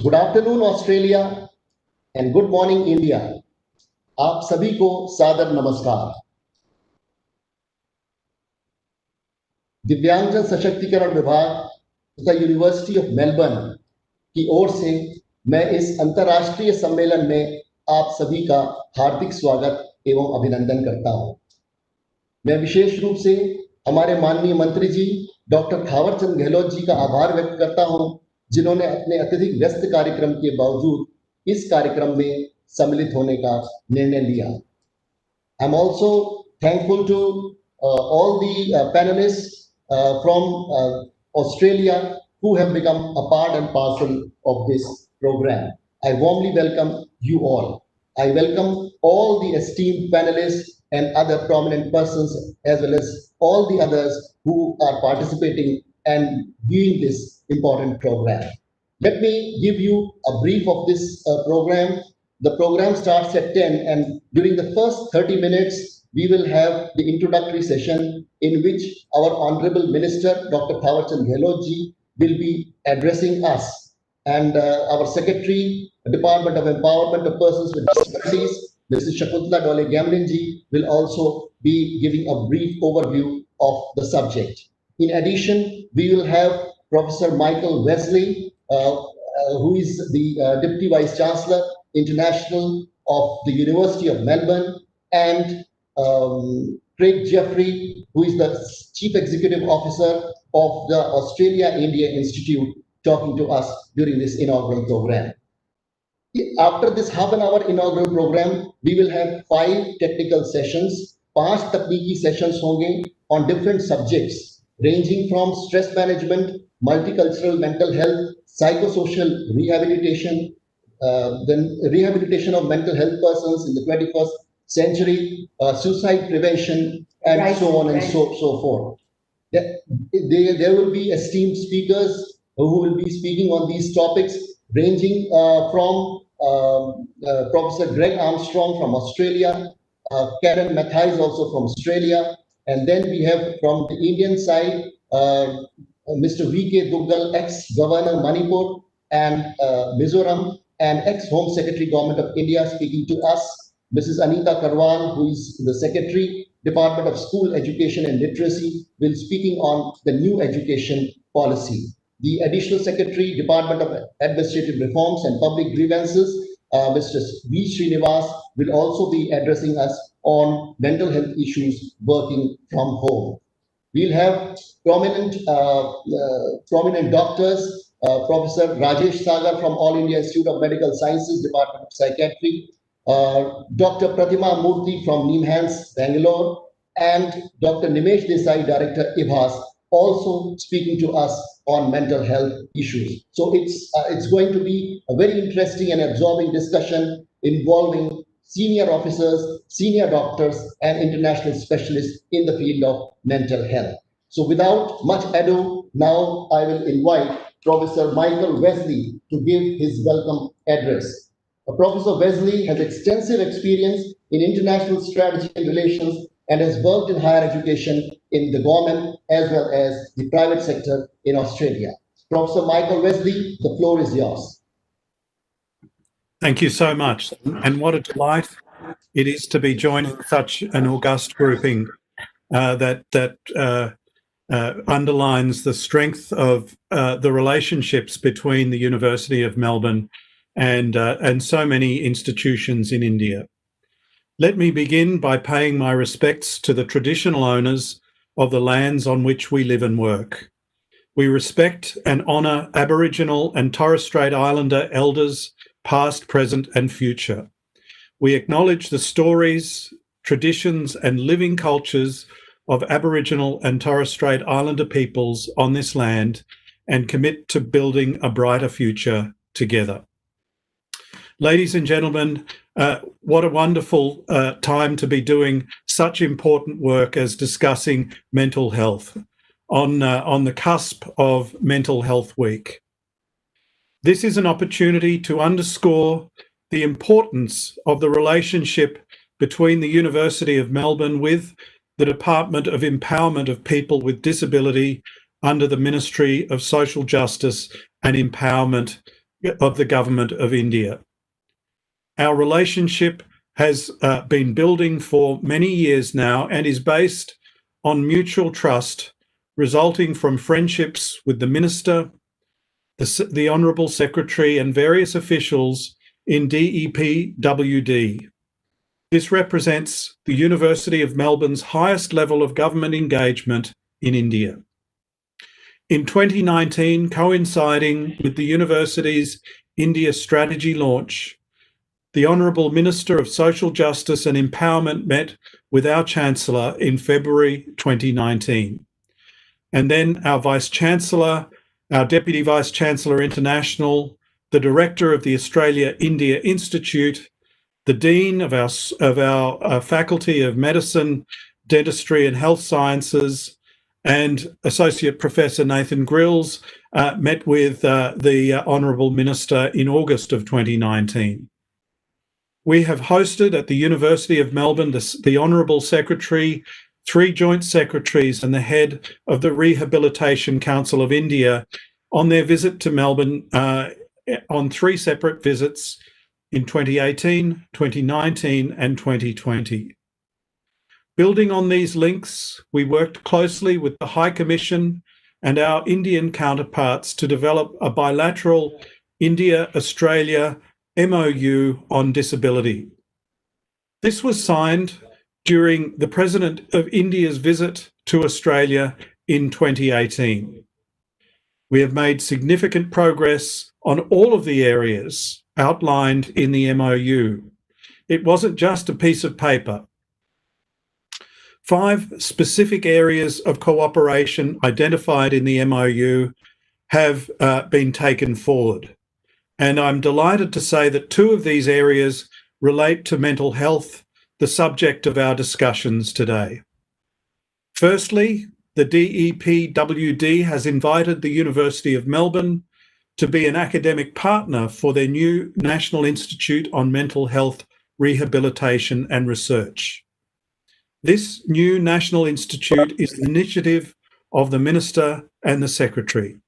Good afternoon Australia and good morning India. आप सभी को सादर नमस्कार। दिव्यांगजन सशक्तिकरण विभाग तथा यूनिवर्सिटी ऑफ मेलबर्न की ओर से मैं इस अंतर्राष्ट्रीय सम्मेलन में आप सभी का हार्दिक स्वागत एवं अभिनंदन करता हूं। मैं विशेष रूप से हमारे माननीय मंत्री जी डॉक्टर थावरचंद गहलोत जी का आभार व्यक्त करता हूं, जिन्होंने अपने अत्यधिक व्यस्त कार्यक्रम के बावजूद इस कार्यक्रम में सम्मिलित होने का निर्णय लिया। I am also thankful to all the panelists from Australia who have become a part and parcel of this program. I warmly welcome you all. I welcome all the esteemed panelists and other prominent persons, as well as all the others who are participating and viewing this important program. Let me give you a brief of this program. The program starts at 10, and during the first 30 minutes, we will have the introductory session in which our Honorable Minister, Dr. Thawarchand Gehlot ji, will be addressing us. And our Secretary, Department of Empowerment of Persons with Disabilities, Mrs. Shakuntala Dole Gamlin ji, will also be giving a brief overview of the subject. In addition, we will have Professor Michael Wesley, who is the Deputy Vice Chancellor, International of the University of Melbourne, and Craig Jeffrey, who is the Chief Executive Officer of the Australia-India Institute, talking to us during this inaugural program. After this half-an-hour inaugural program, we will have 5 technical sessions. 5 तकनीकी sessions होंगे on different subjects, ranging from stress management, multicultural mental health, psychosocial rehabilitation, then rehabilitation of mental health persons in the 21st century, suicide prevention, and so on and so forth. There will be esteemed speakers who will be speaking on these topics, ranging from Professor Greg Armstrong from Australia, Karen Mathai also from Australia, and then we have from the Indian side, Mr. V.K. Duggal, ex-Governor Manipur and Mizoram, and ex-Home Secretary Government of India, speaking to us. Mrs. Anita Karwal, who is the Secretary, Department of School Education and Literacy, will be speaking on the new education policy. The Additional Secretary, Department of Administrative Reforms and Public Grievances, Mr. V. Srinivas, will also be addressing us on mental health issues working from home. We'll have prominent doctors, Professor Rajesh Sagar from All India Institute of Medical Sciences, Department of Psychiatry, Dr. Pratima Murthy from NIMHANS, Bangalore, and Dr. Nimesh Desai, Director, IBHAS, also speaking to us on mental health issues. So it's going to be a very interesting and absorbing discussion involving senior officers, senior doctors, and international specialists in the field of mental health. So without much ado, now I will invite Professor Michael Wesley to give his welcome address. Professor Wesley has extensive experience in international strategy and relations and has worked in higher education in the government as well as the private sector in Australia. Professor Michael Wesley, the floor is yours. Thank you so much. And what a delight it is to be joining such an august grouping that underlines the strength of the relationships between the University of Melbourne and so many institutions in India. Let me begin by paying my respects to the traditional owners of the lands on which we live and work. We respect and honour Aboriginal and Torres Strait Islander elders, past, present and future. We acknowledge the stories, traditions and living cultures of Aboriginal and Torres Strait Islander peoples on this land and commit to building a brighter future together. Ladies and gentlemen, what a wonderful time to be doing such important work as discussing mental health on the cusp of Mental Health Week. This is an opportunity to underscore the importance of the relationship between the University of Melbourne with the Department of Empowerment of People with Disability under the Ministry of Social Justice and Empowerment of the Government of India. Our relationship has been building for many years now and is based on mutual trust resulting from friendships with the Minister, the Honourable Secretary and various officials in DEPWD. This represents the University of Melbourne's highest level of government engagement in India. In 2019, coinciding with the university's India strategy launch, the Honourable Minister of Social Justice and Empowerment met with our Chancellor in February 2019. And then our Vice-Chancellor, our Deputy Vice-Chancellor International, the Director of the Australia-India Institute, the Dean of our Faculty of Medicine, Dentistry and Health Sciences, and Associate Professor Nathan Grills met with the Honourable Minister in August of 2019. We have hosted at the University of Melbourne the Honourable Secretary, 3 Joint Secretaries and the head of the Rehabilitation Council of India on their visit to Melbourne on 3 separate visits in 2018, 2019 and 2020. Building on these links, we worked closely with the High Commission and our Indian counterparts to develop a bilateral India-Australia MOU on disability. This was signed during the President of India's visit to Australia in 2018. We have made significant progress on all of the areas outlined in the MOU. It wasn't just a piece of paper. 5 specific areas of cooperation identified in the MOU have been taken forward. And I'm delighted to say that 2 of these areas relate to mental health, the subject of our discussions today. Firstly, the DEPWD has invited the University of Melbourne to be an academic partner for their new National Institute on Mental Health Rehabilitation and Research. This new National Institute is an initiative of the Minister and the Secretary.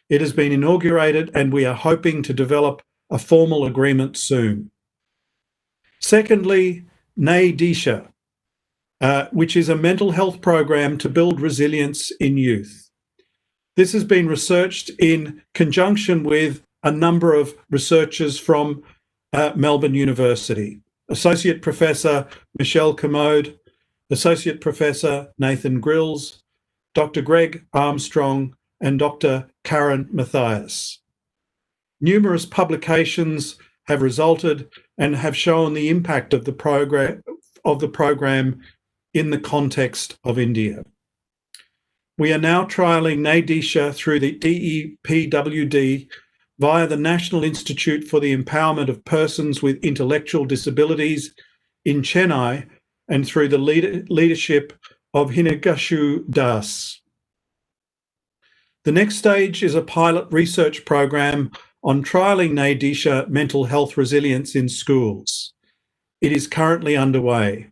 It has been inaugurated and we are hoping to develop a formal agreement soon. Secondly, NAY-DISHA, which is a mental health program to build resilience in youth. This has been researched in conjunction with a number of researchers from Melbourne University. Associate Professor Michelle Commode, Associate Professor Nathan Grills, Dr. Greg Armstrong, and Dr. Karen Mathias. Numerous publications have resulted and have shown the impact of the program in the context of India. We are now trialling NAY-DISHA through the DEPWD via the National Institute for the Empowerment of Persons with Intellectual Disabilities in Chennai and through the leadership of Hinagashu Das. The next stage is a pilot research program on trialling NAY-DISHA mental health resilience in schools. It is currently underway.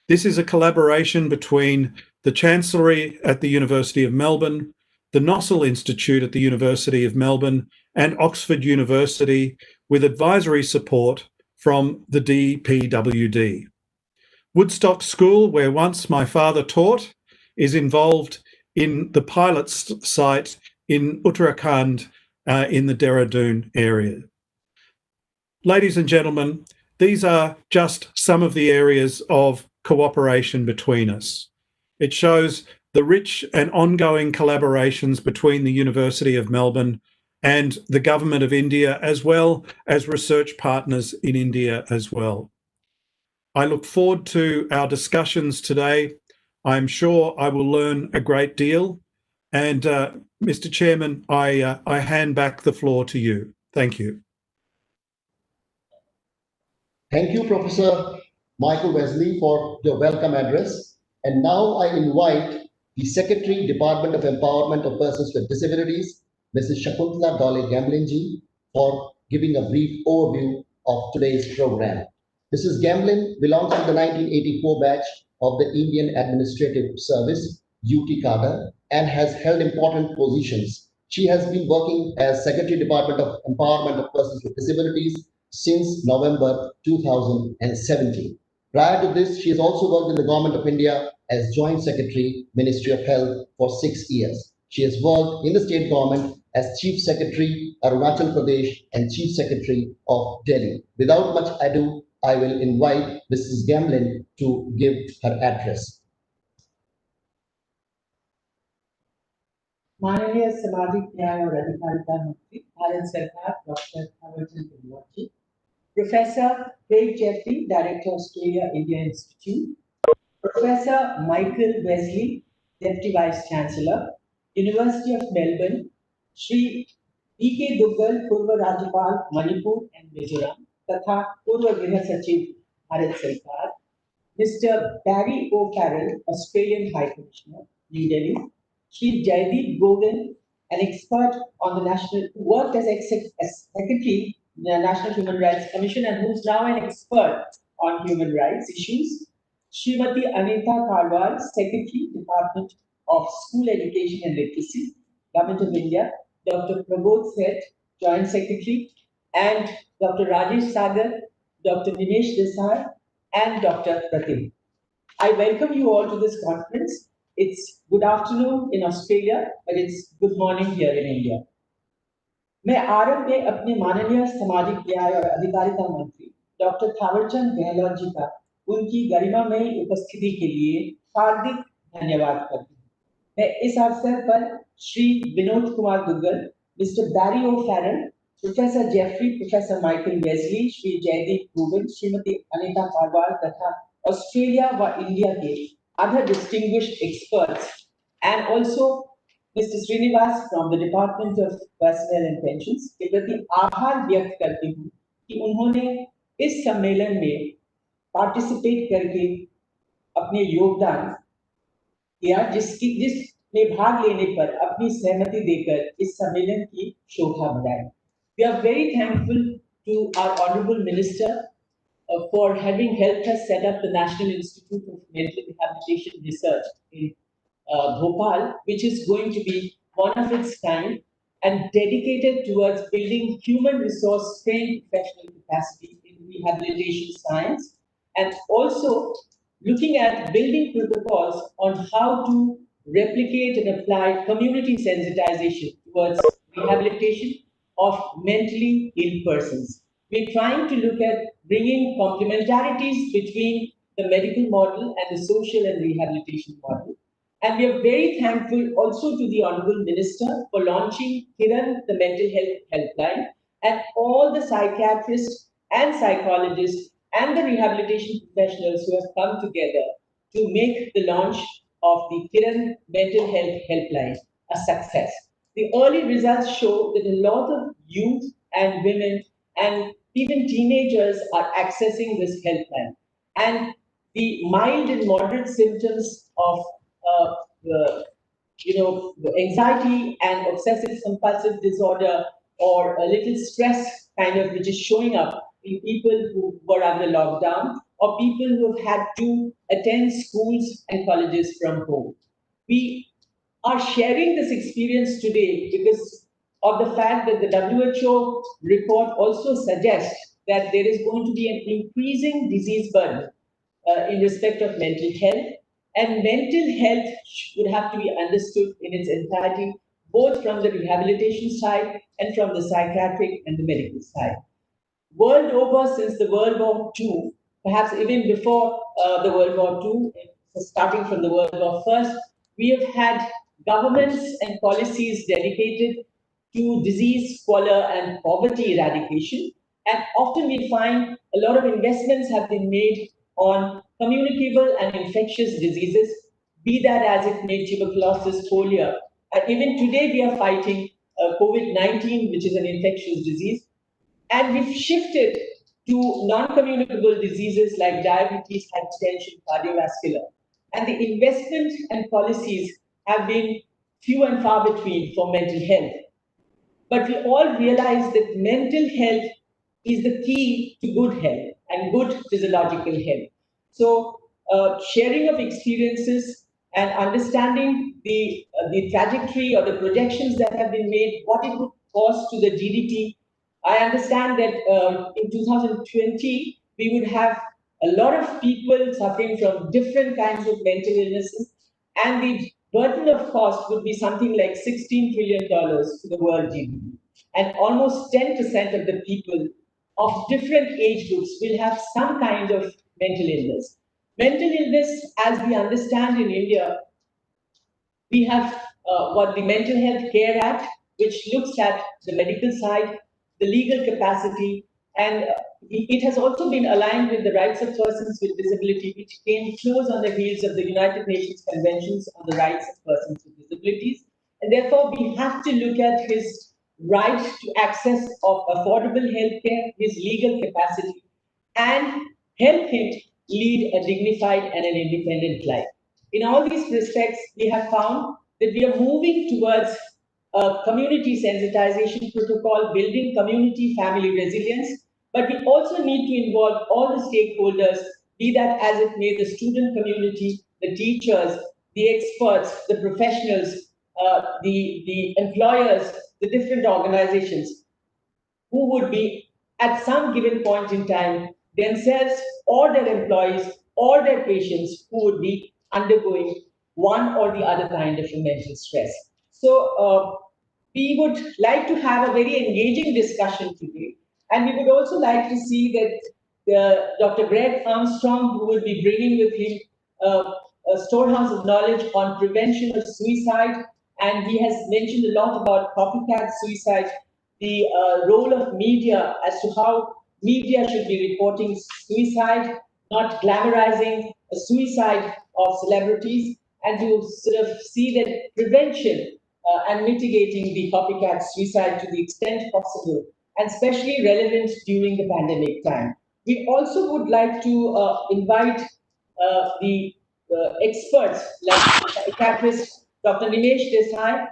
This is a collaboration between the Chancellery at the University of Melbourne, the Nossal Institute at the University of Melbourne, and Oxford University, with advisory support from the DPWD. Woodstock School, where once my father taught, is involved in the pilot site in Uttarakhand in the Dehradun area. Ladies and gentlemen, these are just some of the areas of cooperation between us. It shows the rich and ongoing collaborations between the University of Melbourne and the Government of India, as well as research partners in India as well. I look forward to our discussions today. I'm sure I will learn a great deal. And Mr. Chairman, I hand back the floor to you. Thank you. Thank you, Professor Michael Wesley, for your welcome address. And now I invite the Secretary, Department of Empowerment of Persons with Disabilities, Mrs. Shakuntala Dole Gamlinji, for giving a brief overview of today's program. Mrs. Gamlin belongs to the 1984 batch of the Indian Administrative Service, UT Cadre, and has held important positions She has been working as Secretary Department of Empowerment of Persons with Disabilities since November 2017. Prior to this, she has also worked in the Government of India as Joint Secretary, Ministry of Health for 6 years. She has worked in the state government as Chief Secretary, Arunachal Pradesh, and Chief Secretary of Delhi. Without much ado, I will invite Mrs. Gamlin to give her address. माननीय सामाजिक न्याय और अधिकारिता मंत्री भारत सरकार doctor Thawarchand Gehlot ji, professor Craig Jeffrey, director Australia India institute, professor Michael Wesley, deputy vice chancellor, university of Melbourne, Shri V K. Duggal, पूर्व राज्यपाल Manipur and Mizoram तथा पूर्व गृह सचिव भारत सरकार, Mr. Barry O'Farrell, Australian High Commissioner, New Delhi, Shri Jaideep Govind, an expert on the national, worked as Secretary in the National Human Rights Commission and who's now an expert on human rights issues, Srimati Anita Karwal, Secretary, Department of School Education and Literacy, Government of India, Dr. Prabodh Seth, Joint Secretary, and Dr. Rajesh Sagar, Dr. Nimesh Desai, and Dr. Pratim. I welcome you all to this conference. It's good afternoon in Australia, but it's good morning here in India. मैं आरंभ में अपने माननीय सामाजिक न्याय और अधिकारिता मंत्री डॉक्टर थावरचंद गहलोत जी का उनकी गरिमामयी उपस्थिति के लिए हार्दिक धन्यवाद करती हूँ। मैं इस अवसर पर Shri Vinod Kumar Duggal, Mr Barry O'Farrell, professor Jeffrey, professor Michael Wesley, Shri Jaideep Govind, Shrimati Anita Karwal तथा ऑस्ट्रेलिया व इंडिया के other distinguished experts and also Mr. Srinivas from the Department of Personnel and Pensions के प्रति आभार व्यक्त करती हूँ कि उन्होंने इस सम्मेलन में पार्टिसिपेट करके अपने योगदान किया, जिसमें भाग लेने पर अपनी सहमति देकर इस सम्मेलन की शोभा बढ़ाई। We are very thankful to our Honorable Minister for having helped us set up the National Institute of Mental Rehabilitation Research in Bhopal, which is going to be one of its kind and dedicated towards building human resource trained professional capacity in rehabilitation science, and also looking at building protocols on how to replicate and apply community sensitization towards rehabilitation of mentally ill persons. We're trying to look at bringing complementarities between the medical model and the social and rehabilitation model. And we are very thankful also to the Honorable Minister for launching Kiran, the mental health helpline, and all the psychiatrists and psychologists and the rehabilitation professionals who have come together to make the launch of the Kiran mental health helpline a success. The early results show that a lot of youth and women and even teenagers are accessing this helpline. And the mild and moderate symptoms of anxiety and obsessive compulsive disorder or a little stress kind of which is showing up in people who were under lockdown or people who have had to attend schools and colleges from home. We are sharing this experience today because of the fact that the WHO report also suggests that there is going to be an increasing disease burden in respect of mental health, and mental health would have to be understood in its entirety, both from the rehabilitation side and from the psychiatric and the medical side. World over, since the World War II, perhaps even before the World War II, starting from the World War I, we have had governments and policies dedicated to disease, squalor, and poverty eradication. And often we find a lot of investments have been made on communicable and infectious diseases, be that as it may tuberculosis, polio. And even today we are fighting COVID-19, which is an infectious disease. And we've shifted to non-communicable diseases like diabetes, hypertension, cardiovascular. And the investment and policies have been few and far between for mental health. But we all realize that mental health is the key to good health and good physiological health. So sharing of experiences and understanding the trajectory or the projections that have been made, what it would cost to the GDP. I understand that in 2020, we would have a lot of people suffering from different kinds of mental illnesses, and the burden of cost would be something like $16 trillion to the world GDP. And almost 10% of the people of different age groups will have some kind of mental illness. Mental illness, as we understand in India, we have what the Mental Health Care Act, which looks at the medical side, the legal capacity, and it has also been aligned with the rights of persons with disability, which came close on the heels of the United Nations Conventions on the Rights of Persons with Disabilities. And therefore, we have to look at his right to access of affordable healthcare, his legal capacity, and help him lead a dignified and an independent life. In all these respects, we have found that we are moving towards a community sensitization protocol, building community family resilience, but we also need to involve all the stakeholders, be that as it may the student community, the teachers, the experts, the professionals, the employers, the different organizations, who would be at some given point in time themselves or their employees or their patients who would be undergoing one or the other kind of a mental stress. So we would like to have a very engaging discussion today. And we would also like to see that Dr. Greg Armstrong, who will be bringing with him a storehouse of knowledge on prevention of suicide, and he has mentioned a lot about copycat suicide, the role of media as to how media should be reporting suicide, not glamorizing a suicide of celebrities, and to sort of see that prevention and mitigating the copycat suicide to the extent possible, and especially relevant during the pandemic time. We also would like to invite the experts like psychiatrist Dr. Nimesh Desai,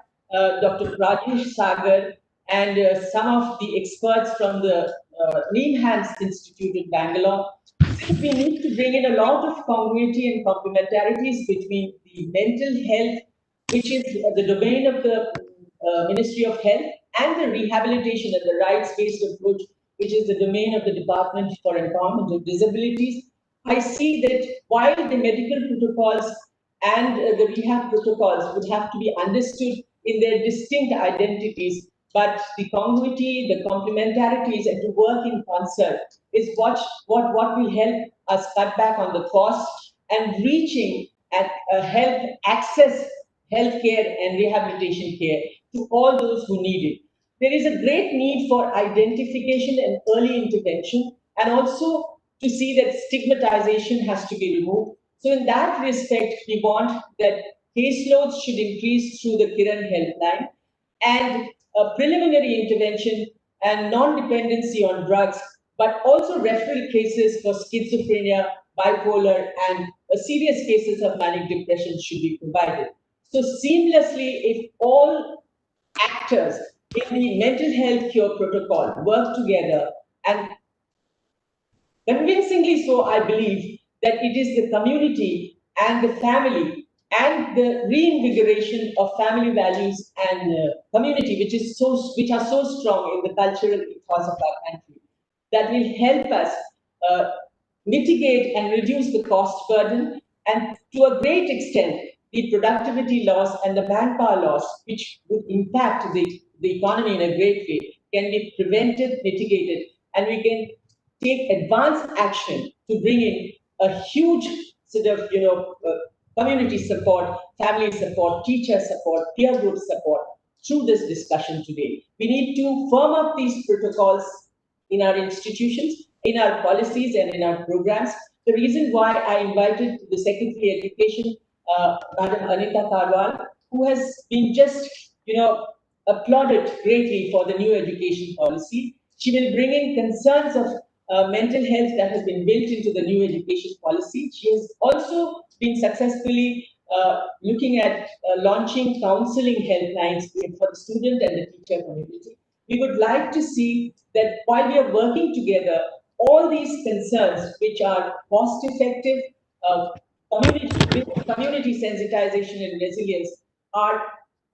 Dr. Rajesh Sagar, and some of the experts from the Neemhans Institute in Bangalore. Since we need to bring in a lot of congruity and complementarities between the mental health, which is the domain of the Ministry of Health, and the rehabilitation and the rights-based approach, which is the domain of the Department for Empowerment of Disabilities. I see that while the medical protocols and the rehab protocols would have to be understood in their distinct identities, but the congruity, the complementarities, and to work in concert is what will help us cut back on the cost and reaching and help access healthcare and rehabilitation care to all those who need it. There is a great need for identification and early intervention, and also to see that stigmatization has to be removed. So in that respect, we want that caseloads should increase through the Kiran helpline, and a preliminary intervention and non-dependency on drugs, but also referral cases for schizophrenia, bipolar, and serious cases of manic depression should be provided. So seamlessly, if all actors in the mental health cure protocol work together, and convincingly so, I believe that it is the community and the family and the reinvigoration of family values and community, which are so strong in the cultural ethos of our country, that will help us uh, mitigate and reduce the cost burden, and to a great extent, the productivity loss and the manpower loss, which would impact the economy in a great way, can be prevented, mitigated, and we can take advanced action to bring in a huge sort of, community support, family support, teacher support, peer group support through this discussion today. We need to firm up these protocols in our institutions, in our policies, and in our programs. The reason why I invited the Secretary of Education, Madam Anita Karwal, who has been just, applauded greatly for the new education policy. She will bring in concerns of mental health that has been built into the new education policy. She has also been successfully looking at launching counseling helplines for the student and the teacher community. We would like to see that while we are working together, all these concerns, which are cost effective, community sensitization and resilience are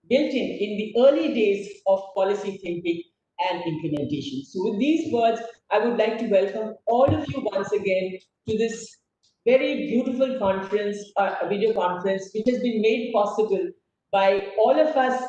built in the early days of policy thinking and implementation. So with these words, I would like to welcome all of you once again to this very beautiful conference, a video conference, which has been made possible by all of us.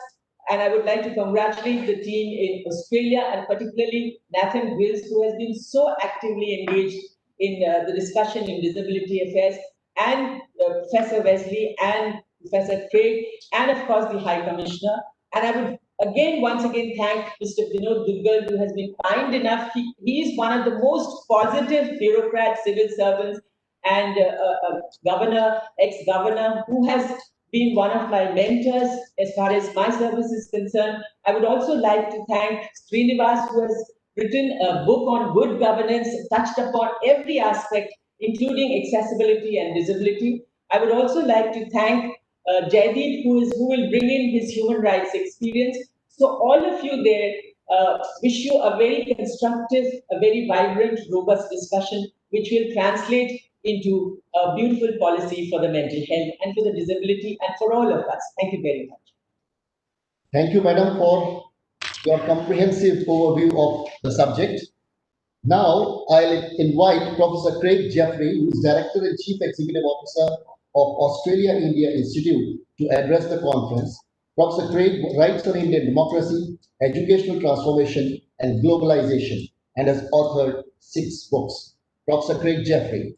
And I would like to congratulate the team in Australia and particularly Nathan Wills, who has been so actively engaged in the discussion in disability affairs, and Professor Wesley and Professor Craig, and of course the High Commissioner. And I would once again thank Mr. Vinod Duggal, who has been kind enough. He is one of the most positive bureaucrats, civil servants, and governor, ex-governor, who has been one of my mentors as far as my service is concerned. I would also like to thank Srinivas, who has written a book on good governance, touched upon every aspect, including accessibility and disability. I would also like to thank Jaideep, who will bring in his human rights experience. So all of you there, wish you a very constructive, a very vibrant, robust discussion, which will translate into a beautiful policy for the mental health and for the disability and for all of us. Thank you very much. Thank you, madam, for your comprehensive overview of the subject. Now, I'll invite Professor Craig Jeffrey, who is Director and Chief Executive Officer of Australia-India Institute, to address the conference. Professor Craig writes on Indian democracy, educational transformation, and globalization, and has authored 6 books. Professor Craig Jeffrey.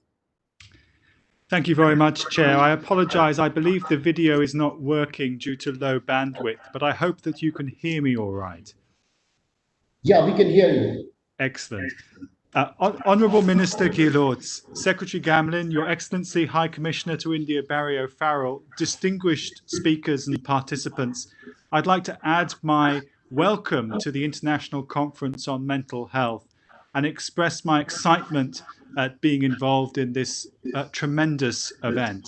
Thank you very much, Chair. I apologize. I believe the video is not working due to low bandwidth, but I hope that you can hear me all right. Yeah, we can hear you. Excellent. Honourable Minister Gilords, Secretary Gamlin, Your Excellency High Commissioner to India Barry O'Farrell, distinguished speakers and participants, I'd like to add my welcome to the International Conference on Mental Health and express my excitement at being involved in this tremendous event.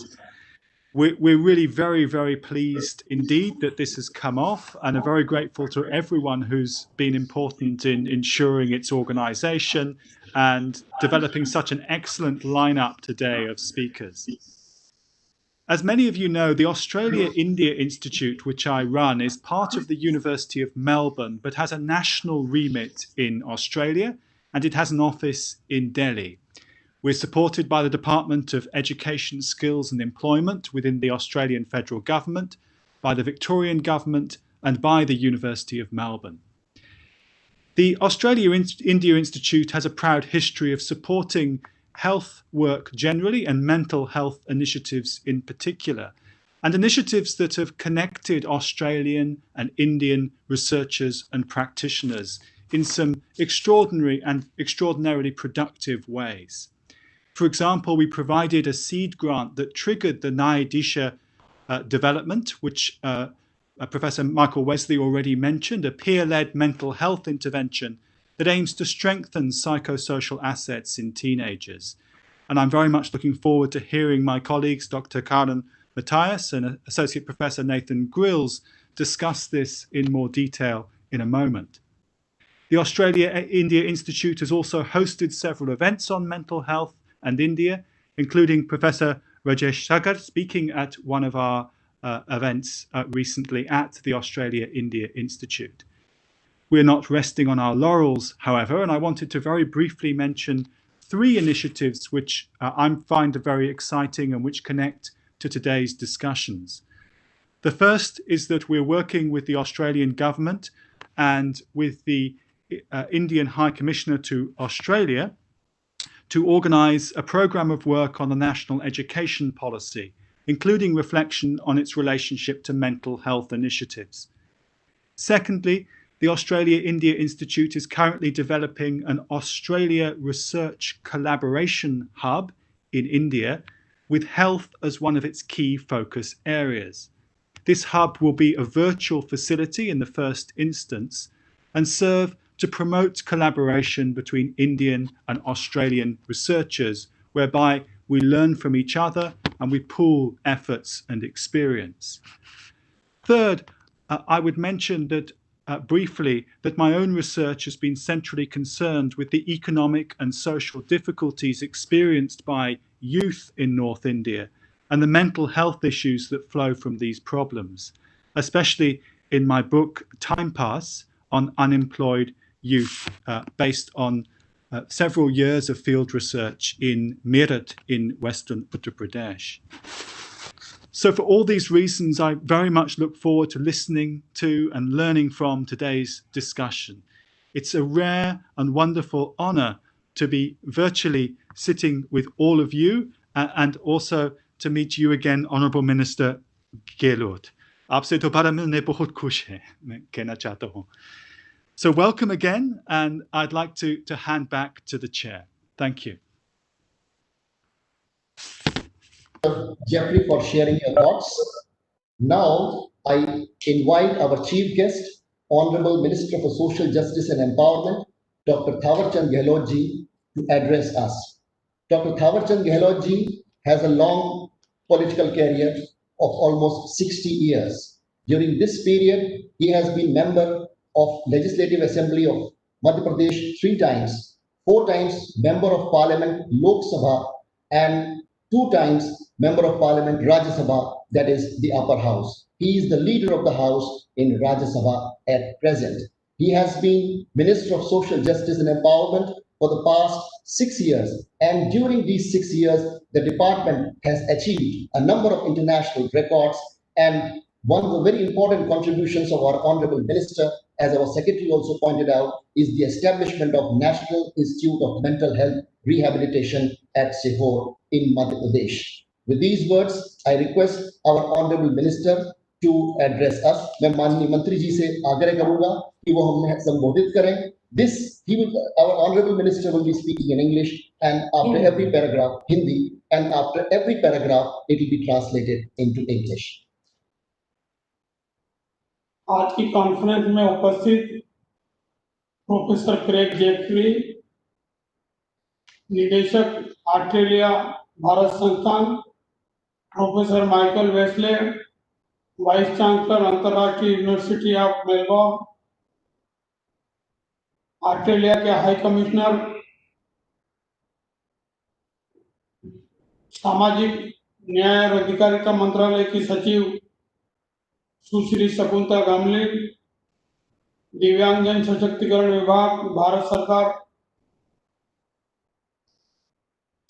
We're really very, very pleased indeed that this has come off, and are very grateful to everyone who's been important in ensuring its organisation and developing such an excellent lineup today of speakers. As many of you know, the Australia-India Institute, which I run, is part of the University of Melbourne, but has a national remit in Australia, and it has an office in Delhi. We're supported by the Department of Education, Skills and Employment within the Australian Federal Government, by the Victorian Government, and by the University of Melbourne. The Australia-India Institute has a proud history of supporting health work generally and mental health initiatives in particular, and initiatives that have connected Australian and Indian researchers and practitioners in some extraordinary and extraordinarily productive ways. For example, we provided a seed grant that triggered the Nyadisha development, which Professor Michael Wesley already mentioned, a peer-led mental health intervention that aims to strengthen psychosocial assets in teenagers. And I'm very much looking forward to hearing my colleagues, Dr. Karen Matthias and Associate Professor Nathan Grills, discuss this in more detail in a moment. The Australia-India Institute has also hosted several events on mental health and India, including Professor Rajesh Sagar speaking at one of our events recently at the Australia-India Institute. We're not resting on our laurels, however, and I wanted to very briefly mention 3 initiatives which I find very exciting and which connect to today's discussions. The first is that we're working with the Australian government and with the Indian High Commissioner to Australia to organise a programme of work on the national education policy, including reflection on its relationship to mental health initiatives. Secondly, the Australia-India Institute is currently developing an Australia Research Collaboration Hub in India, with health as one of its key focus areas. This hub will be a virtual facility in the first instance and serve to promote collaboration between Indian and Australian researchers, whereby we learn from each other and we pool efforts and experience. Third, I would mention that briefly that my own research has been centrally concerned with the economic and social difficulties experienced by youth in North India, and the mental health issues that flow from these problems, especially in my book, Time Pass, on unemployed youth, based on several years of field research in Meerut in Western Uttar Pradesh. So for all these reasons, I very much look forward to listening to and learning from today's discussion. It's a rare and wonderful honor to be virtually sitting with all of you and also to meet you again, Honorable Minister Gehlot. आपसे दोबारा मिलने बहुत खुश है, मैं कहना चाहता हूँ. So welcome again, and I'd like to hand back to the chair. Thank you. Jeffrey, for sharing your thoughts. Now, I invite our chief guest, Honorable Minister for Social Justice and Empowerment, Dr. Thawarchand Gehlot ji, to address us. Dr. Thawarchand Gehlot ji has a long political career of almost 60 years. During this period, he has been member of Legislative Assembly of Madhya Pradesh 3 times, 4 times member of Parliament Lok Sabha, and 2 times member of Parliament Rajya Sabha, that is the upper house. He is the leader of the house in Rajya Sabha at present. He has been Minister of Social Justice and Empowerment for the past 6 years, and during these 6 years, the department has achieved a number of international records, and one of the very important contributions of our Honorable Minister, as our Secretary also pointed out, is the establishment of National Institute of Mental Health Rehabilitation at Sehore in Madhya Pradesh. With these words, I request our Honorable Minister to address us. मैं माननीय मंत्री जी से आग्रह करूंगा कि वो हमें संबोधित करें. Our Honorable Minister will be speaking in English, and after every paragraph, Hindi, and after every paragraph, it will be translated into English. आज की कॉन्फ्रेंस में उपस्थित प्रोफेसर क्रेग जेफरी, निदेशक ऑस्ट्रेलिया भारत संस्थान, professor Michael Wesley, vice chancellor अंतर्राष्ट्रीय university of Melbourne, Australia के high commissioner सामाजिक न्याय और अधिकारिता मंत्रालय की सचिव सुश्री शकुंतला गामले, दिव्यांगजन सशक्तिकरण विभाग भारत सरकार,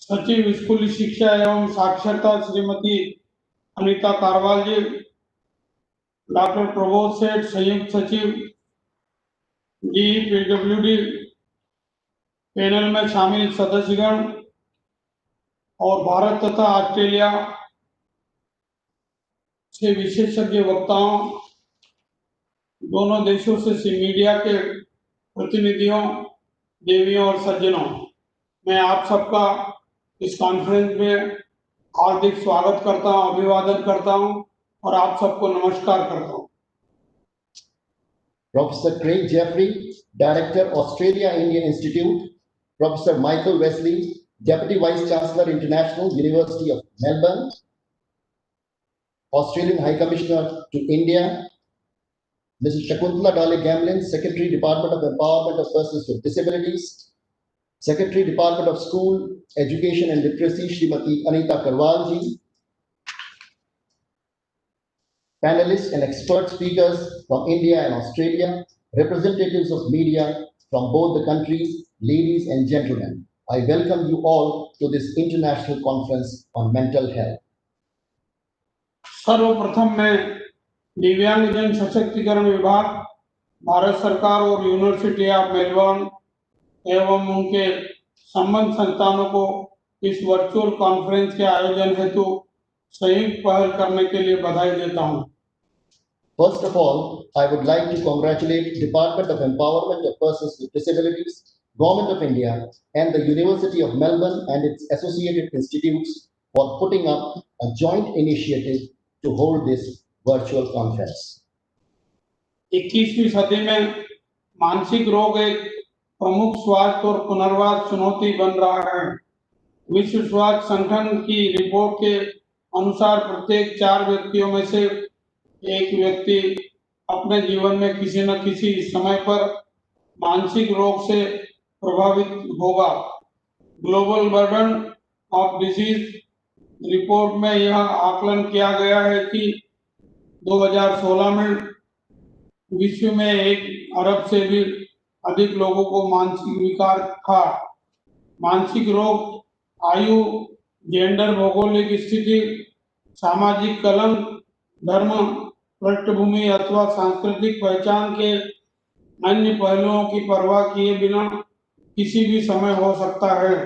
सचिव स्कूली शिक्षा एवं साक्षरता श्रीमती अनीता कारवाल जी, डॉक्टर प्रबोध सेठ संयुक्त सचिव GPWD, पैनल में शामिल सदस्यगण और भारत तथा ऑस्ट्रेलिया से विशेषज्ञ वक्ताओं, दोनों देशों से मीडिया के प्रतिनिधियों, देवियों और सज्जनों, मैं आप सबका इस कॉन्फ्रेंस में हार्दिक स्वागत करता हूं, अभिवादन करता हूं और आप सबको नमस्कार करता हूं. Professor Craig Jeffrey, Director, Australia India Institute, Professor Michael Wesley, Deputy Vice Chancellor, International University of Melbourne, Australian High Commissioner to India, Mrs. Shakuntala Dale Gamlin, Secretary, Department of Empowerment of Persons with Disabilities, Secretary, Department of School, Education and Literacy, Srimati Anita Karwalji, panelists and expert speakers from India and Australia, representatives of media from both the countries, ladies and gentlemen. I welcome you all to this international conference on mental health. सर्वप्रथम मैं दिव्यांगजन सशक्तिकरण विभाग भारत सरकार और university of Melbourne एवं उनके संबद्ध संस्थानों को इस वर्चुअल कॉन्फ्रेंस के आयोजन हेतु संयुक्त पहल करने के लिए बधाई देता हूं. First of all, I would like to congratulate Department of Empowerment of Persons with Disabilities, Government of India, and the University of Melbourne and its associated institutes for putting up a joint initiative to hold this virtual conference. 21वीं सदी में मानसिक रोग एक प्रमुख स्वास्थ्य और पुनर्वास चुनौती बन रहा है. विश्व स्वास्थ्य संगठन की रिपोर्ट के अनुसार प्रत्येक 4 व्यक्तियों में से एक व्यक्ति अपने जीवन में किसी न किसी समय पर मानसिक रोग से प्रभावित होगा. Global burden of disease report में यह आकलन किया गया है कि 2016 में विश्व में 1 अरब से भी अधिक लोगों को मानसिक विकार था। मानसिक रोग आयु, जेंडर, भौगोलिक स्थिति, सामाजिक कलंक, धर्म, पृष्ठभूमि अथवा सांस्कृतिक पहचान के अन्य पहलुओं की परवाह किए बिना किसी भी समय हो सकता है।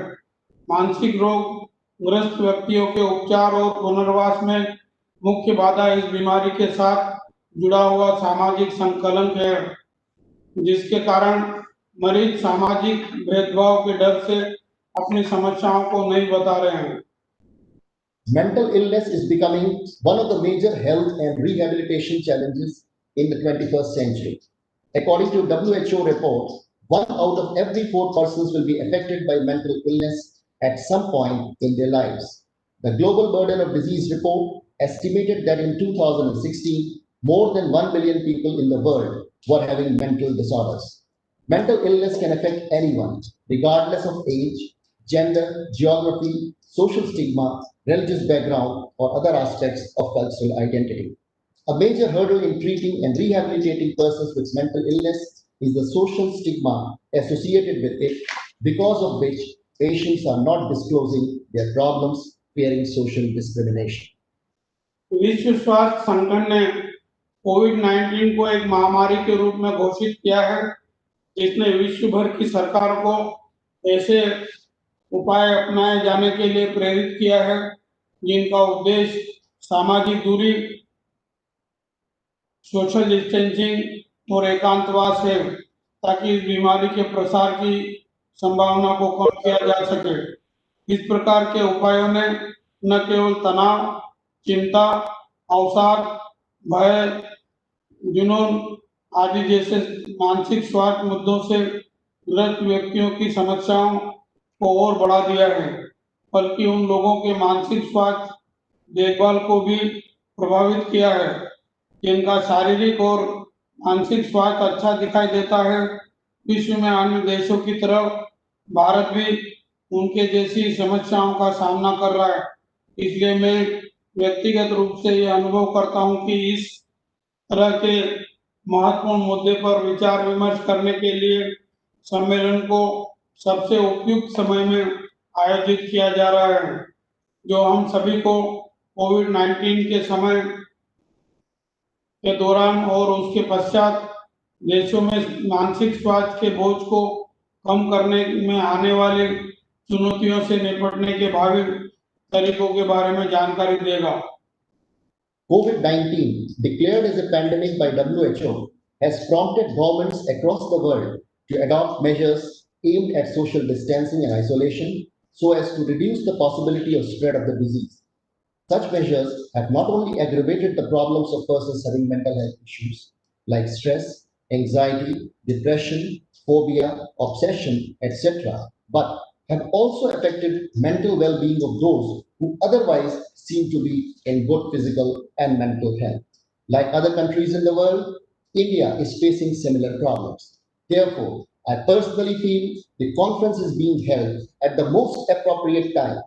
मानसिक रोग ग्रस्त व्यक्तियों के उपचार और पुनर्वास में मुख्य बाधा इस बीमारी के साथ जुड़ा हुआ सामाजिक संकलंक है, जिसके कारण मरीज सामाजिक भेदभाव के डर से अपनी समस्याओं को नहीं बता रहे हैं। Mental illness is becoming one of the major health and rehabilitation challenges in the 21st century. According to WHO reports, 1 out of every 4 persons will be affected by mental illness at some point in their lives. The Global Burden of Disease report estimated that in 2016, more than 1 billion people in the world were having mental disorders. Mental illness can affect anyone, regardless of age, gender, geography, social stigma, religious background, or other aspects of cultural identity. A major hurdle in treating and rehabilitating persons with mental illness is the social stigma associated with it, because of which patients are not disclosing their problems, fearing social discrimination. विश्व स्वास्थ्य संगठन ने कोविड-19 को एक महामारी के रूप में घोषित किया है, जिसने विश्व भर की सरकार को ऐसे उपाय अपनाए जाने के लिए प्रेरित किया है जिनका उद्देश्य सामाजिक दूरी, सोशल डिस्टेंसिंग और एकांतवास है, ताकि इस बीमारी के प्रसार की संभावना को कम किया जा सके। इस प्रकार के उपायों ने न केवल तनाव, चिंता, अवसाद, भय, जुनून आदि जैसे मानसिक स्वास्थ्य मुद्दों से ग्रस्त व्यक्तियों की समस्याओं को और बढ़ा दिया है, बल्कि उन लोगों के मानसिक स्वास्थ्य देखभाल को भी प्रभावित किया है जिनका शारीरिक और मानसिक स्वास्थ्य अच्छा दिखाई देता है। विश्व में अन्य देशों की तरह भारत भी उनके जैसी समस्याओं का सामना कर रहा है। इसलिए मैं व्यक्तिगत रूप से यह अनुभव करता हूं कि इस तरह के महत्वपूर्ण मुद्दे पर विचार विमर्श करने के लिए सम्मेलन को सबसे उपयुक्त समय में आयोजित किया जा रहा है, जो हम सभी को कोविड-19 के समय के दौरान और उसके पश्चात देशों में मानसिक स्वास्थ्य के बोझ को कम करने में आने वाली चुनौतियों से निपटने के भावी तरीकों के बारे में जानकारी देगा। COVID-19, declared as a pandemic by WHO, has prompted governments across the world to adopt measures aimed at social distancing and isolation so as to reduce the possibility of spread of the disease. Such measures have not only aggravated the problems of persons having mental health issues like stress, anxiety, depression, phobia, obsession, etc., but have also affected mental well-being of those who otherwise seem to be in good physical and mental health. Like other countries in the world, India is facing similar problems. Therefore, I personally feel the conference is being held at the most appropriate time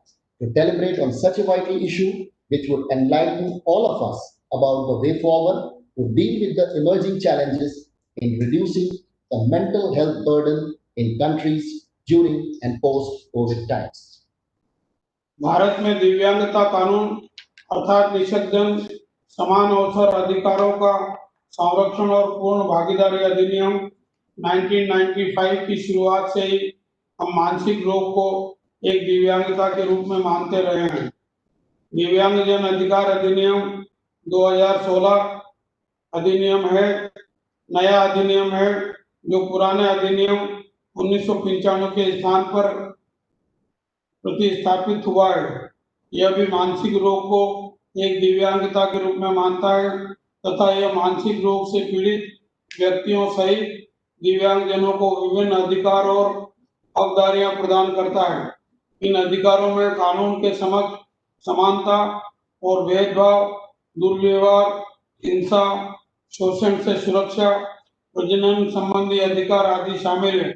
to deliberate on such a vital issue, which would enlighten all of us about the way forward to deal with the emerging challenges in reducing the mental health burden in countries during and post-COVID times. Bharat में दिव्यांगता कानून अर्थात निःशक्तजन समान अवसर अधिकारों का संरक्षण और पूर्ण भागीदारी अधिनियम 1995 की शुरुआत से ही हम मानसिक रोग को एक दिव्यांगता के रूप में मानते रहे हैं। दिव्यांगजन अधिकार अधिनियम 2016 अधिनियम है, नया अधिनियम है जो पुराने अधिनियम 1995 के स्थान पर प्रतिस्थापित हुआ है। यह भी मानसिक रोग को एक दिव्यांगता के रूप में मानता है तथा यह मानसिक रोग से पीड़ित व्यक्तियों सहित दिव्यांगजनों को विभिन्न अधिकार और हकदारियां प्रदान करता है। इन अधिकारों में कानून के समक्ष समानता और भेदभाव, दुर्व्यवहार, हिंसा, शोषण से सुरक्षा, प्रजनन संबंधी अधिकार आदि शामिल है।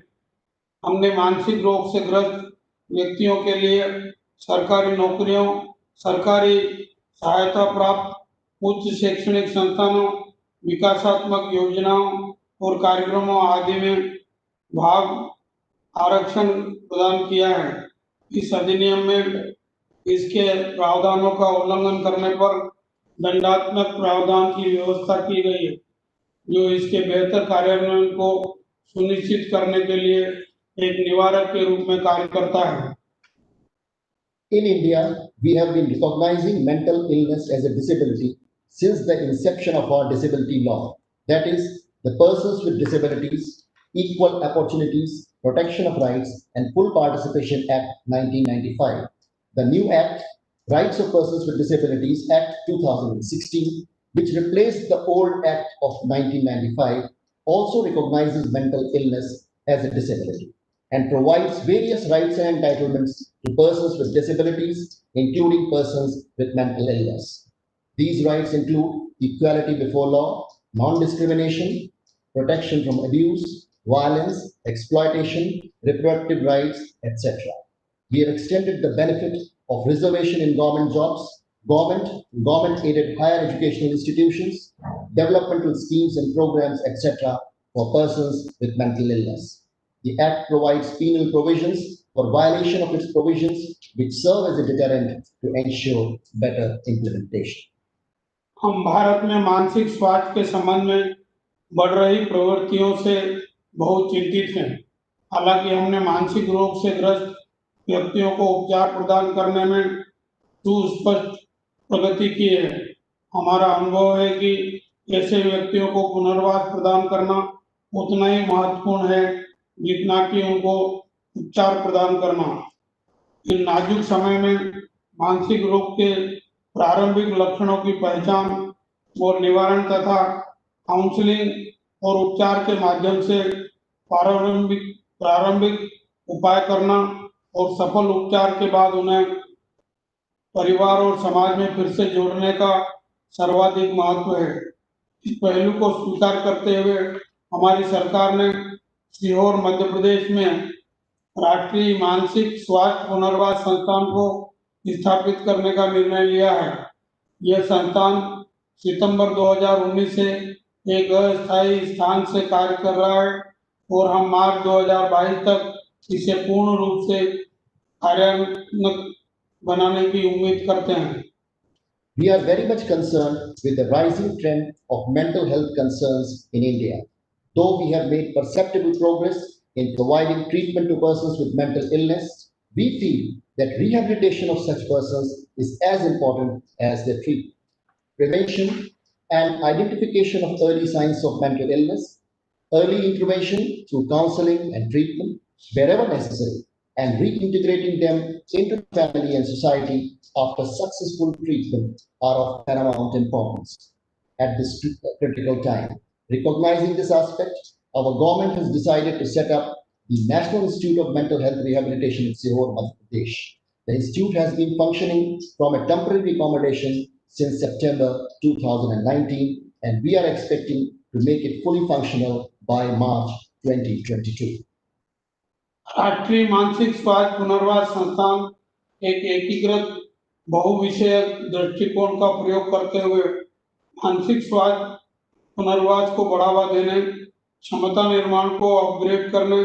हमने मानसिक रोग से ग्रस्त व्यक्तियों के लिए सरकारी नौकरियों, सरकारी सहायता प्राप्त उच्च शैक्षणिक संस्थानों, विकासात्मक योजनाओं और कार्यक्रमों आदि में भाग आरक्षण प्रदान किया है। इस अधिनियम में इसके प्रावधानों का उल्लंघन करने पर दंडात्मक प्रावधान की व्यवस्था की गई है, जो इसके बेहतर कार्यान्वयन को सुनिश्चित करने के लिए एक निवारक के रूप में कार्य करता है। In India, we have been recognizing mental illness as a disability since the inception of our disability law. That is, the Persons with Disabilities, Equal Opportunities, Protection of Rights, and Full Participation Act 1995. The new Act, Rights of Persons with Disabilities Act 2016, which replaced the old Act of 1995, also recognizes mental illness as a disability and provides various rights and entitlements to persons with disabilities, including persons with mental illness. These rights include equality before law, non-discrimination, protection from abuse, violence, exploitation, reproductive rights, etc. We have extended the benefit of reservation in government jobs, government-aided higher educational institutions, developmental schemes and programs, etc. for persons with mental illness. The Act provides penal provisions for violation of its provisions, which serve as a deterrent to ensure better implementation. हम भारत में मानसिक स्वास्थ्य के संबंध में बढ़ रही प्रवृत्तियों से बहुत चिंतित हैं। हालांकि हमने मानसिक रोग से ग्रस्त व्यक्तियों को उपचार प्रदान करने में सुस्पष्ट प्रगति की है। हमारा अनुभव है कि ऐसे व्यक्तियों को पुनर्वास प्रदान करना उतना ही महत्वपूर्ण है जितना कि उनको उपचार प्रदान करना। इन नाजुक समय में मानसिक रोग के प्रारंभिक लक्षणों की पहचान और निवारण तथा काउंसलिंग और उपचार के माध्यम से प्रारंभिक उपाय करना और सफल उपचार के बाद उन्हें परिवार और समाज में फिर से जोड़ने का सर्वाधिक महत्व है। इस पहलू को स्वीकार करते हुए हमारी सरकार ने सीहोर मध्य प्रदेश में राष्ट्रीय मानसिक स्वास्थ्य पुनर्वास संस्थान को स्थापित करने का निर्णय लिया है। यह संस्थान सितंबर 2019 से एक अस्थायी स्थान से कार्य कर रहा है और हम मार्च 2022 तक इसे पूर्ण रूप से कार्यान्वित बनाने की उम्मीद करते हैं। We are very much concerned with the rising trend of mental health concerns in India. Though we have made perceptible progress in providing treatment to persons with mental illness, we feel that rehabilitation of such persons is as important as their treatment. Prevention and identification of early signs of mental illness, early intervention through counseling and treatment wherever necessary, and reintegrating them into family and society after successful treatment are of paramount importance at this critical time. Recognizing this aspect, our government has decided to set up the National Institute of Mental Health Rehabilitation in Sihor, Madhya Pradesh. The institute has been functioning from a temporary accommodation since September 2019, and we are expecting to make it fully functional by March 2022. राष्ट्रीय मानसिक स्वास्थ्य पुनर्वास संस्थान एक एकीकृत बहुविषयक दृष्टिकोण का प्रयोग करते हुए मानसिक स्वास्थ्य पुनर्वास को बढ़ावा देने, क्षमता निर्माण को अपग्रेड करने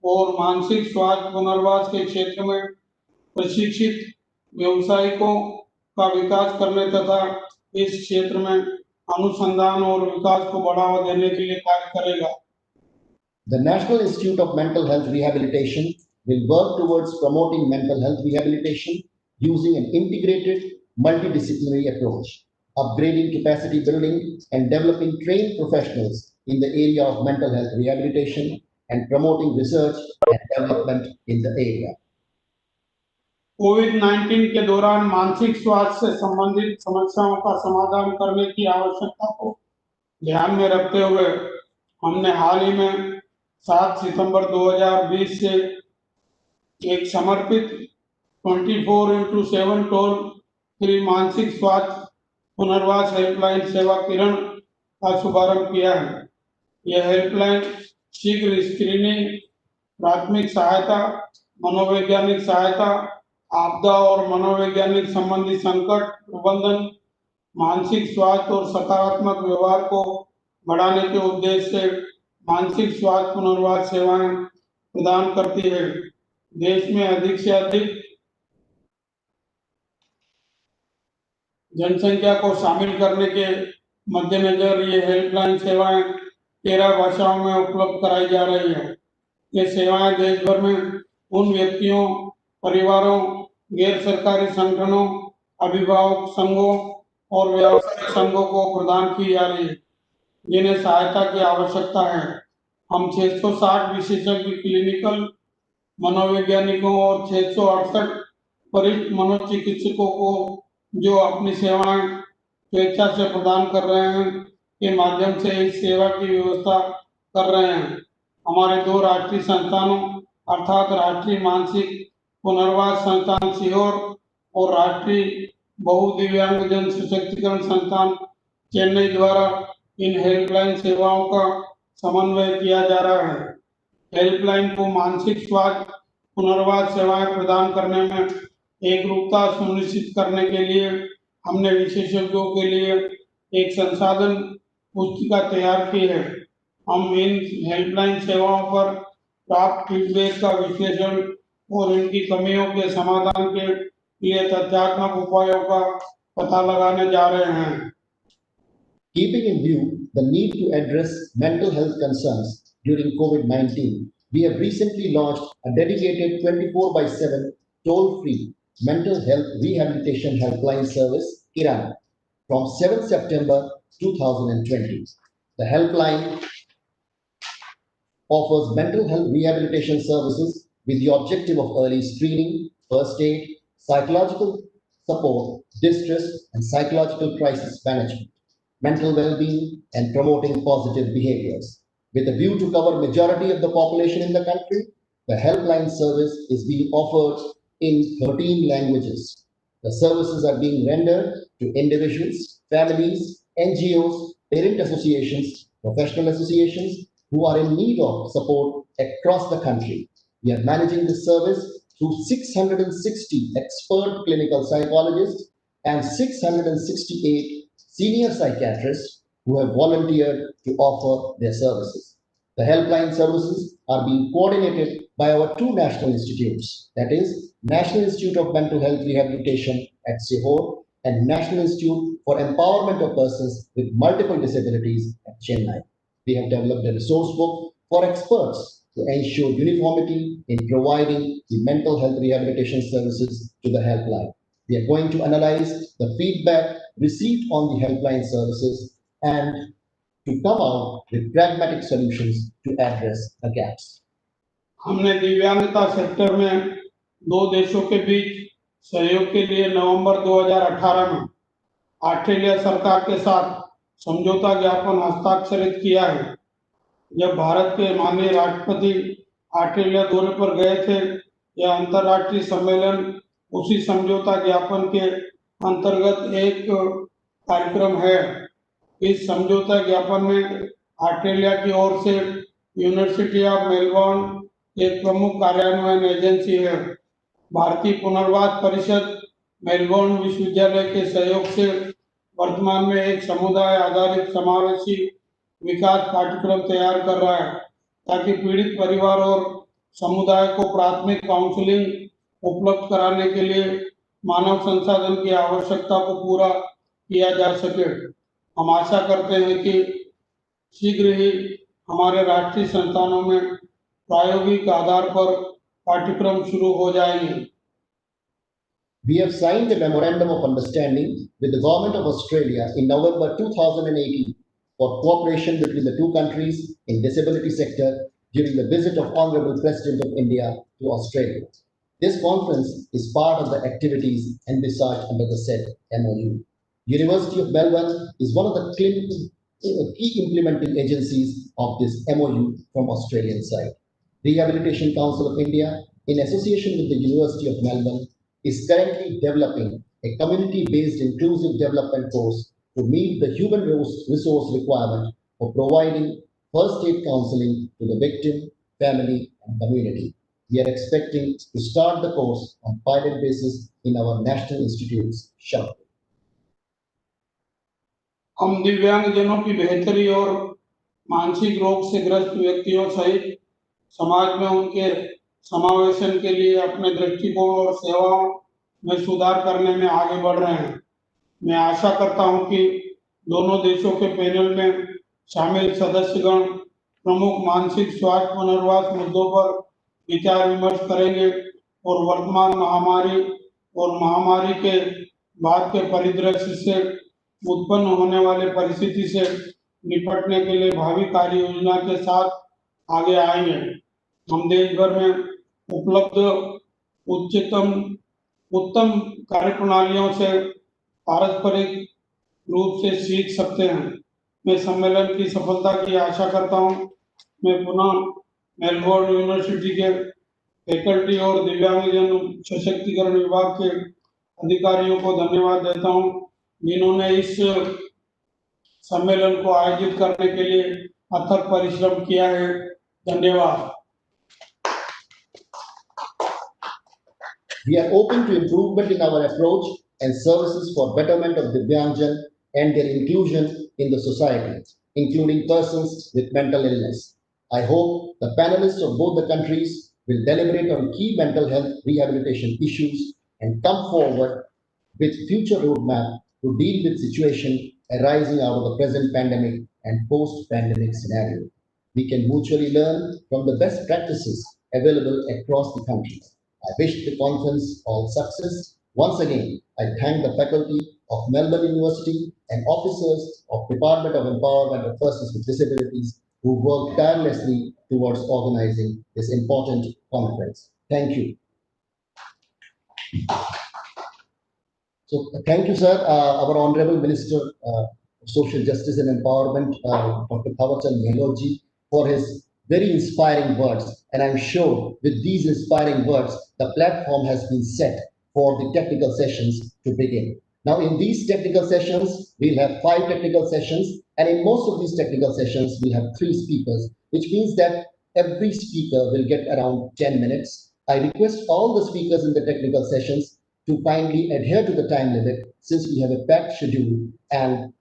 और मानसिक स्वास्थ्य पुनर्वास के क्षेत्र में प्रशिक्षित व्यावसायिकों का विकास करने तथा इस क्षेत्र में अनुसंधान और विकास को बढ़ावा देने के लिए कार्य करेगा। The National Institute of Mental Health Rehabilitation will work towards promoting mental health rehabilitation using an integrated multidisciplinary approach, upgrading capacity building and developing trained professionals in the area of mental health rehabilitation and promoting research and development in the area. कोविड-19 के दौरान मानसिक स्वास्थ्य से संबंधित समस्याओं का समाधान करने की आवश्यकता को ध्यान में रखते हुए हमने हाल ही में 7 सितंबर 2020 से एक समर्पित 24x7 टोल फ्री मानसिक स्वास्थ्य पुनर्वास हेल्पलाइन सेवा किरण का शुभारंभ किया है। यह हेल्पलाइन शीघ्र स्क्रीनिंग, प्राथमिक सहायता, मनोवैज्ञानिक सहायता, आपदा और मनोवैज्ञानिक संबंधी संकट प्रबंधन, मानसिक स्वास्थ्य और सकारात्मक व्यवहार को बढ़ाने के उद्देश्य से मानसिक स्वास्थ्य पुनर्वास सेवाएं प्रदान करती है। देश में अधिक से अधिक जनसंख्या को शामिल करने के मद्देनजर ये हेल्पलाइन सेवाएं 13 भाषाओं में उपलब्ध कराई जा रही है। ये सेवाएं देश भर में उन व्यक्तियों, परिवारों, गैर सरकारी संगठनों, अभिभावक संघों और व्यावसायिक संघों को प्रदान की जा रही है जिन्हें सहायता की आवश्यकता है। हम 660 विशेषज्ञ क्लिनिकल मनोवैज्ञानिकों और 668 वरिष्ठ मनोचिकित्सकों को जो अपनी सेवाएं स्वेच्छा से प्रदान कर रहे हैं के माध्यम से इस सेवा की व्यवस्था कर रहे हैं। हमारे 2 राष्ट्रीय संस्थानों अर्थात राष्ट्रीय मानसिक पुनर्वास संस्थान सीहोर और राष्ट्रीय बहुदिव्यांग जन सशक्तिकरण संस्थान चेन्नई द्वारा इन हेल्पलाइन सेवाओं का समन्वय किया जा रहा है। हेल्पलाइन को मानसिक स्वास्थ्य पुनर्वास सेवाएं प्रदान करने में एकरूपता सुनिश्चित करने के लिए हमने विशेषज्ञों के लिए एक संसाधन पुस्तिका तैयार की है। हम इन हेल्पलाइन सेवाओं पर प्राप्त फीडबैक का विश्लेषण और इनकी कमियों के समाधान के लिए तथ्यात्मक उपायों का पता लगाने जा रहे हैं। Keeping in view the need to address mental health concerns during COVID-19, we have recently launched a dedicated 24/7 toll-free mental health rehabilitation helpline service, KIRAN, from 7 September 2020. The helpline offers mental health rehabilitation services with the objective of early screening, first aid, psychological support, distress and psychological crisis management, mental well-being, and promoting positive behaviors. With a view to cover majority of the population in the country, the helpline service is being offered in 13 languages. The services are being rendered to individuals, families, NGOs, parent associations, professional associations who are in need of support across the country. We are managing this service through 660 expert clinical psychologists and 668 senior psychiatrists who have volunteered to offer their services. The helpline services are being coordinated by our 2 national institutes, that is, National Institute of Mental Health Rehabilitation at Sihor and National Institute for Empowerment of Persons with Multiple Disabilities at Chennai. We have developed a resource book for experts to ensure uniformity in providing the mental health rehabilitation services to the helpline. We are going to analyze the feedback received on the helpline services and to come out with pragmatic solutions to address the gaps. हमने दिव्यांगता sector में 2 देशों के बीच सहयोग के लिए नवंबर 2018 में Australia सरकार के साथ समझौता ज्ञापन हस्ताक्षरित किया है। जब भारत के माननीय राष्ट्रपति ऑस्ट्रेलिया दौरे पर गए थे, यह अंतर्राष्ट्रीय सम्मेलन उसी समझौता ज्ञापन के अंतर्गत एक कार्यक्रम है। इस समझौता ज्ञापन में ऑस्ट्रेलिया की ओर से यूनिवर्सिटी ऑफ मेलबोर्न एक प्रमुख कार्यान्वयन एजेंसी है। भारतीय पुनर्वास परिषद मेलबोर्न विश्वविद्यालय के सहयोग से वर्तमान में एक समुदाय आधारित समावेशी विकास पाठ्यक्रम तैयार कर रहा है ताकि पीड़ित परिवार और समुदाय को प्राथमिक काउंसलिंग उपलब्ध कराने के लिए मानव संसाधन की आवश्यकता को पूरा किया जा सके। हम आशा करते हैं कि शीघ्र ही हमारे राष्ट्रीय संस्थानों में प्रायोगिक आधार पर पाठ्यक्रम शुरू हो जाएंगे। We have signed a memorandum of understanding with the Government of Australia in November 2018 for cooperation between the 2 countries in disability sector during the visit of Honorable President of India to Australia. This conference is part of the activities envisaged under the said MOU. University of Melbourne is one of the key implementing agencies of this MOU from Australian side. Rehabilitation Council of India, in association with the University of Melbourne, is currently developing a community-based inclusive development course to meet the human resource requirement for providing first aid counseling to the victim, family, and community. we are expecting to start the course on pilot basis in our national institutes shortly. हम दिव्यांगजनों की बेहतरी और मानसिक रोग से ग्रस्त व्यक्तियों सहित समाज में उनके समावेशन के लिए अपने दृष्टिकोण और सेवाओं में सुधार करने में आगे बढ़ रहे हैं। मैं आशा करता हूं कि दोनों देशों के पैनल में शामिल सदस्यगण प्रमुख मानसिक स्वास्थ्य पुनर्वास मुद्दों पर विचार विमर्श करेंगे और वर्तमान महामारी और महामारी के बाद के परिदृश्य से उत्पन्न होने वाले परिस्थिति से निपटने के लिए भावी कार्य योजना के साथ आगे आएंगे। हम देश भर में उपलब्ध उत्तम कार्यप्रणालियों से पारस्परिक रूप से सीख सकते हैं। मैं सम्मेलन की सफलता की आशा करता हूं। मैं पुनः मेलबोर्न यूनिवर्सिटी के फैकल्टी और दिव्यांगजन सशक्तिकरण विभाग के अधिकारियों को धन्यवाद देता हूं, जिन्होंने इस सम्मेलन को आयोजित करने के लिए अथक परिश्रम किया है। धन्यवाद। We are open to improvement in our approach and services for betterment of Divyangjan and their inclusion in the society, including persons with mental illness. I hope the panelists of both the countries will deliberate on key mental health rehabilitation issues and come forward with future roadmap to deal with situation arising out of the present pandemic and post-pandemic scenario. We can mutually learn from the best practices available across the country. I wish the conference all success. Once again, I thank the faculty of Melbourne University and officers of Department of Empowerment of Persons with Disabilities who worked tirelessly towards organizing this important conference. Thank you. So, thank you, sir. Our Honorable Minister of Social Justice and Empowerment, Dr. Thawarchand Gehlot, for his very inspiring words. And I'm sure with these inspiring words, the platform has been set for the technical sessions to begin. Now, in these technical sessions, we'll have 5 technical sessions. And in most of these technical sessions, we have 3 speakers, which means that every speaker will get around 10 minutes. I request all the speakers in the technical sessions to kindly adhere to the time limit, since we have a packed schedule and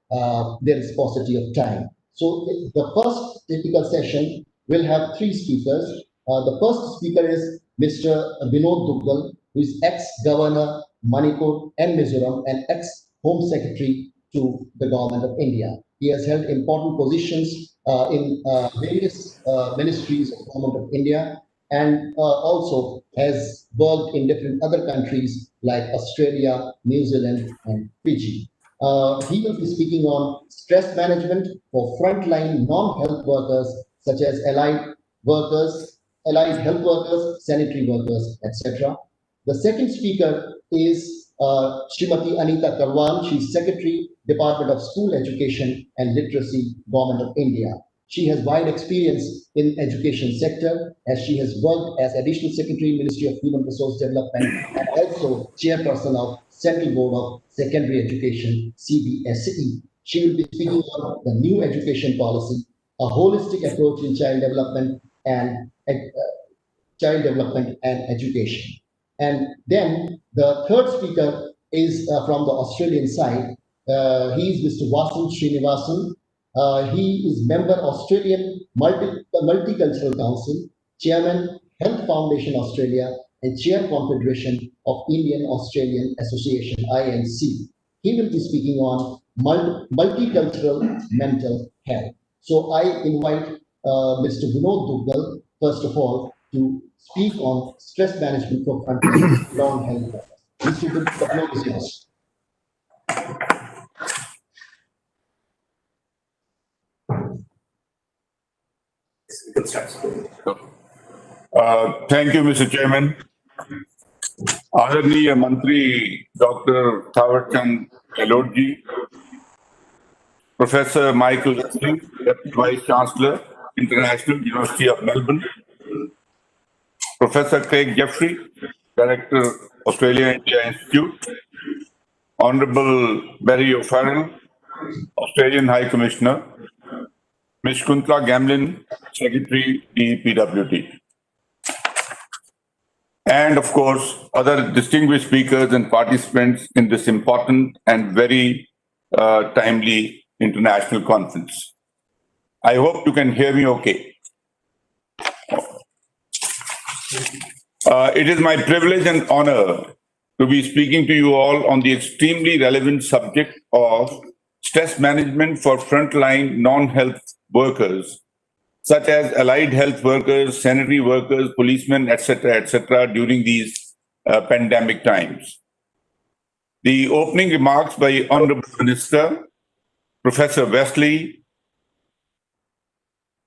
there is paucity of time. So the first technical session will have 3 speakers. The first speaker is Mr. Vinod Duggal, who is ex-governor Manipur and Mizoram and ex-home secretary to the government of India. He has held important positions in various ministries of government of India, and also has worked in different other countries like Australia, New Zealand, and Fiji. He will be speaking on stress management for frontline non-health workers such as allied health workers, sanitary workers, etc. The second speaker is Srimati Anita Karwan. She is Secretary, Department of School Education and Literacy, Government of India. She has wide experience in education sector, as she has worked as Additional Secretary, Ministry of Human Resource Development, and also Chairperson of Central Board of Secondary Education, CBSE. She will be speaking on the new education policy, a holistic approach in child development and education. And then the third speaker is from the Australian side. He is Mr. Vasan Srinivasan. He is member Australian Multicultural Council, Chairman Health Foundation Australia, and Chair Confederation of Indian Australian Association, INC. He will be speaking on multicultural mental health. So I invite Mr. Vinod Duggal, first of all, to speak on stress management for frontline non-health workers. Mr. Duggal, the floor is yours. Thank you, Mr. Chairman. आदरणीय मंत्री doctor Thawarchand Gehlot ji, professor Michael Rusling, deputy vice chancellor, international university of Melbourne, professor Craig Jeffrey, director Australia India institute, honourable Barry O'Farrell, Australian High Commissioner, Ms. Kuntla Gamlin, Secretary, DPWT. and of course, other distinguished speakers and participants in this important and very timely international conference. I hope you can hear me okay. It is my privilege and honor to be speaking to you all on the extremely relevant subject of stress management for frontline non-health workers, such as allied health workers, sanitary workers, policemen, etc., during these pandemic times. The opening remarks by Honorable Minister, Professor Wesley,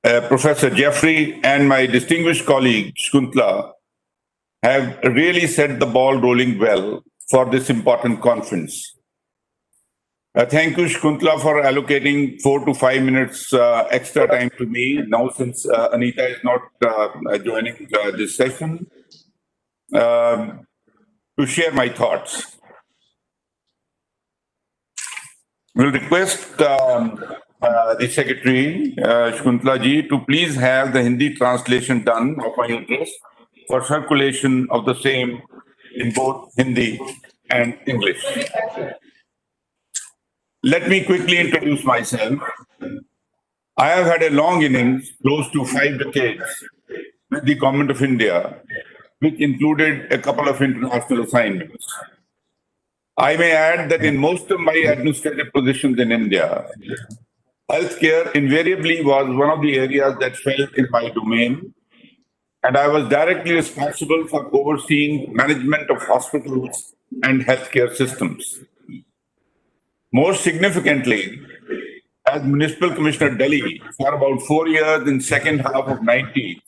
Professor Jeffrey, and my distinguished colleague, Shkuntla, have really set the ball rolling well for this important conference. Thank you, Shkuntla, for allocating 4 to 5 minutes extra time to me now since Anita is not joining this session to share my thoughts. We'll request the Secretary, Shkuntla ji, to please have the Hindi translation done of my address for circulation of the same in both Hindi and English. Let me quickly introduce myself. I have had a long innings, close to 5 decades, with the Government of India, which included a couple of international assignments. I may add that in most of my administrative positions in India, healthcare invariably was one of the areas that fell in my domain, and I was directly responsible for overseeing management of hospitals and healthcare systems. Most significantly, as Municipal Commissioner Delhi for about 4 years in second half of 90s,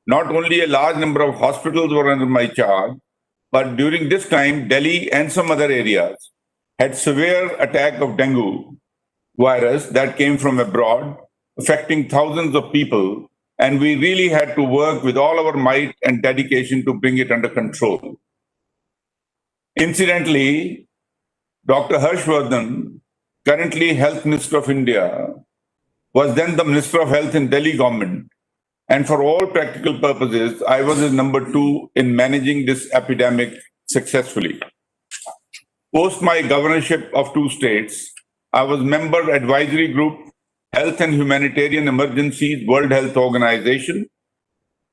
not only a large number of hospitals were under my charge, but during this time, Delhi and some other areas had severe attack of dengue virus that came from abroad, affecting thousands of people, and we really had to work with all our might and dedication to bring it under control. Incidentally, Dr. Harshvardhan, currently Health Minister of India, was then the Minister of Health in Delhi government. And for all practical purposes, I was his number 2 in managing this epidemic successfully. Post my governorship of 2 states, I was member advisory group, Health and Humanitarian Emergencies, World Health Organization.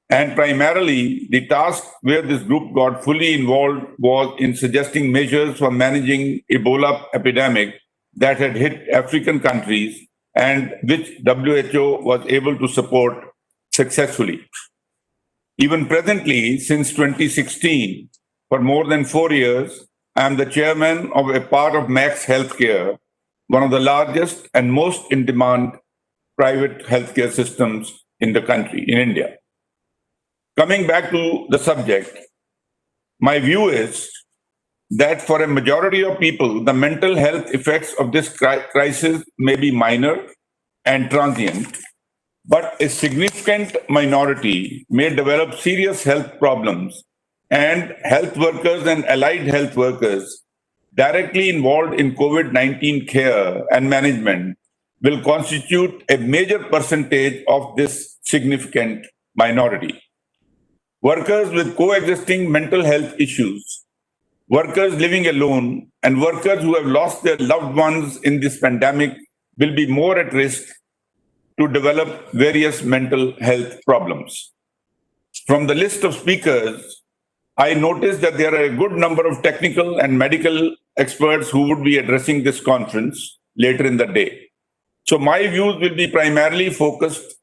And primarily, the task where this group got fully involved was in suggesting measures for managing Ebola epidemic that had hit African countries and which WHO was able to support successfully. Even presently, since 2016, for more than 4 years, I am the chairman of a part of Max Healthcare, one of the largest and most in-demand private healthcare systems in the country, in India. Coming back to the subject, my view is that for a majority of people, the mental health effects of this crisis may be minor and transient, but a significant minority may develop serious health problems, and health workers and allied health workers directly involved in COVID-19 care and management will constitute a major percentage of this significant minority. Workers with coexisting mental health issues, workers living alone, and workers who have lost their loved ones in this pandemic will be more at risk to develop various mental health problems. From the list of speakers, I noticed that there are a good number of technical and medical experts who would be addressing this conference later in the day. So my views will be primarily focused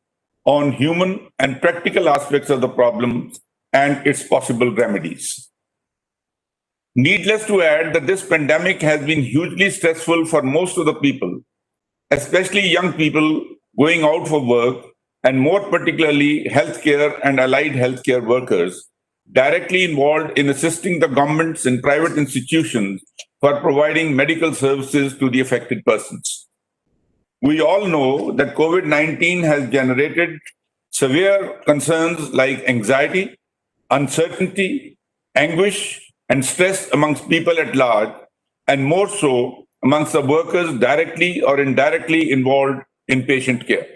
on human and practical aspects of the problem and its possible remedies. Needless to add that this pandemic has been hugely stressful for most of the people, especially young people going out for work, and more particularly healthcare and allied healthcare workers directly involved in assisting the governments and private institutions for providing medical services to the affected persons. We all know that COVID-19 has generated severe concerns like anxiety, uncertainty, anguish, and stress amongst people at large, and more so amongst the workers directly or indirectly involved in patient care.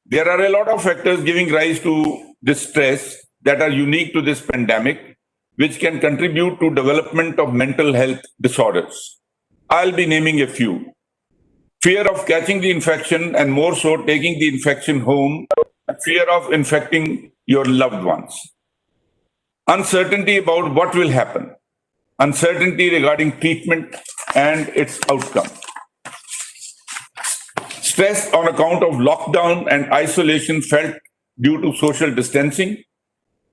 There are a lot of factors giving rise to this stress, that are unique to this pandemic, which can contribute to development of mental health disorders. I'll be naming a few. Fear of catching the infection and more so taking the infection home, fear of infecting your loved ones. Uncertainty about what will happen, uncertainty regarding treatment and its outcome. Stress on account of lockdown and isolation felt due to social distancing,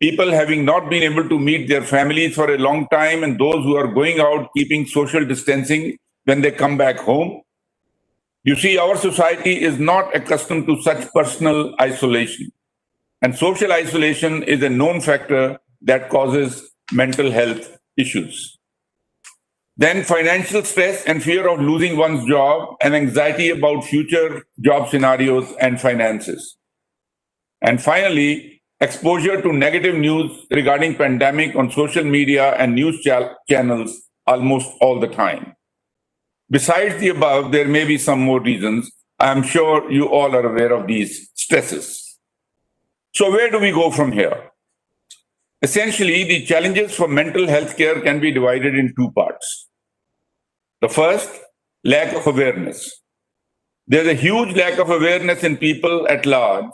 people having not been able to meet their families for a long time, and those who are going out keeping social distancing when they come back home. You see, our society is not accustomed to such personal isolation, and social isolation is a known factor that causes mental health issues. Then financial stress and fear of losing one's job and anxiety about future job scenarios and finances. And finally, exposure to negative news regarding pandemic on social media and news channels almost all the time. Besides the above, there may be some more reasons. I am sure you all are aware of these stresses. So where do we go from here? Essentially, the challenges for mental health care can be divided in two parts. The first, lack of awareness. There's a huge lack of awareness in people at large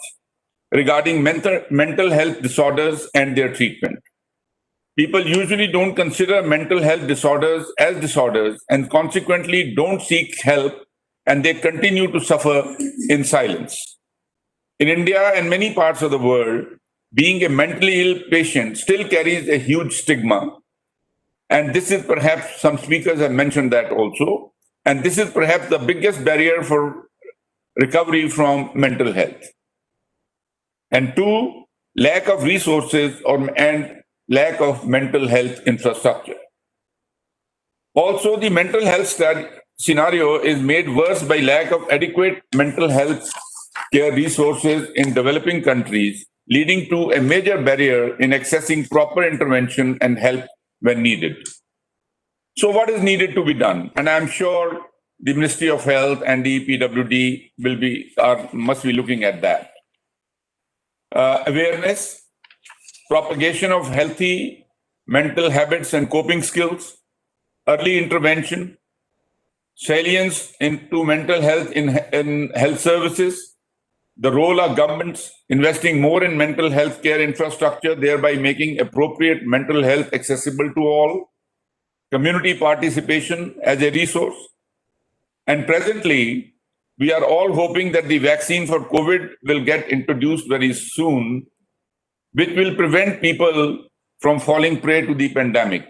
regarding mental health disorders and their treatment. People usually don't consider mental health disorders as disorders and consequently don't seek help, and they continue to suffer in silence. In India and many parts of the world, being a mentally ill patient still carries a huge stigma. And this is perhaps, some speakers have mentioned that also, and this is perhaps the biggest barrier for recovery from mental health. And two, lack of resources and lack of mental health infrastructure. Also, the mental health scenario is made worse by lack of adequate mental health care resources in developing countries, leading to a major barrier in accessing proper intervention and help when needed. So what is needed to be done? And I'm sure the Ministry of Health and the EPWD must be looking at that. Awareness, propagation of healthy mental habits and coping skills, early intervention, salience into mental health in health services, the role of governments investing more in mental health care infrastructure, thereby making appropriate mental health accessible to all, community participation as a resource. And presently, we are all hoping that the vaccine for COVID will get introduced very soon, which will prevent people from falling prey to the pandemic.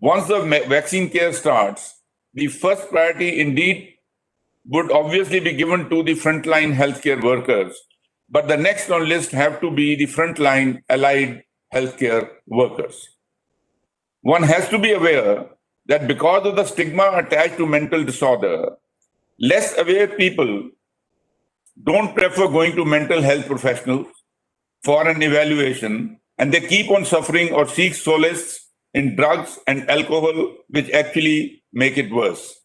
Once the vaccine care starts, the first priority indeed would obviously be given to the frontline healthcare workers, but the next on list have to be the frontline allied healthcare workers. One has to be aware that because of the stigma attached to mental disorder, less aware people don't prefer going to mental health professionals for an evaluation, and they keep on suffering or seek solace in drugs and alcohol, which actually make it worse.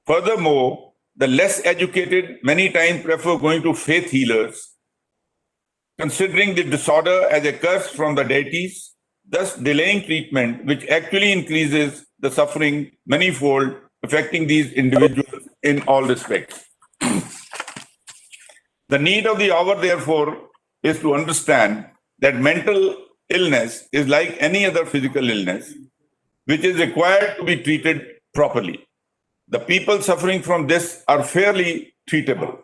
Furthermore, the less educated many times prefer going to faith healers, considering the disorder as a curse from the deities, thus delaying treatment, which actually increases the suffering manifold, affecting these individuals in all respects. The need of the hour, therefore, is to understand that mental illness is like any other physical illness, which is required to be treated properly. The people suffering from this are fairly treatable.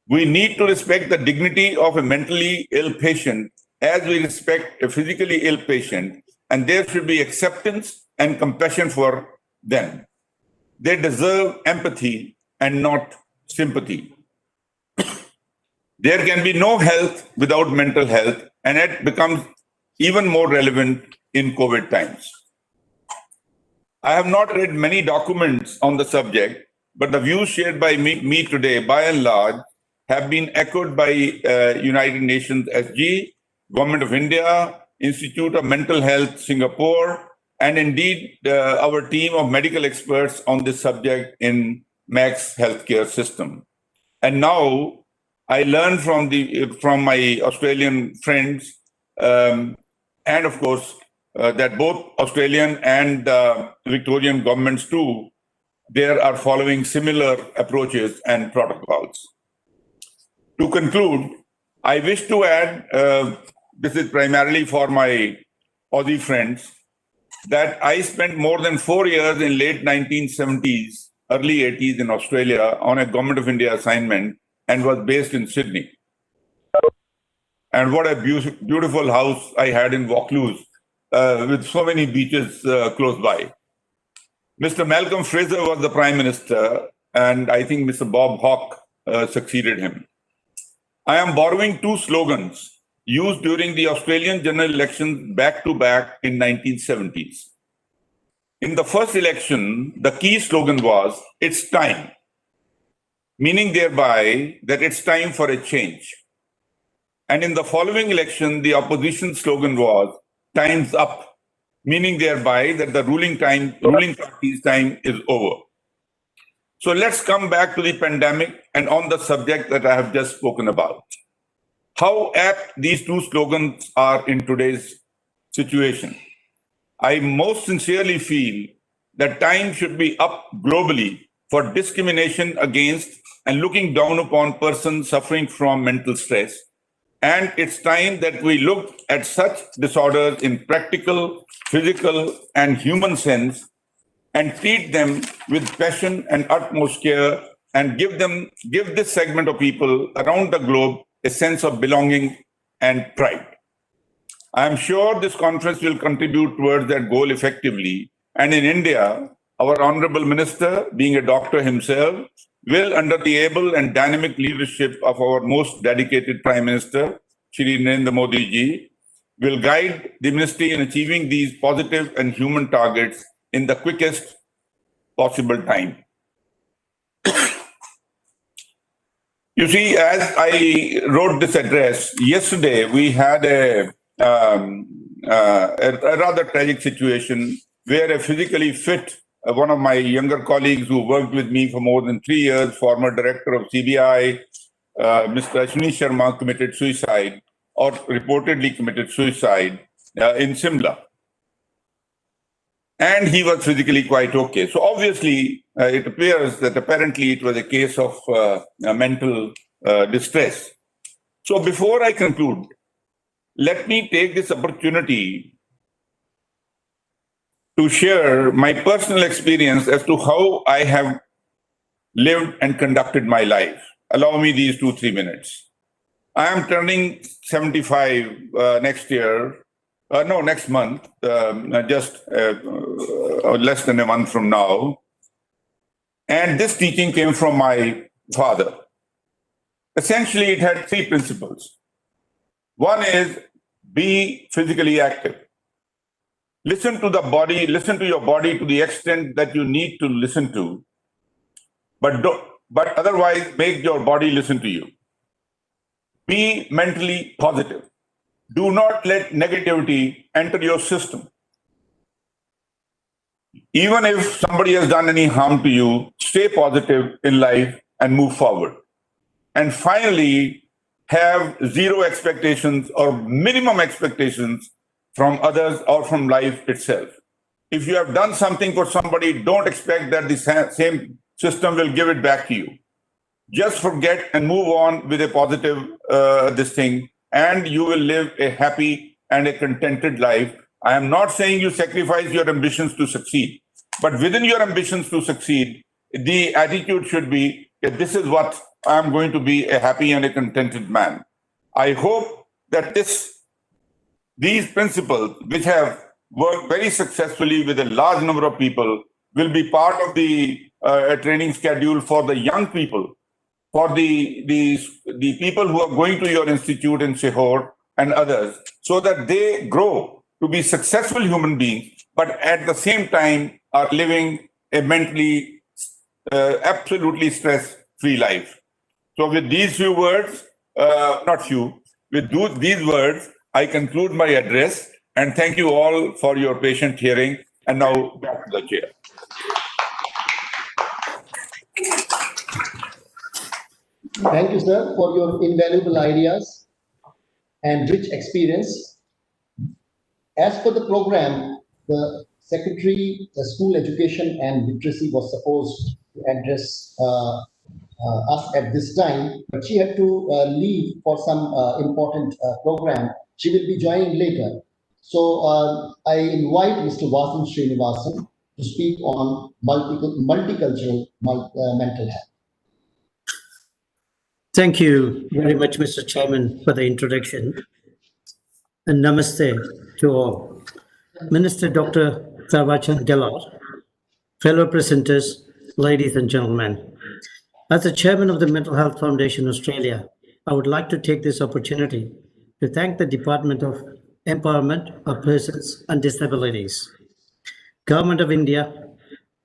We need to respect the dignity of a mentally ill patient as we respect a physically ill patient, and there should be acceptance and compassion for them. They deserve empathy and not sympathy. There can be no health without mental health, and it becomes even more relevant in COVID times. I have not read many documents on the subject, but the views shared by me today, by and large, have been echoed by United Nations SG, Government of India, Institute of Mental Health, Singapore, and indeed our team of medical experts on this subject in Max Healthcare System. And now I learned from my Australian friends and of course, that both Australian and Victorian governments too, there are following similar approaches and protocols. To conclude, I wish to add, this is primarily for my Aussie friends, that I spent more than 4 years in late 1970s, early 80s in Australia on a Government of India assignment and was based in Sydney. And what a beautiful house I had in Vaucluse with so many beaches close by. Mr. Malcolm Fraser was the Prime Minister, and I think Mr. Bob Hawke succeeded him. I am borrowing two slogans used during the Australian general elections back-to-back in 1970s. In the first election, the key slogan was, "It's time," meaning thereby that it's time for a change. And in the following election, the opposition slogan was, "Time's up," meaning thereby that the ruling party's time is over. So let's come back to the pandemic and on the subject that I have just spoken about. How apt these two slogans are in today's situation. I most sincerely feel that time should be up globally for discrimination against and looking down upon persons suffering from mental stress. And it's time that we look at such disorders in practical, physical, and human sense and treat them with passion and utmost care and give this segment of people around the globe a sense of belonging and pride. I am sure this conference will contribute towards that goal effectively. And in India, our Honorable Minister, being a doctor himself, will, under the able and dynamic leadership of our most dedicated Prime Minister, Shri Narendra Modi ji, will guide the ministry in achieving these positive and human targets in the quickest possible time. You see, as I wrote this address, yesterday we had a rather tragic situation where a physically fit, one of my younger colleagues who worked with me for more than 3 years, former director of CBI, Mr. Ashwini Sharma, committed suicide or reportedly committed suicide in Simla. And he was physically quite okay. So obviously, it appears that apparently it was a case of mental distress. So before I conclude, let me take this opportunity to share my personal experience as to how I have lived and conducted my life. Allow me these 2-3 minutes. I am turning 75 next month, just less than a month from now. And this teaching came from my father. Essentially, it had 3 principles. One is be physically active. Listen to the body, listen to your body to the extent that you need to listen to, but otherwise make your body listen to you. Be mentally positive. Do not let negativity enter your system. Even if somebody has done any harm to you, stay positive in life and move forward. And finally, have zero expectations or minimum expectations from others or from life itself. If you have done something for somebody, don't expect that the same system will give it back to you. Just forget and move on with a positive this thing, and you will live a happy and a contented life. I am not saying you sacrifice your ambitions to succeed, but within your ambitions to succeed, the attitude should be that this is what I'm going to be, a happy and a contented man. I hope that these principles, which have worked very successfully with a large number of people, will be part of the training schedule for the young people, for the people who are going to your institute in Sehore and others, so that they grow to be successful human beings, but at the same time are living a mentally absolutely stress-free life. So with these few words, these words, I conclude my address, and thank you all for your patient hearing. And now back to the chair. Thank you, sir, for your invaluable ideas and rich experience As per the program, the Secretary, School Education and Literacy was supposed to address us at this time, but she had to leave for some important program. She will be joining later. So I invite Mr. Vasan Srinivasan to speak on multicultural mental health. Thank you very much, Mr. Chairman, for the introduction. And namaste to all. Minister Dr. Tharwachand Gellar, fellow presenters, ladies and gentlemen. As the chairman of the Mental Health Foundation Australia, I would like to take this opportunity to thank the Department of Empowerment of Persons and Disabilities, Government of India,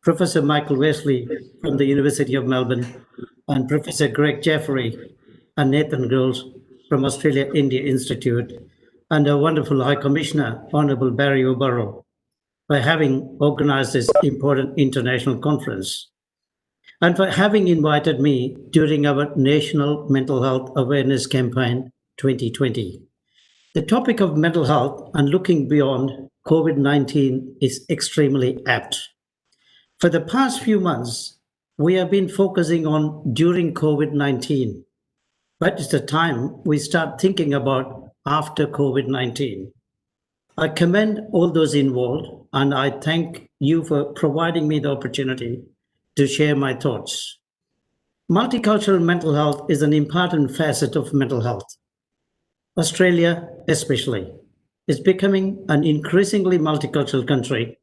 Professor Michael Wesley from the University of Melbourne, and Professor Greg Jeffrey and Nathan Girls from Australia India Institute, and our wonderful High Commissioner, Honorable Barry O'Burrow, for having organized this important international conference, and for having invited me during our National Mental Health Awareness Campaign 2020. The topic of mental health and looking beyond COVID-19 is extremely apt. For the past few months, we have been focusing on during COVID-19, but it's the time we start thinking about after COVID-19. I commend all those involved, and I thank you for providing me the opportunity to share my thoughts. Multicultural mental health is an important facet of mental health. Australia, especially, is becoming an increasingly multicultural country,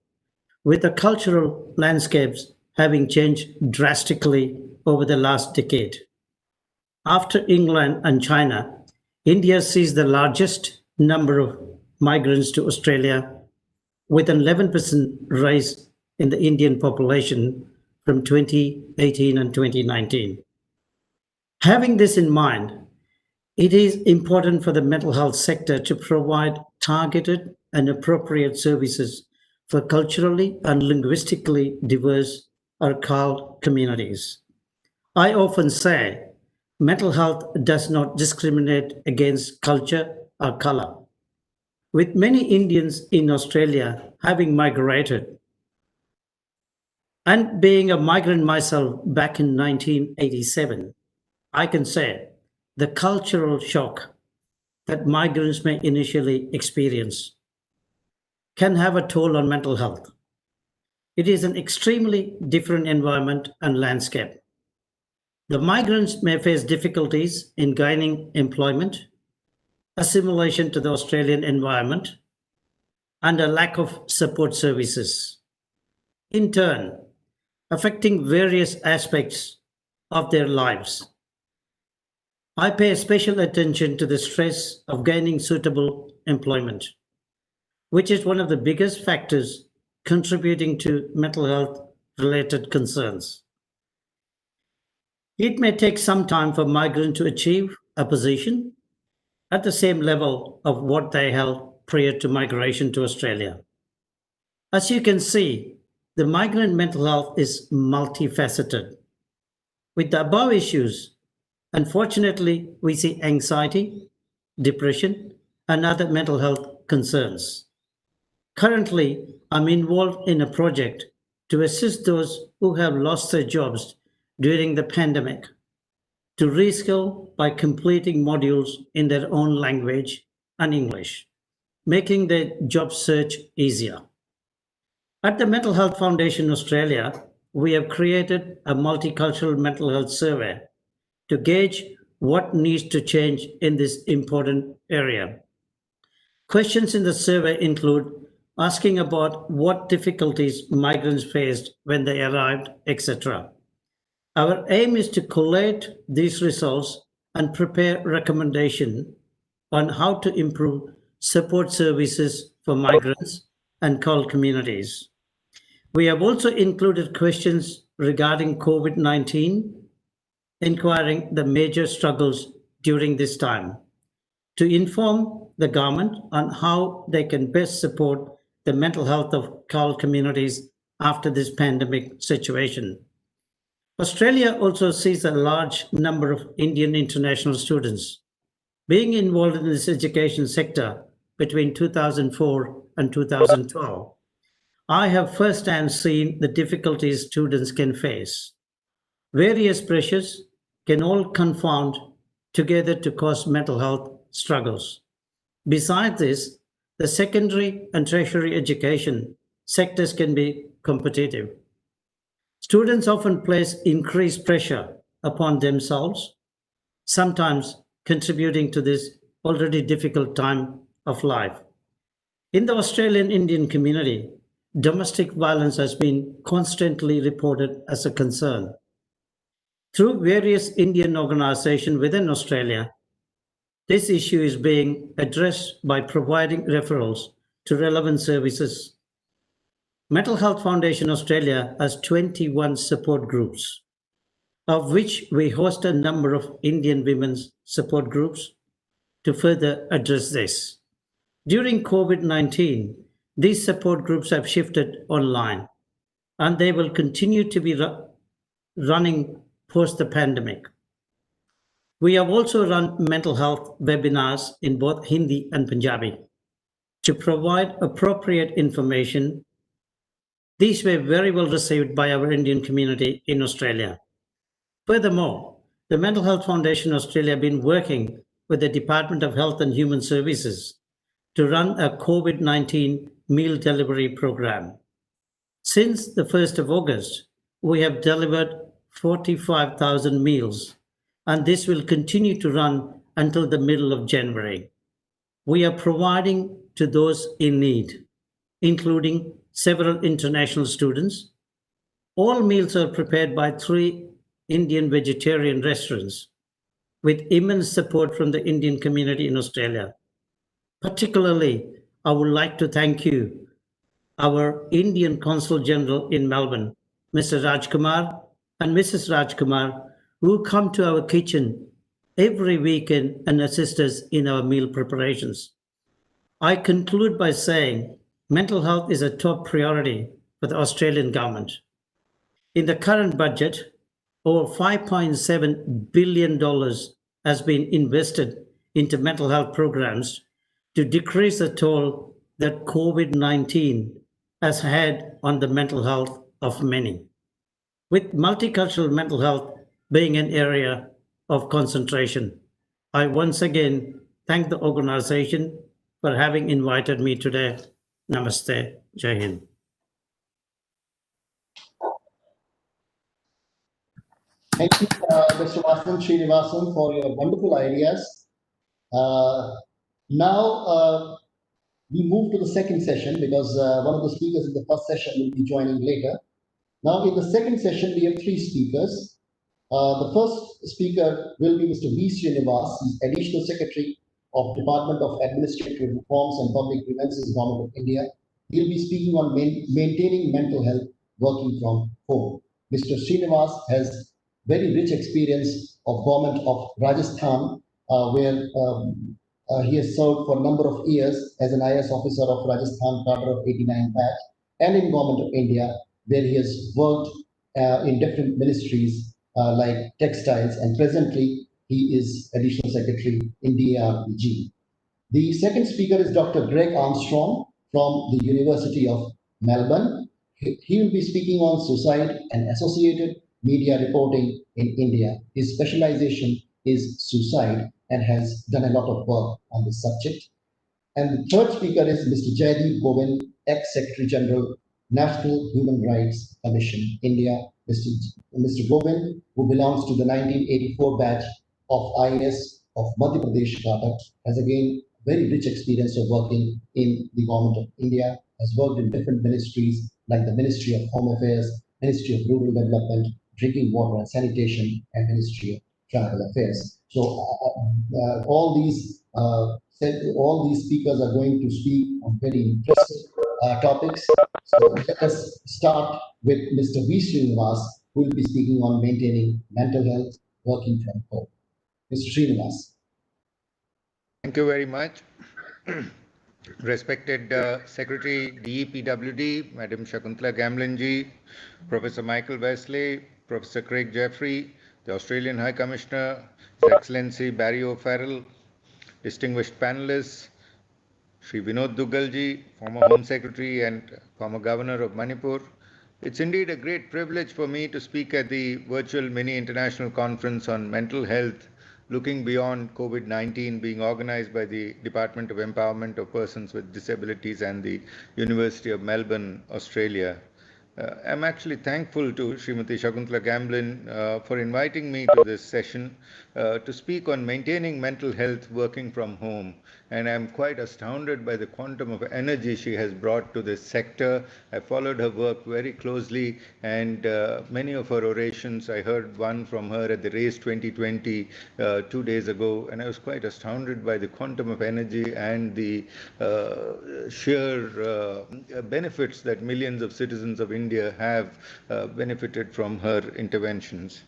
with the cultural landscapes having changed drastically over the last decade. After England and China, India sees the largest number of migrants to Australia, with an 11% rise in the Indian population from 2018 and 2019. Having this in mind, it is important for the mental health sector to provide targeted and appropriate services for culturally and linguistically diverse or CALD communities. I often say mental health does not discriminate against culture or color. With many Indians in Australia having migrated, and being a migrant myself back in 1987, I can say the cultural shock that migrants may initially experience can have a toll on mental health. It is an extremely different environment and landscape. The migrants may face difficulties in gaining employment, assimilation to the Australian environment, and a lack of support services, in turn affecting various aspects of their lives. I pay special attention to the stress of gaining suitable employment, which is one of the biggest factors contributing to mental health related concerns. It may take some time for migrants to achieve a position at the same level of what they held prior to migration to Australia. As you can see, the migrant mental health is multifaceted. With the above issues, unfortunately, we see anxiety, depression, and other mental health concerns. Currently, I'm involved in a project to assist those who have lost their jobs during the pandemic to reskill by completing modules in their own language and English, making their job search easier. At the Mental Health Foundation Australia, we have created a multicultural mental health survey to gauge what needs to change in this important area. Questions in the survey include asking about what difficulties migrants faced when they arrived, etc. Our aim is to collate these results and prepare recommendations on how to improve support services for migrants and CALD communities. We have also included questions regarding COVID-19, inquiring the major struggles during this time, to inform the government on how they can best support the mental health of CALD communities after this pandemic situation. Australia also sees a large number of Indian international students. Being involved in this education sector between 2004 and 2012, I have firsthand seen the difficulties students can face. Various pressures can all confound together to cause mental health struggles. Besides this, the secondary and tertiary education sectors can be competitive. Students often place increased pressure upon themselves, sometimes contributing to this already difficult time of life. In the Australian Indian community, domestic violence has been constantly reported as a concern. Through various Indian organizations within Australia, this issue is being addressed by providing referrals to relevant services. Mental Health Foundation Australia has 21 support groups, of which we host a number of Indian women's support groups to further address this. During COVID-19, these support groups have shifted online, and they will continue to be running post the pandemic. We have also run mental health webinars in both Hindi and Punjabi to provide appropriate information. These were very well received by our Indian community in Australia. Furthermore, the Mental Health Foundation Australia have been working with the Department of Health and Human Services to run a COVID-19 meal delivery program. Since the 1st of August, we have delivered 45,000 meals, and this will continue to run until the middle of January. We are providing to those in need, including several international students. All meals are prepared by 3 Indian vegetarian restaurants with immense support from the Indian community in Australia. Particularly, I would like to thank you, our Indian Consul General in Melbourne, Mr. Rajkumar and Mrs. Rajkumar, who come to our kitchen every weekend and assist us in our meal preparations. I conclude by saying mental health is a top priority for the Australian government. In the current budget, over $5.7 billion has been invested into mental health programs to decrease the toll that COVID-19 has had on the mental health of many. With multicultural mental health being an area of concentration, I once again thank the organization for having invited me today. Namaste. Jai Hind. Thank you, Mr. Vasan Srinivasan, for your wonderful ideas. Now, we move to the second session because one of the speakers in the first session will be joining later. Now, in the second session, we have 3 speakers. The first speaker will be Mr. V. Srinivas, he's Additional Secretary of Department of Administrative Reforms and Public Grievances, Government of India. He'll be speaking on maintaining mental health working from home. Mr. Srinivas has very rich experience of government of Rajasthan, where he has served for a number of years as an IS officer of Rajasthan cadre of 89 batch, and in government of India, where he has worked in different ministries like textiles, and presently he is Additional Secretary in DARPG. The second speaker is Dr. Greg Armstrong from the University of Melbourne. He will be speaking on suicide and associated media reporting in India. His specialization is suicide and has done a lot of work on this subject. And the third speaker is Mr. Jaideep Govind, ex-Secretary General, National Human Rights Commission, India. Mr. Govind, who belongs to the 1984 batch of IS of Madhya Pradesh cadre, has again very rich experience of working in the government of India, has worked in different ministries like the Ministry of Home Affairs, Ministry of Rural Development, Drinking Water and Sanitation, and Ministry of Tribal Affairs. So all these speakers are going to speak on very interesting topics. So let us start with Mr. V. Srinivas, who will be speaking on maintaining mental health working from home. Mr. Srinivas. Thank you very much. Respected Secretary DEPWD, Madam Shakuntala Gamlinji, Professor Michael Wesley, Professor Craig Jeffrey, the Australian High Commissioner, His Excellency Barry O'Farrell, distinguished panelists, Shri Vinod Duggalji, former Home Secretary and former Governor of Manipur. It's indeed a great privilege for me to speak at the virtual mini international conference on mental health, looking beyond COVID-19, being organized by the Department of Empowerment of Persons with Disabilities and the University of Melbourne, Australia. I'm actually thankful to Srimati Shakuntala Gamblin for inviting me to this session to speak on maintaining mental health working from home. And I'm quite astounded by the quantum of energy she has brought to this sector. I followed her work very closely, and many of her orations, I heard one from her at the Race 2020 2 days ago, and I was quite astounded by the quantum of energy and the sheer benefits that millions of citizens of India have benefited from her interventions.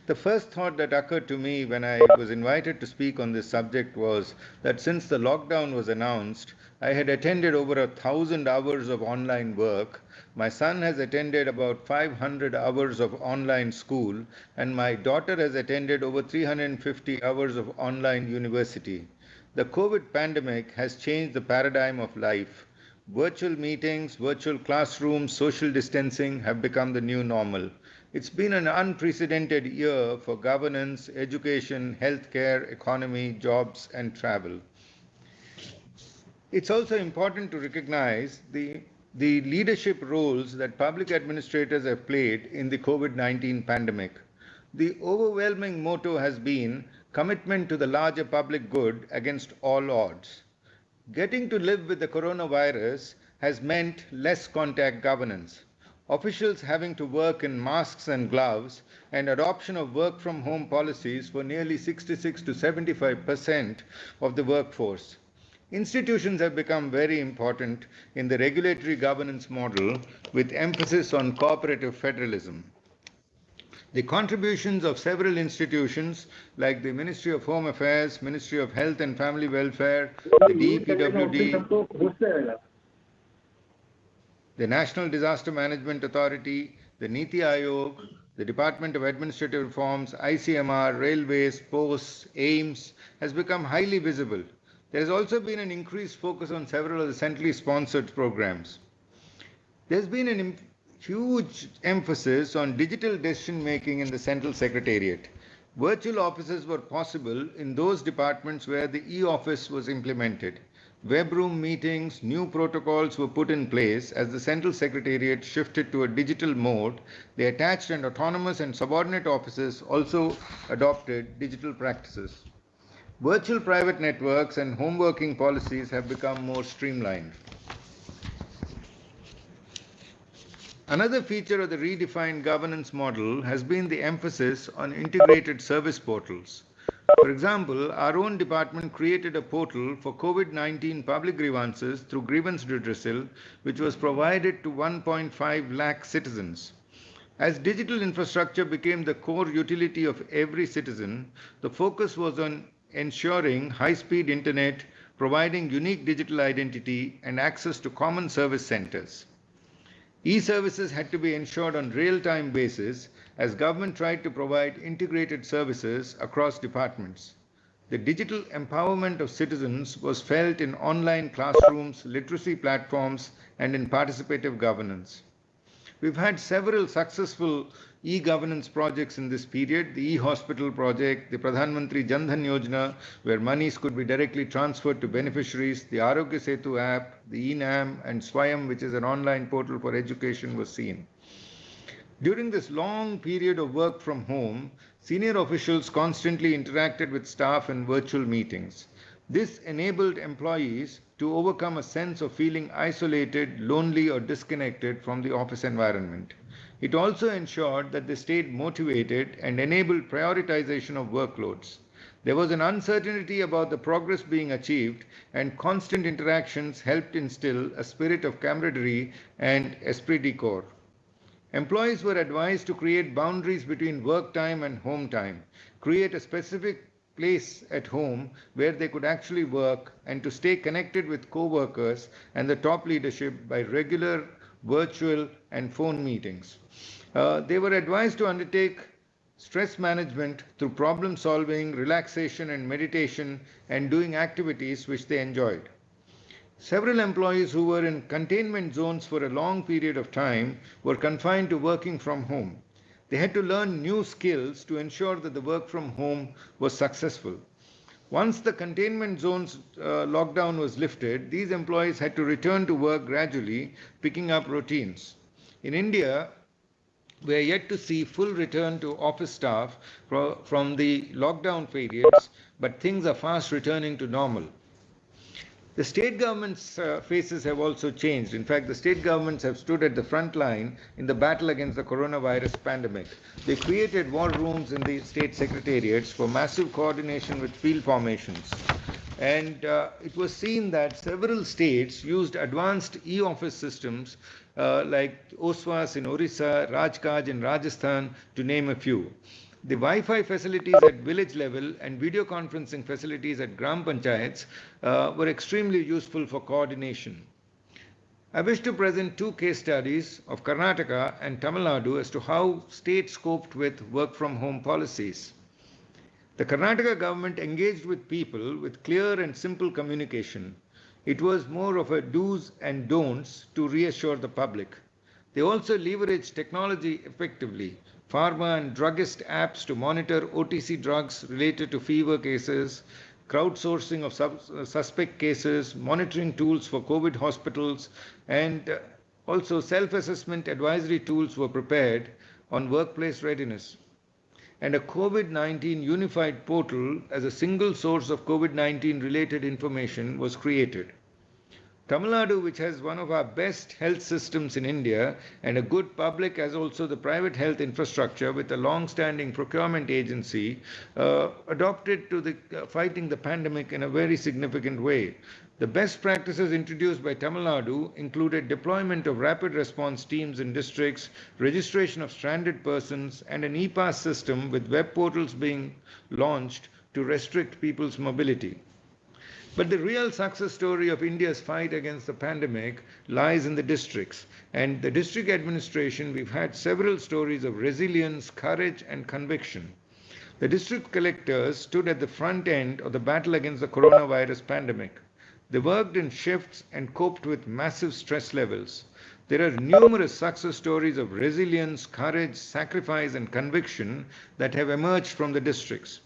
The first thought that occurred to me when I was invited to speak on this subject was that since the lockdown was announced, I had attended over 1,000 hours of online work. My son has attended about 500 hours of online school, and my daughter has attended over 350 hours of online university. The COVID pandemic has changed the paradigm of life. Virtual meetings, virtual classrooms, social distancing have become the new normal. It's been an unprecedented year for governance, education, healthcare, economy, jobs, and travel. It's also important to recognize the leadership roles that public administrators have played in the COVID-19 pandemic. The overwhelming motto has been commitment to the larger public good against all odds. Getting to live with the coronavirus has meant less contact governance. Officials having to work in masks and gloves, and adoption of work from home policies for nearly 66 to 75% of the workforce. Institutions have become very important in the regulatory governance model with emphasis on cooperative federalism. The contributions of several institutions like the Ministry of Home Affairs, Ministry of Health and Family Welfare, the DEPWD, the National Disaster Management Authority, the Niti Aayog, the Department of Administrative Reforms, ICMR, Railways, Posts, AIMS has become highly visible. There has also been an increased focus on several of the centrally sponsored programs. There's been a huge emphasis on digital decision making in the Central Secretariat. Virtual offices were possible in those departments where the e-office was implemented. Web room meetings, new protocols were put in place as the Central Secretariat shifted to a digital mode. The attached and autonomous and subordinate offices also adopted digital practices. Virtual private networks and home working policies have become more streamlined. Another feature of the redefined governance model has been the emphasis on integrated service portals. For example, our own department created a portal for COVID-19 public grievances through grievance redressal, which was provided to 1.5 lakh citizens. As digital infrastructure became the core utility of every citizen, the focus was on ensuring high-speed internet, providing unique digital identity, and access to common service centers. E-services had to be ensured on real-time basis as government tried to provide integrated services across departments. The digital empowerment of citizens was felt in online classrooms, literacy platforms, and in participative governance. We've had several successful e-governance projects in this period, the e-hospital project, the Pradhan Mantri Jan Dhan Yojana, where monies could be directly transferred to beneficiaries, the Arogya Setu app, the eNAM, and Swayam, which is an online portal for education, was seen. During this long period of work from home, senior officials constantly interacted with staff in virtual meetings. This enabled employees to overcome a sense of feeling isolated, lonely, or disconnected from the office environment. It also ensured that they stayed motivated and enabled prioritization of workloads. There was an uncertainty about the progress being achieved, and constant interactions helped instill a spirit of camaraderie and esprit de corps. Employees were advised to create boundaries between work time and home time, create a specific place at home where they could actually work, and to stay connected with co-workers and the top leadership by regular virtual and phone meetings. They were advised to undertake stress management through problem solving, relaxation and meditation, and doing activities which they enjoyed. Several employees who were in containment zones for a long period of time were confined to working from home. They had to learn new skills to ensure that the work from home was successful. Once the containment zones lockdown was lifted, these employees had to return to work gradually, picking up routines. In India, we are yet to see full return to office staff from the lockdown periods, but things are fast returning to normal. The state government's faces have also changed. In fact, the state governments have stood at the front line in the battle against the coronavirus pandemic. They created war rooms in the state secretariats for massive coordination with field formations. And it was seen that several states used advanced e-office systems like OSWAS in Orissa, Rajkaj in Rajasthan, to name a few. The Wi-Fi facilities at village level and video conferencing facilities at Gram Panchayats were extremely useful for coordination. I wish to present two case studies of Karnataka and Tamil Nadu as to how states coped with work from home policies. The Karnataka government engaged with people with clear and simple communication. It was more of a do's and don'ts to reassure the public. They also leveraged technology effectively. Pharma and druggist apps to monitor OTC drugs related to fever cases, crowdsourcing of suspect cases, monitoring tools for COVID hospitals, and also self-assessment advisory tools were prepared on workplace readiness. And a COVID-19 unified portal as a single source of COVID-19 related information was created. Tamil Nadu, which has one of our best health systems in India and a good public as also the private health infrastructure with a long-standing procurement agency, adopted to the fighting the pandemic in a very significant way. The best practices introduced by Tamil Nadu included deployment of rapid response teams in districts, registration of stranded persons, and an e-pass system with web portals being launched to restrict people's mobility. But the real success story of India's fight against the pandemic lies in the districts. And the district administration, we've had several stories of resilience, courage, and conviction. The district collectors stood at the front end of the battle against the coronavirus pandemic. They worked in shifts and coped with massive stress levels. There are numerous success stories of resilience, courage, sacrifice, and conviction that have emerged from the districts.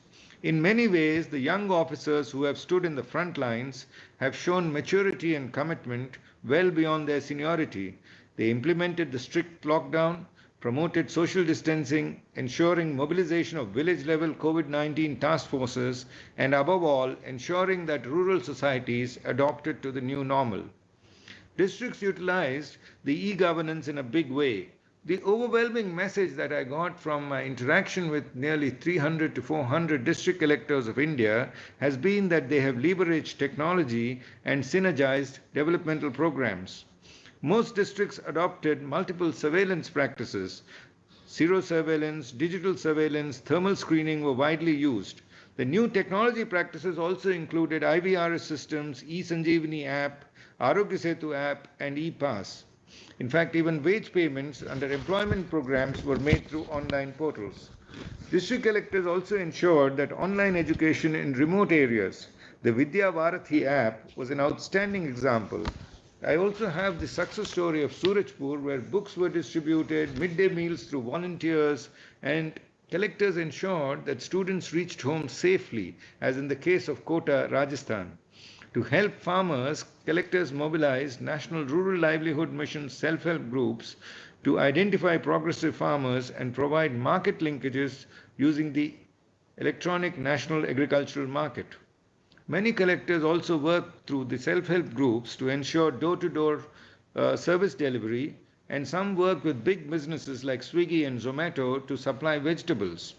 In many ways, the young officers who have stood in the front lines have shown maturity and commitment well beyond their seniority. They implemented the strict lockdown, promoted social distancing, ensuring mobilization of village-level COVID-19 task forces, and above all, ensuring that rural societies adopted to the new normal. Districts utilized the e-governance in a big way. The overwhelming message that I got from my interaction with nearly 300 to 400 district collectors of India has been that they have leveraged technology and synergized developmental programs. Most districts adopted multiple surveillance practices. Serosurveillance, digital surveillance, thermal screening were widely used. The new technology practices also included IVRS systems, e-Sanjeevani app, Arogya Setu app, and e-Pass. In fact, even wage payments under employment programs were made through online portals. District collectors also ensured that online education in remote areas, the Vidya Bharathi app, was an outstanding example. I also have the success story of Surajpur, where books were distributed, midday meals through volunteers, and collectors ensured that students reached home safely, as in the case of Kota, Rajasthan. To help farmers, collectors mobilized National Rural Livelihood Mission self-help groups to identify progressive farmers and provide market linkages using the electronic National Agricultural Market. Many collectors also worked through the self-help groups to ensure door-to-door service delivery, and some worked with big businesses like Swiggy and Zomato to supply vegetables.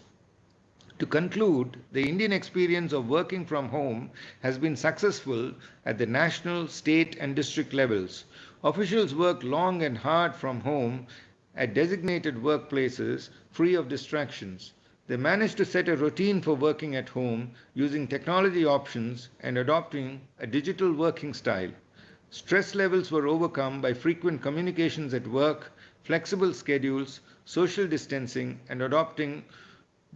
To conclude, the Indian experience of working from home has been successful at the national, state, and district levels. Officials work long and hard from home at designated workplaces free of distractions. They manage to set a routine for working at home using technology options and adopting a digital working style. Stress levels were overcome by frequent communications at work, flexible schedules, social distancing, and adopting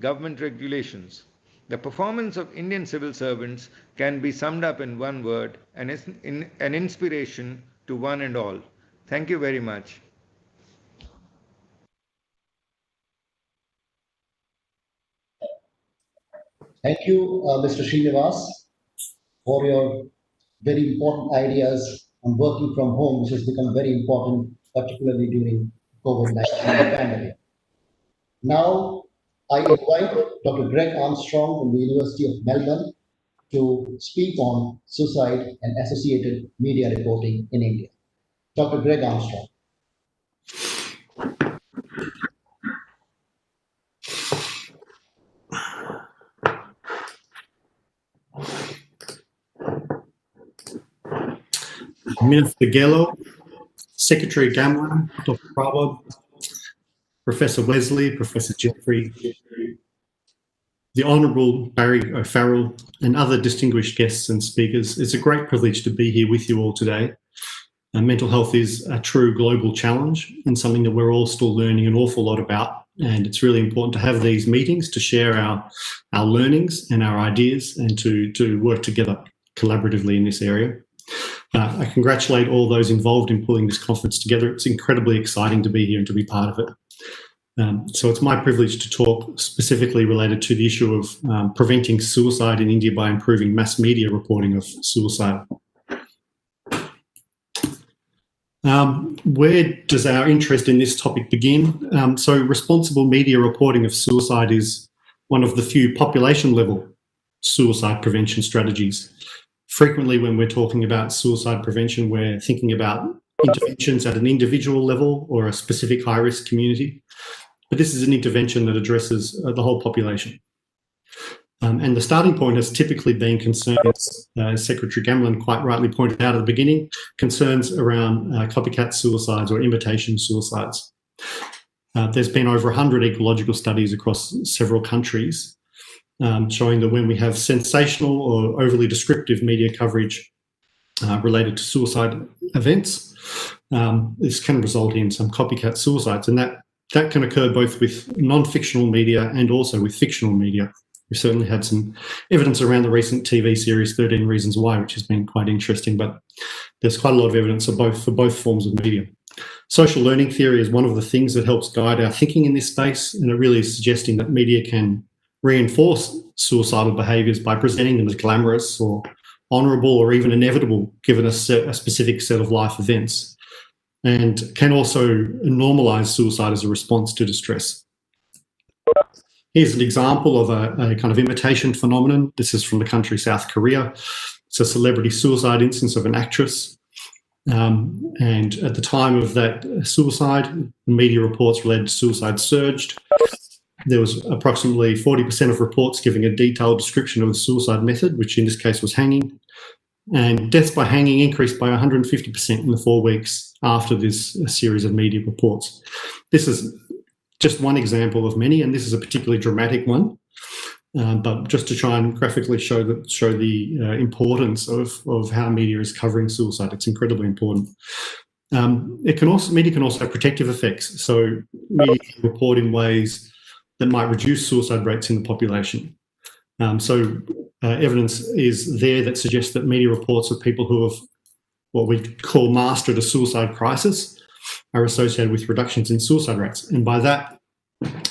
government regulations. The performance of Indian civil servants can be summed up in one word, an inspiration to one and all. Thank you very much. Thank you, Mr. Srinivas, for your very important ideas on working from home, which has become very important, particularly during COVID-19 pandemic. Now, I invite Dr. Greg Armstrong from the University of Melbourne to speak on suicide and associated media reporting in India. Dr. Greg Armstrong. Minister Gello, Secretary Gamlan, Dr. Prabhu, Professor Wesley, Professor Jeffrey, the Honourable Barry O'Farrell, and other distinguished guests and speakers. It's a great privilege to be here with you all today. Mental health is a true global challenge and something that we're all still learning an awful lot about. And it's really important to have these meetings to share our learnings and our ideas and to work together collaboratively in this area. I congratulate all those involved in pulling this conference together. It's incredibly exciting to be here and to be part of it. So it's my privilege to talk specifically related to the issue of preventing suicide in India by improving mass media reporting of suicide. Where does our interest in this topic begin? So responsible media reporting of suicide is one of the few population-level suicide prevention strategies. Frequently, when we're talking about suicide prevention, we're thinking about interventions at an individual level or a specific high-risk community. But this is an intervention that addresses the whole population. And the starting point has typically been concerns, as Secretary Gamlan quite rightly pointed out at the beginning, concerns around copycat suicides or imitation suicides. There's been over 100 ecological studies across several countries showing that when we have sensational or overly descriptive media coverage related to suicide events, this can result in some copycat suicides, and that can occur both with non-fictional media and also with fictional media. We've certainly had some evidence around the recent TV series 13 Reasons Why, which has been quite interesting, but there's quite a lot of evidence for both forms of media. Social learning theory is one of the things that helps guide our thinking in this space, and it really is suggesting that media can reinforce suicidal behaviours by presenting them as glamorous or honourable or even inevitable, given a specific set of life events, and can also normalise suicide as a response to distress. Here's an example of a kind of imitation phenomenon. This is from the country South Korea. It's a celebrity suicide instance of an actress. And at the time of that suicide, media reports related to suicide surged. There was approximately 40% of reports giving a detailed description of the suicide method, which in this case was hanging. And deaths by hanging increased by 150% in the 4 weeks after this series of media reports. This is just one example of many, and this is a particularly dramatic one. But just to try and graphically show the importance of how media is covering suicide, it's incredibly important. Media can also have protective effects. So media can report in ways that might reduce suicide rates in the population. Evidence is there that suggests that media reports of people who have what we call mastered a suicide crisis are associated with reductions in suicide rates. And by that,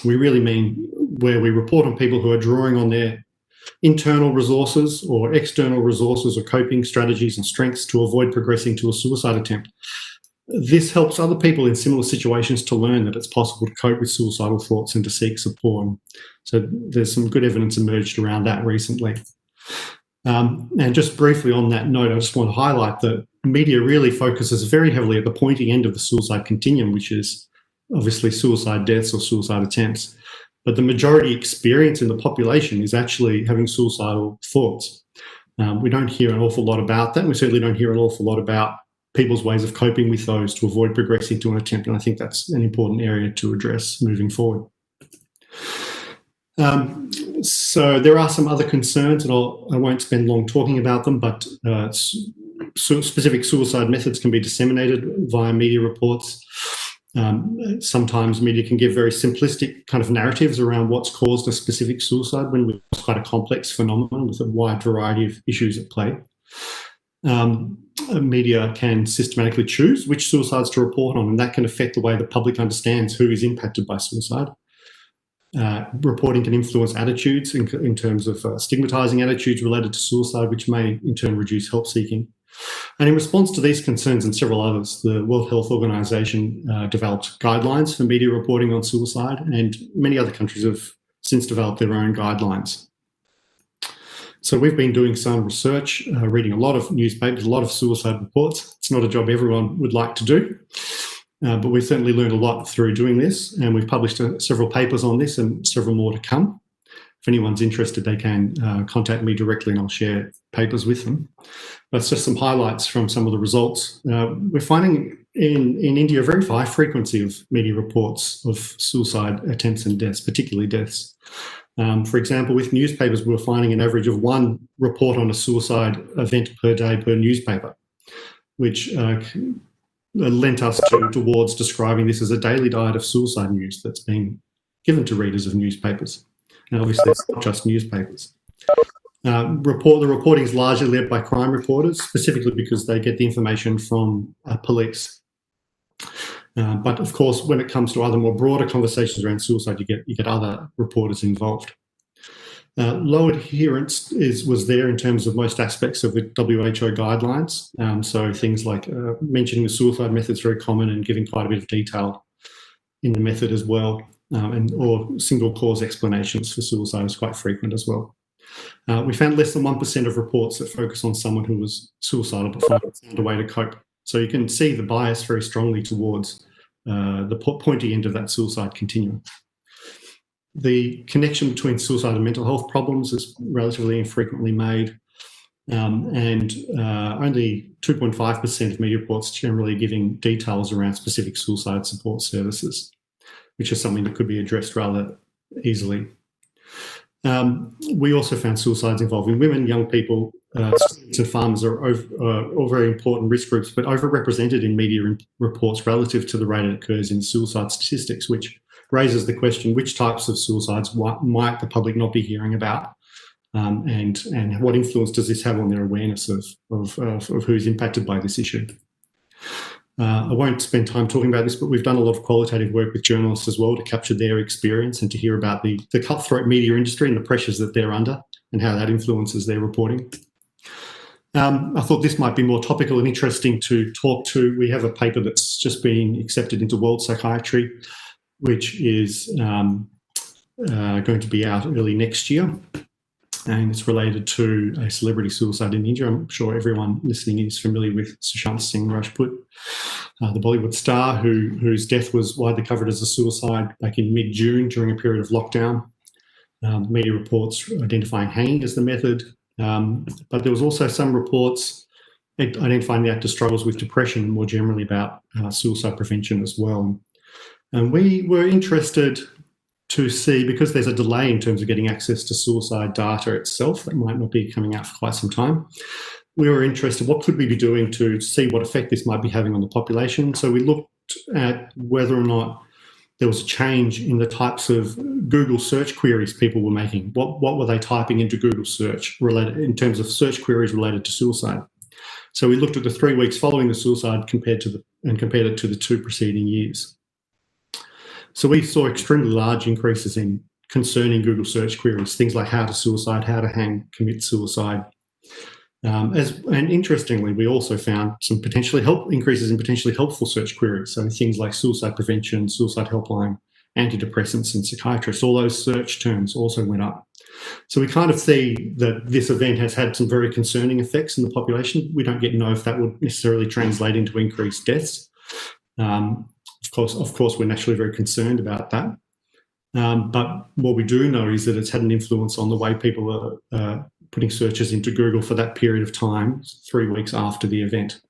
we really mean where we report on people who are drawing on their internal resources or external resources or coping strategies and strengths to avoid progressing to a suicide attempt. This helps other people in similar situations to learn that it's possible to cope with suicidal thoughts and to seek support. So there's some good evidence emerged around that recently. And just briefly on that note, I just want to highlight that media really focuses very heavily at the pointy end of the suicide continuum, which is obviously suicide deaths or suicide attempts. But the majority experience in the population is actually having suicidal thoughts. We don't hear an awful lot about that. And we certainly don't hear an awful lot about people's ways of coping with those to avoid progressing to an attempt. And I think that's an important area to address moving forward. So there are some other concerns, and I won't spend long talking about them, but specific suicide methods can be disseminated via media reports. Sometimes media can give very simplistic kind of narratives around what's caused a specific suicide when it's quite a complex phenomenon with a wide variety of issues at play. Media can systematically choose which suicides to report on, and that can affect the way the public understands who is impacted by suicide. Reporting can influence attitudes in terms of stigmatising attitudes related to suicide, which may in turn reduce help seeking. And in response to these concerns and several others, the World Health Organization developed guidelines for media reporting on suicide, and many other countries have since developed their own guidelines. So we've been doing some research, reading a lot of newspapers, a lot of suicide reports. It's not a job everyone would like to do, but we've certainly learned a lot through doing this, and we've published several papers on this and several more to come. If anyone's interested, they can contact me directly and I'll share papers with them. That's just some highlights from some of the results. We're finding in India a very high frequency of media reports of suicide attempts and deaths, particularly deaths. For example, with newspapers, we're finding an average of one report on a suicide event per day per newspaper, which lent us towards describing this as a daily diet of suicide news that's being given to readers of newspapers. And obviously, it's not just newspapers. The reporting is largely led by crime reporters, specifically because they get the information from police. But of course, when it comes to other more broader conversations around suicide, you get other reporters involved. Low adherence was there in terms of most aspects of the WHO guidelines. So things like mentioning the suicide method is very common and giving quite a bit of detail in the method as well. Or single cause explanations for suicide is quite frequent as well. We found less than 1% of reports that focus on someone who was suicidal but found a way to cope. So you can see the bias very strongly towards the pointy end of that suicide continuum. The connection between suicide and mental health problems is relatively infrequently made, and only 2.5% of media reports generally giving details around specific suicide support services, which is something that could be addressed rather easily. We also found suicides involving women, young people, students and farmers are all very important risk groups, but overrepresented in media reports relative to the rate it occurs in suicide statistics, which raises the question, which types of suicides might the public not be hearing about? And what influence does this have on their awareness of who's impacted by this issue? I won't spend time talking about this, but we've done a lot of qualitative work with journalists as well to capture their experience and to hear about the cutthroat media industry and the pressures that they're under and how that influences their reporting. I thought this might be more topical and interesting to talk to. We have a paper that's just been accepted into World Psychiatry, which is going to be out early next year. And it's related to a celebrity suicide in India. I'm sure everyone listening is familiar with Sushant Singh Rajput, the Bollywood star whose death was widely covered as a suicide back in mid-June during a period of lockdown. Media reports identifying hanging as the method, but there was also some reports identifying the actor struggles with depression and more generally about suicide prevention as well. And we were interested to see, because there's a delay in terms of getting access to suicide data itself that might not be coming out for quite some time, we were interested, what could we be doing to see what effect this might be having on the population? So we looked at whether or not there was a change in the types of Google search queries people were making. What were they typing into Google search related in terms of search queries related to suicide? So we looked at the 3 weeks following the suicide compared it to the 2 preceding years. So we saw extremely large increases in concerning Google search queries, things like how to suicide, how to hang, commit suicide. And interestingly, we also found some increases in potentially helpful search queries. So things like suicide prevention, suicide helpline, antidepressants and psychiatrists, all those search terms also went up. So we kind of see that this event has had some very concerning effects in the population. We don't yet know if that would necessarily translate into increased deaths. Of course, we're naturally very concerned about that. But what we do know is that it's had an influence on the way people are putting searches into Google for that period of time, 3 weeks after the event.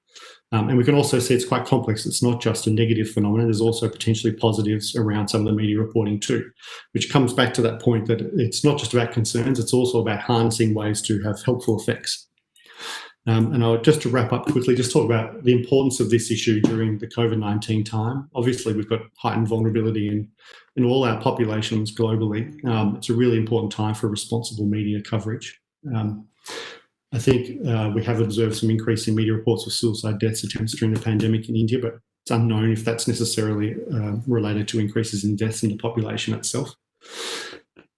And we can also see it's quite complex. It's not just a negative phenomenon. There's also potentially positives around some of the media reporting too, which comes back to that point that it's not just about concerns, it's also about harnessing ways to have helpful effects. Just to wrap up quickly, just talk about the importance of this issue during the COVID-19 time. Obviously, we've got heightened vulnerability in all our populations globally. It's a really important time for responsible media coverage. I think we have observed some increase in media reports of suicide deaths attempts during the pandemic in India, but it's unknown if that's necessarily related to increases in deaths in the population itself.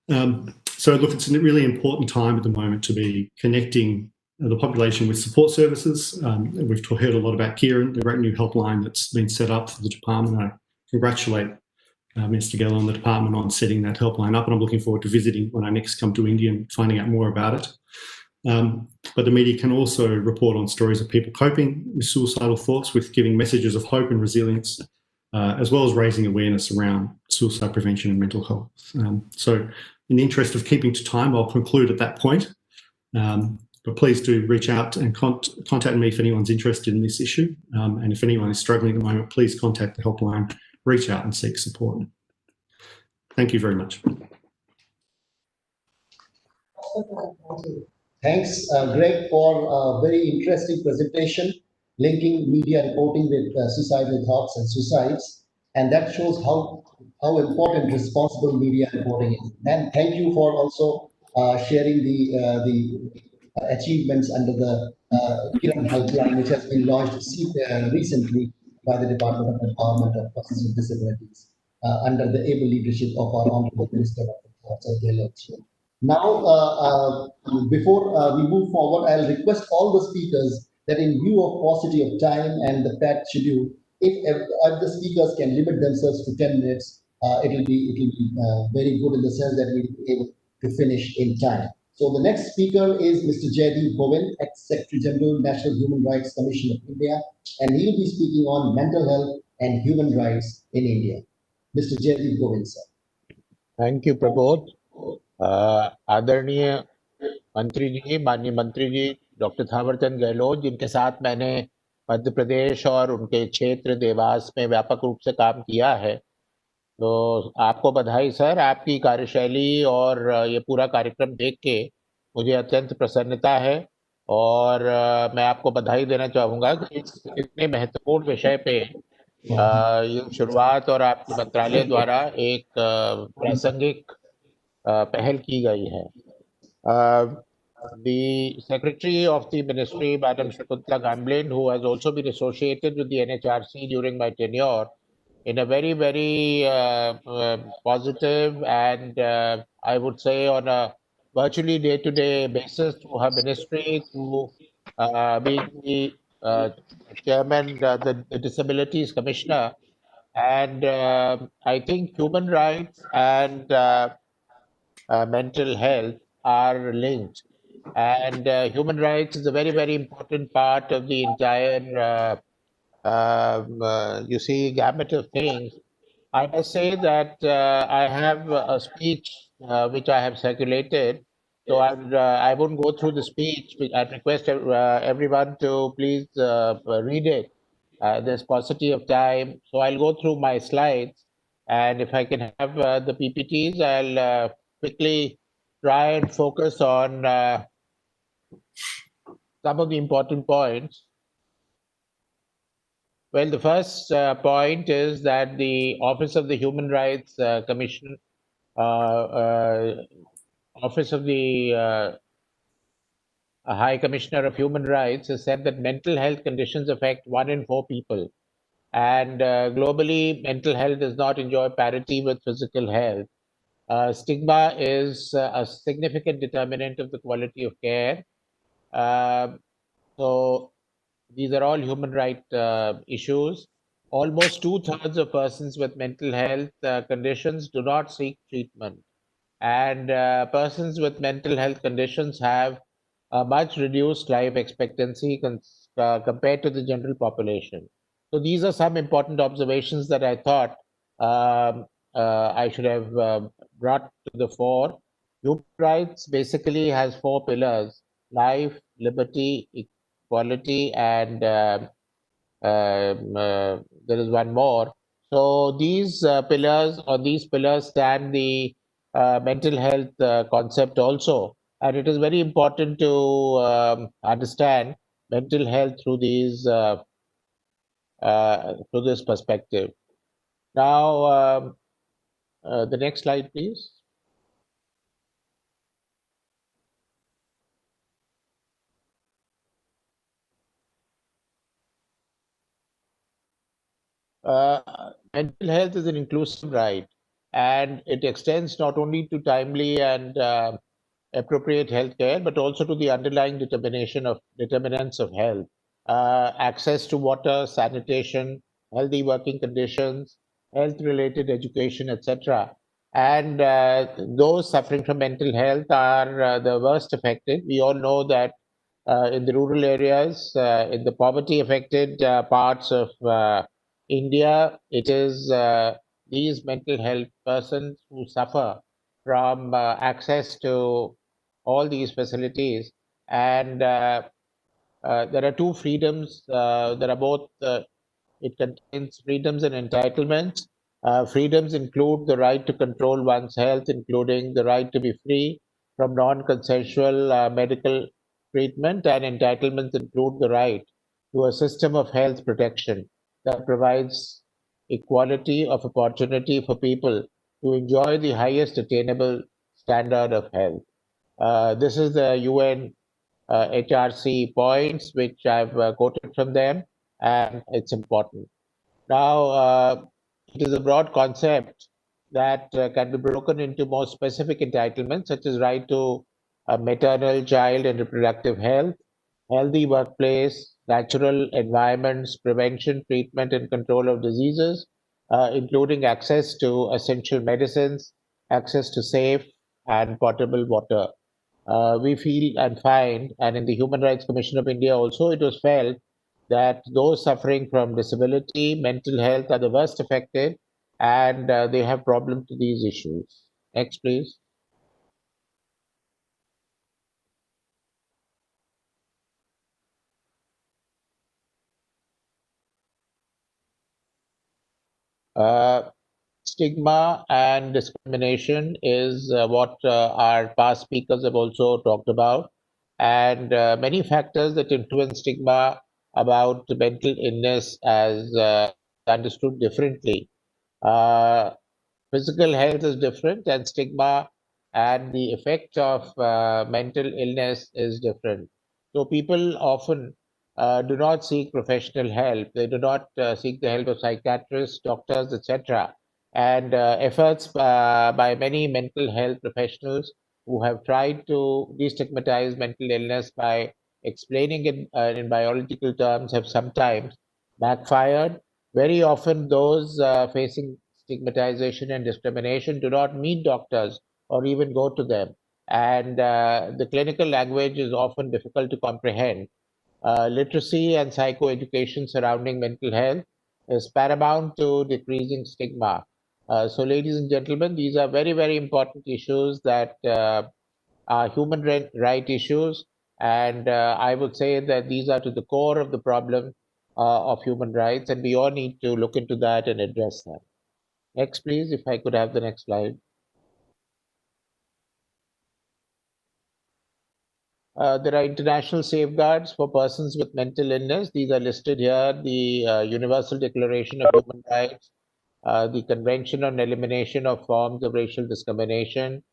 So look, it's a really important time at the moment to be connecting the population with support services. We've heard a lot about Kieran, the great new helpline that's been set up for the department. I congratulate Mr. Geller and the department on setting that helpline up, and I'm looking forward to visiting when I next come to India and finding out more about it. But the media can also report on stories of people coping with suicidal thoughts, with giving messages of hope and resilience, as well as raising awareness around suicide prevention and mental health. So in the interest of keeping to time, I'll conclude at that point. But please do reach out and contact me if anyone's interested in this issue. And if anyone is struggling at the moment, please contact the helpline, reach out and seek support. Thank you very much. Thanks, Greg, for a very interesting presentation linking media reporting with suicidal thoughts and suicides. And that shows how important responsible media reporting is. And thank you for also sharing the achievements under the Kiran Helpline, which has been launched recently by the Department of Empowerment of Persons with Disabilities under the able leadership of our Honorable Minister, Dr. Geller. Now, before we move forward, I'll request all the speakers that in view of paucity of time and the packed schedule, if the speakers can limit themselves to 10 minutes, it will be very good in the sense that we'll be able to finish in time. So the next speaker is Mr. Jaideep Govind, ex-Secretary General, National Human Rights Commission of India, and he'll be speaking on mental health and human rights in India. Mr. Jaideep Govind, sir. Thank you, Prabodh. आदरणीय मंत्री जी, माननीय मंत्री जी, doctor Thawarchand Gehlot, जिनके साथ मैंने मध्य प्रदेश और उनके क्षेत्र देवास में व्यापक रूप से काम किया है, तो आपको बधाई सर। आपकी कार्यशैली और ये पूरा कार्यक्रम देख के मुझे अत्यंत प्रसन्नता है और मैं आपको बधाई देना चाहूँगा कि इस इतने महत्वपूर्ण विषय पे ये शुरुआत और आपके मंत्रालय द्वारा एक प्रासंगिक पहल की गई है। The Secretary of the Ministry, Madam Shakuntala Gamblin, who has also been associated with the NHRC during my tenure, in a very, very positive and I would say on a virtually day-to-day basis through her ministry, through being the chairman, the Disabilities Commissioner, and I think human rights and mental health are linked, and human rights is a very, very important part of the entire you see gamut of things. I must say that I have a speech which I have circulated, so I won't go through the speech. I'd request everyone to please read it. There's paucity of time, so I'll go through my slides, and if I can have the PPTs, I'll quickly try and focus on some of the important points. Well, the first point is that the Office of the Human Rights Commission, Office of the High Commissioner of Human Rights has said that mental health conditions affect 1 in 4 people. And globally, mental health does not enjoy parity with physical health. Stigma is a significant determinant of the quality of care. So these are all human rights issues. Almost 2/3 of persons with mental health conditions do not seek treatment. And persons with mental health conditions have a much reduced life expectancy compared to the general population. So these are some important observations that I thought I should have brought to the fore. Human rights basically has 4 pillars: life, liberty, equality, and there is one more. So these pillars stand the mental health concept also, and it is very important to understand mental health through this perspective. Now, the next slide, please. Mental health is an inclusive right, and it extends not only to timely and appropriate health care, but also to the underlying determinants of health. Access to water, sanitation, healthy working conditions, health-related education, etc. And those suffering from mental health are the worst affected. We all know that in the rural areas, in the poverty-affected parts of India, it is these mental health persons who suffer from access to all these facilities. And there are two freedoms. There are both, it contains freedoms and entitlements. Freedoms include the right to control one's health, including the right to be free from non-consensual medical treatment, and entitlements include the right to a system of health protection that provides equality of opportunity for people to enjoy the highest attainable standard of health. This is the UN HRC points, which I've quoted from them, and it's important. Now, it is a broad concept that can be broken into more specific entitlements, such as right to maternal, child, and reproductive health, healthy workplace, natural environments, prevention, treatment, and control of diseases, including access to essential medicines, access to safe and potable water. We feel and find, and in the Human Rights Commission of India also, it was felt that those suffering from disability, mental health are the worst affected, and they have problems with these issues. Next, please. Stigma and discrimination is what our past speakers have also talked about, and many factors that influence stigma about mental illness as understood differently. Uh, Physical health is different, and stigma and the effect of mental illness is different. So people often do not seek professional help. They do not seek the help of psychiatrists, doctors, etc. And efforts by many mental health professionals who have tried to destigmatize mental illness by explaining it in biological terms have sometimes backfired. Very often, those facing stigmatization and discrimination do not meet doctors or even go to them. And the clinical language is often difficult to comprehend. Literacy and psychoeducation surrounding mental health is paramount to decreasing stigma. So, ladies and gentlemen, these are very, very important issues that are human right issues. And I would say that these are to the core of the problem of human rights, and we all need to look into that and address them. Next, please, if I could have the next slide. There are international safeguards for persons with mental illness. These are listed here: the Universal Declaration of Human Rights, the Convention on Elimination of Forms of Racial Discrimination,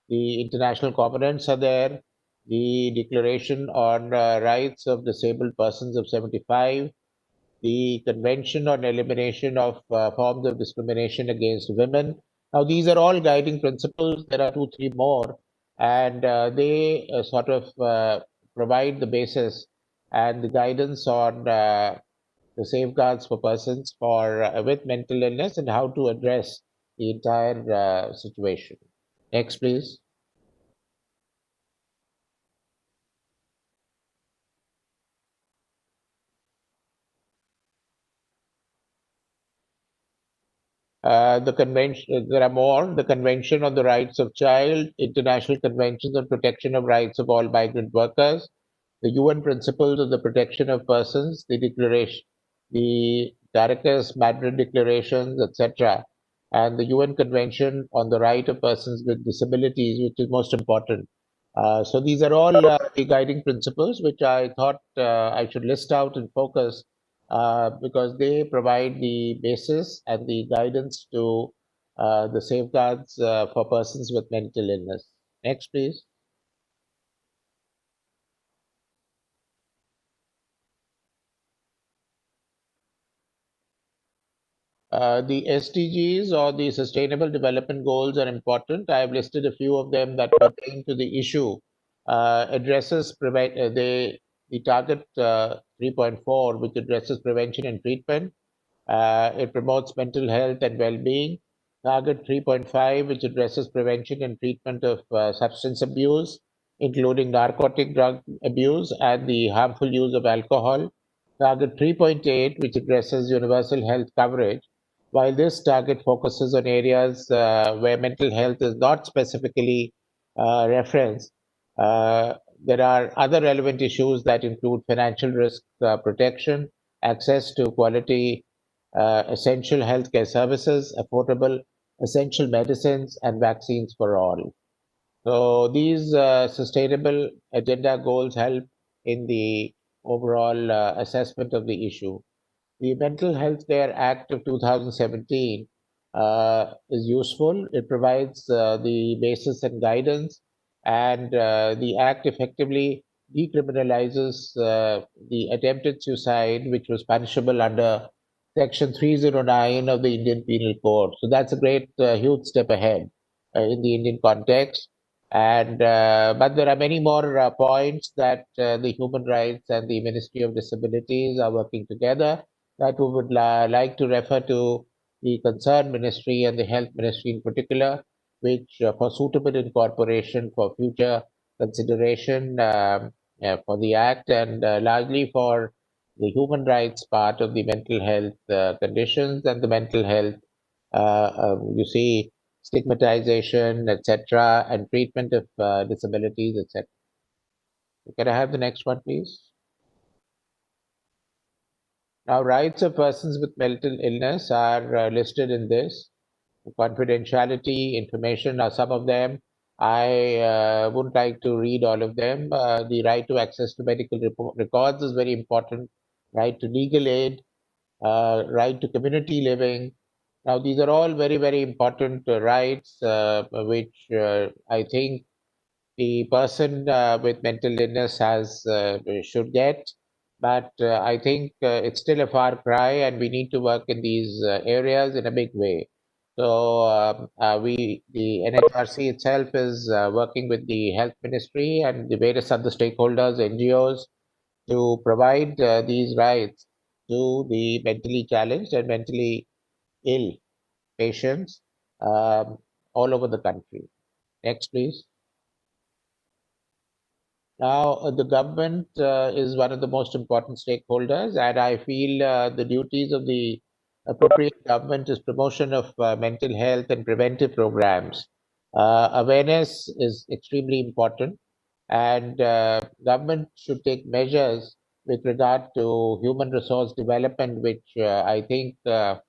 the international covenants are there, the Declaration on Rights of Disabled Persons of 75, the Convention on Elimination of Forms of Discrimination Against Women. Now, these are all guiding principles. There are two, three more, and they sort of provide the basis and the guidance on the safeguards for persons with mental illness and how to address the entire situation. Next, please. The convention, there are more. The Convention on the Rights of Child, International Conventions on Protection of Rights of All Migrant Workers, the UN Principles of the Protection of Persons, the Declaration, the Caracas Madrid Declarations, etc., and the UN Convention on the Right of Persons with Disabilities, which is most important. So these are all the guiding principles which I thought I should list out and focus because they provide the basis and the guidance to the safeguards for persons with mental illness. Next, please. The SDGs or the Sustainable Development Goals are important. I have listed a few of them that pertain to the issue. Addresses the target 3.4, which addresses prevention and treatment. It promotes mental health and well-being. Target 3.5, which addresses prevention and treatment of substance abuse, including narcotic drug abuse and the harmful use of alcohol. Target 3.8, which addresses universal health coverage. While this target focuses on areas where mental health is not specifically referenced, there are other relevant issues that include financial risk protection, access to quality essential healthcare services, affordable essential medicines, and vaccines for all. So these sustainable agenda goals help in the overall assessment of the issue. The Mental Health Care Act of 2017 is useful. It provides the basis and guidance, and the act effectively decriminalizes the attempted suicide, which was punishable under Section 309 of the Indian Penal Code. So that's a great, huge step ahead in the Indian context. And but there are many more points that the Human Rights and the Ministry of Disabilities are working together that we would like to refer to the concerned ministry and the health ministry in particular, which for suitable incorporation for future consideration for the act and largely for the human rights part of the mental health conditions and the mental health, you see, stigmatization, etc., and treatment of disabilities, etc. Can I have the next one, please? Now, rights of persons with mental illness are listed in this. Confidentiality, information are some of them. I wouldn't like to read all of them. The right to access to medical records is very important. Right to legal aid, right to community living. Now, these are all very, very important rights, which I think the person with mental illness has should get. But I think it's still a far cry, and we need to work in these areas in a big way. So the NHRC itself is working with the Health Ministry and the various other stakeholders, NGOs, to provide these rights to the mentally challenged and mentally ill patients all over the country. Next, please. Now, the government is one of the most important stakeholders, and I feel the duties of the appropriate government is promotion of mental health and preventive programs. Awareness is extremely important, and government should take measures with regard to human resource development, which I think the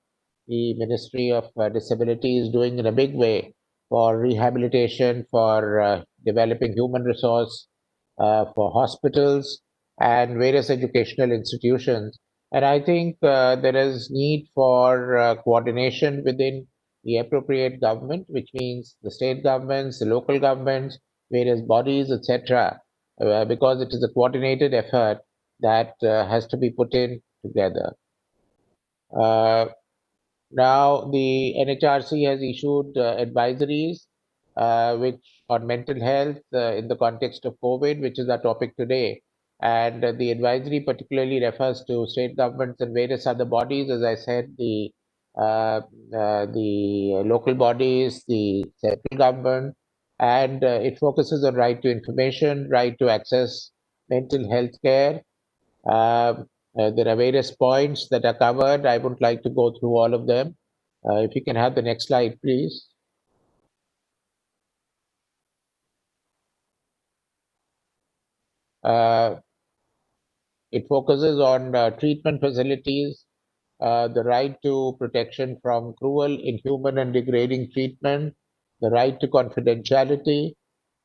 Ministry of Disability is doing in a big way for rehabilitation, for developing human resource, for hospitals and various educational institutions. And I think there is need for coordination within the appropriate government, which means the state governments, the local governments, various bodies, etc., because it is a coordinated effort that has to be put in together. Now, the NHRC has issued advisories which on mental health in the context of COVID, which is our topic today. And the advisory particularly refers to state governments and various other bodies, as I said, the local bodies, the central government, and it focuses on right to information, right to access mental health care, there are various points that are covered. I would like to go through all of them. If you can have the next slide, please. It focuses on treatment facilities, the right to protection from cruel, inhuman, and degrading treatment, the right to confidentiality,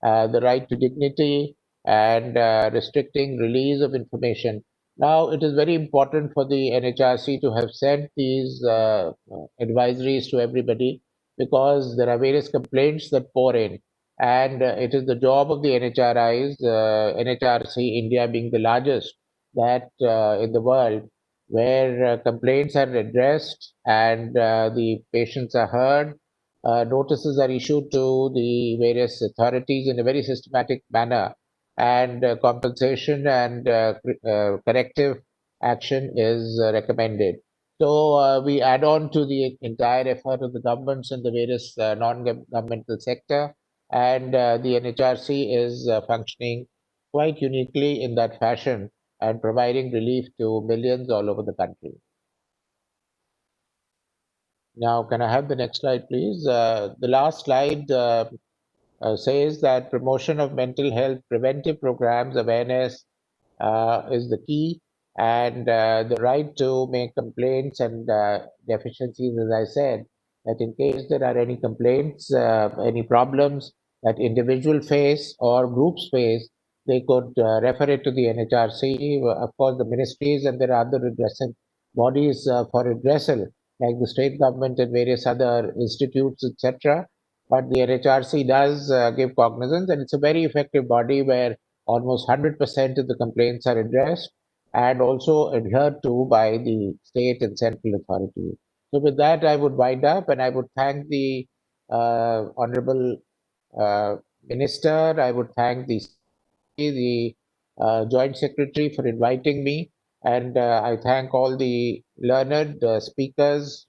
the right to dignity, and restricting release of information. Now, it is very important for the NHRC to have sent these advisories to everybody because there are various complaints that pour in. And it is the job of the NHRIs, NHRC India being the largest that in the world, where complaints are addressed and the patients are heard, notices are issued to the various authorities in a very systematic manner, and compensation and corrective action is recommended. So we add on to the entire effort of the governments and the various non-governmental sector, and the NHRC is functioning quite uniquely in that fashion and providing relief to millions all over the country. Now, can I have the next slide, please? The last slide says that promotion of mental health preventive programs, awareness is the key, and the right to make complaints and deficiencies, as I said, that in case there are any complaints, any problems that individual face or groups face, they could refer it to the NHRC, of course, the ministries, and there are other redressal bodies for redressal, like the state government and various other institutes, etc. But the NHRC does give cognizance, and it's a very effective body where almost 100% of the complaints are addressed and also adhered to by the state and central authorities. So with that, I would wind up, and I would thank the Honorable Minister. I would thank the Joint Secretary for inviting me, and I thank all the learned speakers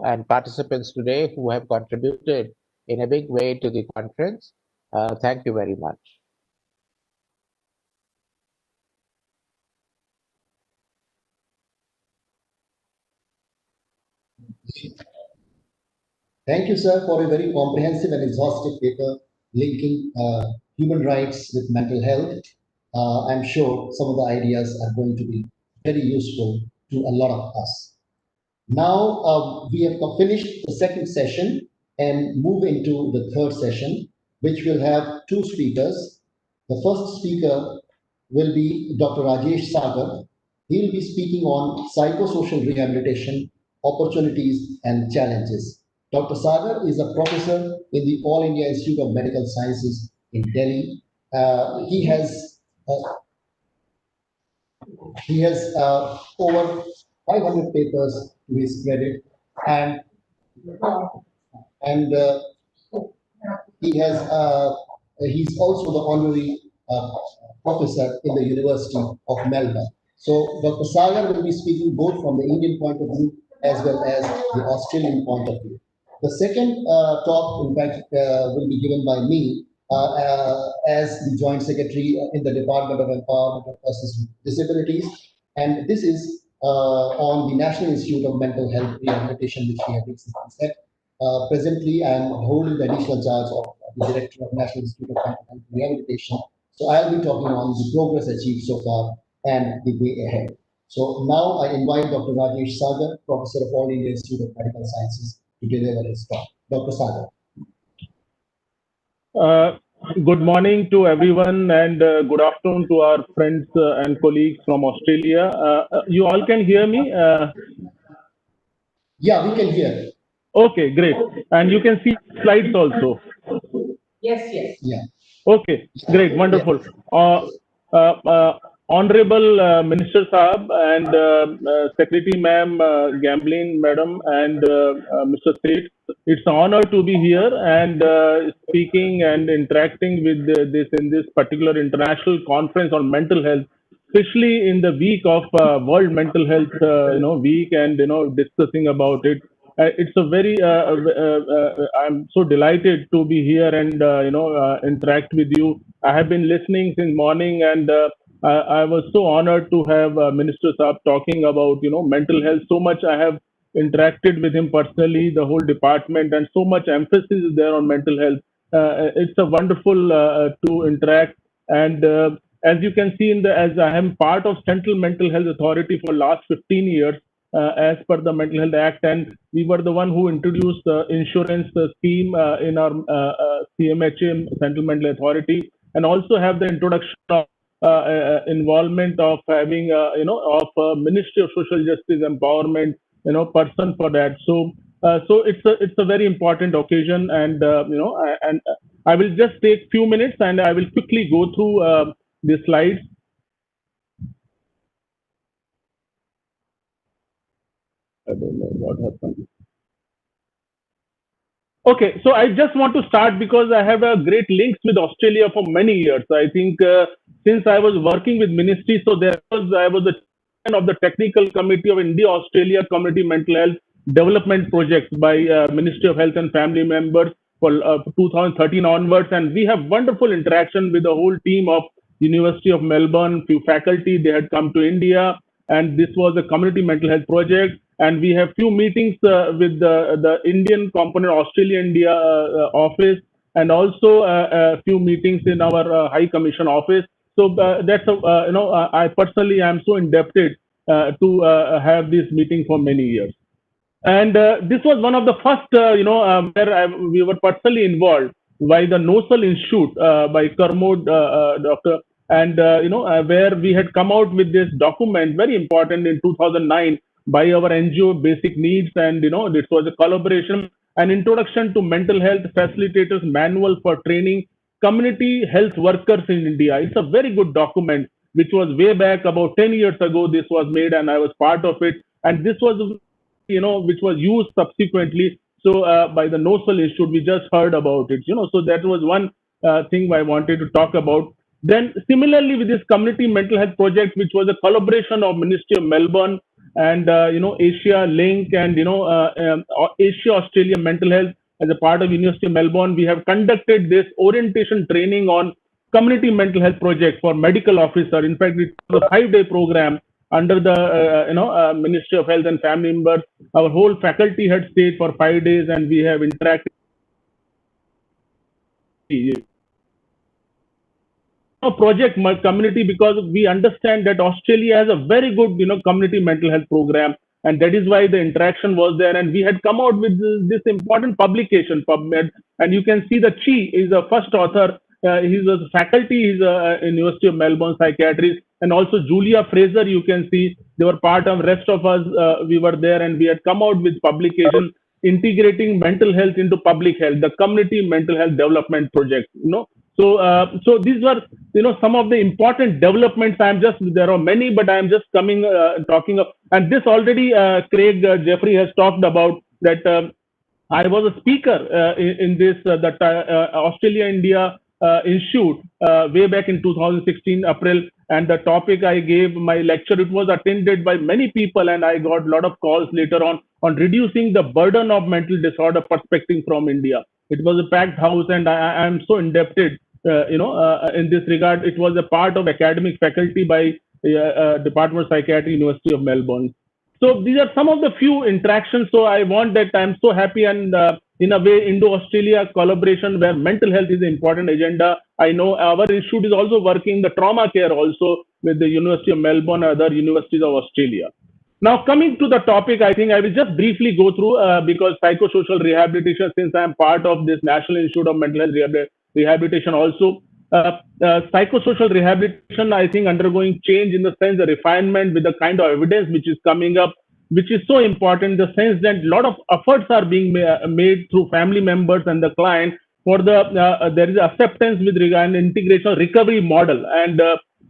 and participants today who have contributed in a big way to the conference. Thank you very much. Thank you, sir, for a very comprehensive and exhaustive paper linking human rights with mental health. I'm sure some of the ideas are going to be very useful to a lot of us. Now, we have finished the second session and move into the third session, which will have two speakers. The first speaker will be Dr. Rajesh Sagar. He will be speaking on psychosocial rehabilitation, opportunities and challenges. Dr. Sagar is a professor in the All India Institute of Medical Sciences in Delhi. He has over 500 papers to his credit, and he's also the honorary professor in the University of Melbourne. So Dr. Sagar will be speaking both from the Indian point of view as well as the Australian point of view. The second talk, in fact, will be given by me as the Joint Secretary in the Department of Empowerment of Persons with Disabilities. And this is on the National Institute of Mental Health Rehabilitation, which we have recently set. Presently, I am holding the additional charge of the Director of National Institute of Mental Health Rehabilitation. So I'll be talking on the progress achieved so far and the way ahead. So now I invite Dr. Rajesh Sagar, Professor of All India Institute of Medical Sciences, to deliver his talk. Dr. Sagar. Good morning to everyone, and good afternoon to our friends and colleagues from Australia. You all can hear me? Yeah, we can hear. Okay, great. And you can see slides also. Yes, yes. Yeah. Okay, great, wonderful. Honorable Minister Saab and Secretary Ma'am Gamblin Madam and Mr. State, it's an honor to be here and speaking and interacting with in this particular international conference on mental health, especially in the week of World Mental Health week, and discussing about it. It's a very I'm so delighted to be here and interact with you. I have been listening since morning, and I was so honored to have Minister Saab talking about mental health. So much I have interacted with him personally, the whole department, and so much emphasis is there on mental health. It's a wonderful to interact, and as you can see as I am part of Central Mental Health Authority for last 15 years. As per the Mental Health Act, and we were the one who introduced the insurance scheme in our CMHA, Central Mental Authority, and also have the introduction of involvement of having of Ministry of Social Justice Empowerment person for that. So it's a very important occasion, and I will just take few minutes and I will quickly go through the slides. I don't know what happened. Okay, so I just want to start because I have a great links with Australia for many years. I think since I was working with ministry, so I was the chairman of the technical committee of India-Australia Community Mental Health Development Projects by Ministry of Health and Family members for 2013 onwards, and we have wonderful interaction with the whole team of University of Melbourne, few faculty. They had come to India, and this was a community mental health project. And we have few meetings with the Indian component, Australia-India office, and also a few meetings in our High Commission office. So that's I personally am so indebted to have this meeting for many years. And this was one of the first, where we were personally involved by the NOSAL Institute by Kermode Doctor, and where we had come out with this document, very important, in 2009 by our NGO Basic Needs, and this was a collaboration, an introduction to mental health facilitators manual for training community health workers in India. It's a very good document, which was way back about 10 years ago. This was made, and I was part of it, and this was which was used subsequently. So by the NOSAL Institute, we just heard about it. So that was one thing I wanted to talk about. Then similarly with this community mental health project, which was a collaboration of Ministry of Melbourne and Asia Link and Asia Australia Mental Health as a part of University of Melbourne, we have conducted this orientation training on community mental health project for medical officer. In fact, it was a 5-day program under the Ministry of Health and Family members. Our whole faculty had stayed for 5 days, and we have interacted. Project community, because we understand that Australia has a very good community mental health program, and that is why the interaction was there. And we had come out with this important publication, PubMed, and you can see the Chi is the first author. He's a faculty, he's a University of Melbourne psychiatrist, and also Julia Fraser, you can see they were part of. Rest of us, we were there, and we had come out with publication integrating mental health into public health, the community mental health development project. So these were some of the important developments. There are many, but I'm just talking of, and this already Craig Jeffrey has talked about that. I was a speaker in this Australia India Institute way back in 2016 April, and the topic I gave my lecture, it was attended by many people, and I got a lot of calls later on reducing the burden of mental disorder perspective from India. It was a packed house, and I am so indebted in this regard. It was a part of academic faculty by Department of Psychiatry, University of Melbourne. So these are some of the few interactions. So I want that I'm so happy, and in a way, Indo-Australia collaboration where mental health is an important agenda. I know our institute is also working the trauma care also with the University of Melbourne and other universities of Australia. Now, coming to the topic, I think I will just briefly go through because psychosocial rehabilitation, since I am part of this National Institute of Mental Health Rehabilitation also. Psychosocial rehabilitation, I think, undergoing change in the sense of refinement with the kind of evidence which is coming up, which is so important in the sense that a lot of efforts are being made through family members and the client for there is acceptance with regard to integration recovery model, and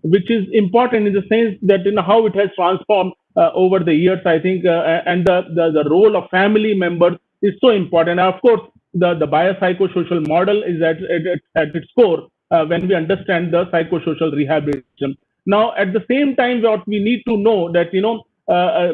which is important in the sense that how it has transformed over the years, I think, and the role of family members is so important. Now, of course, the biopsychosocial model is at its core when we understand the psychosocial rehabilitation. Now, at the same time, what we need to know that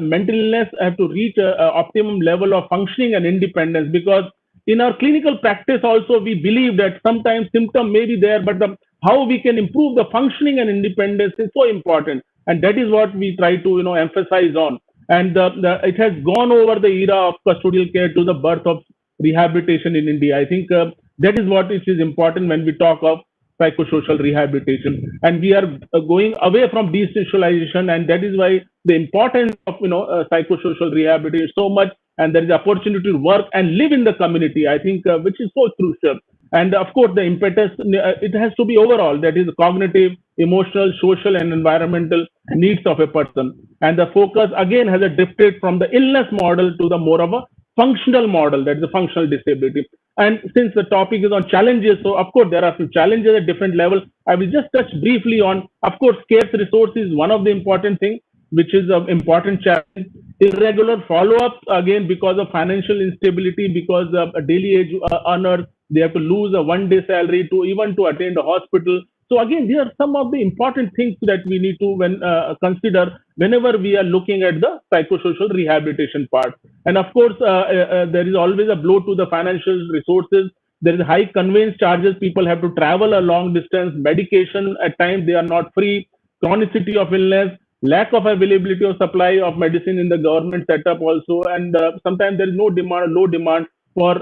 mental illness have to reach optimum level of functioning and independence, because in our clinical practice also we believe that sometimes symptom may be there, but how we can improve the functioning and independence is so important, and that is what we try to emphasize on. And it has gone over the era of custodial care to the birth of rehabilitation in India. I think that is what is important when we talk of psychosocial rehabilitation, and we are going away from decentralization, and that is why the importance of psychosocial rehabilitation is so much and there is opportunity to work and live in the community, I think, which is so crucial. And of course, the impetus, it has to be overall, that is cognitive, emotional, social, and environmental needs of a person. And the focus again has drifted from the illness model to the more of a functional model, that is a functional disability. And since the topic is on challenges, so of course there are some challenges at different levels. I will just touch briefly on, of course, scarce resources is one of the important things, which is an important challenge. Irregular follow-up, again, because of financial instability, because of a daily age earners, they have to lose a one-day salary to even to attend a hospital. So again, these are some of the important things that we need to consider whenever we are looking at the psychosocial rehabilitation part. And of course, there is always a blow to the financial resources. There is high conveyance charges. People have to travel a long distance. Medication, at times, they are not free. Chronicity of illness, lack of availability of supply of medicine in the government setup also, and sometimes there is no demand, low demand for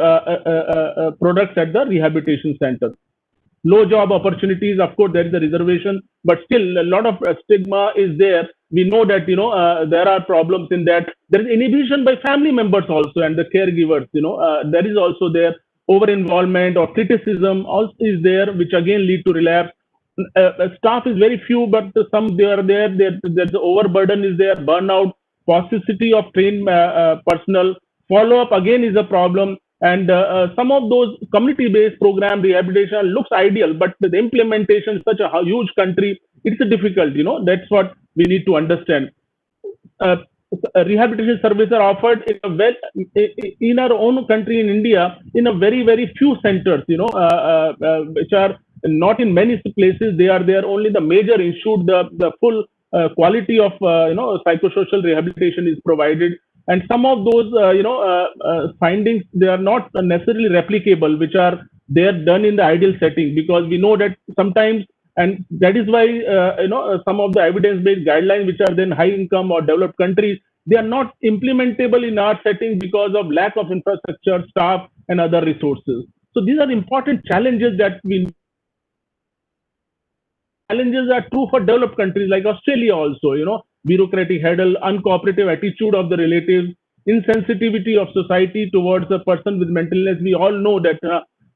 products at the rehabilitation center. Low job opportunities, of course, there is a reservation, but still a lot of stigma is there. We know that, there are problems in that. There is inhibition by family members also and the caregivers, there is also there. Over involvement or criticism also is there, which again lead to relapse. Staff is very few, but some they are there. There's overburden is there, burnout, paucity of trained personnel. Follow-up again is a problem. And some of those community-based program rehabilitation looks ideal, but the implementation, such a huge country, it's difficult. That's what we need to understand. Rehabilitation services are offered in our own country in India in a very, very few centers, which are not in many places. They are there only the major institute, the full quality of psychosocial rehabilitation is provided. And some of those findings, they are not necessarily replicable, which are they are done in the ideal setting, because we know that sometimes, and that is why some of the evidence-based guidelines, which are then high income or developed countries, they are not implementable in our setting because of lack of infrastructure, staff, and other resources. So these are important challenges that challenges are true for developed countries like Australia also, bureaucratic hurdle, uncooperative attitude of the relatives, insensitivity of society towards a person with mental illness. We all know that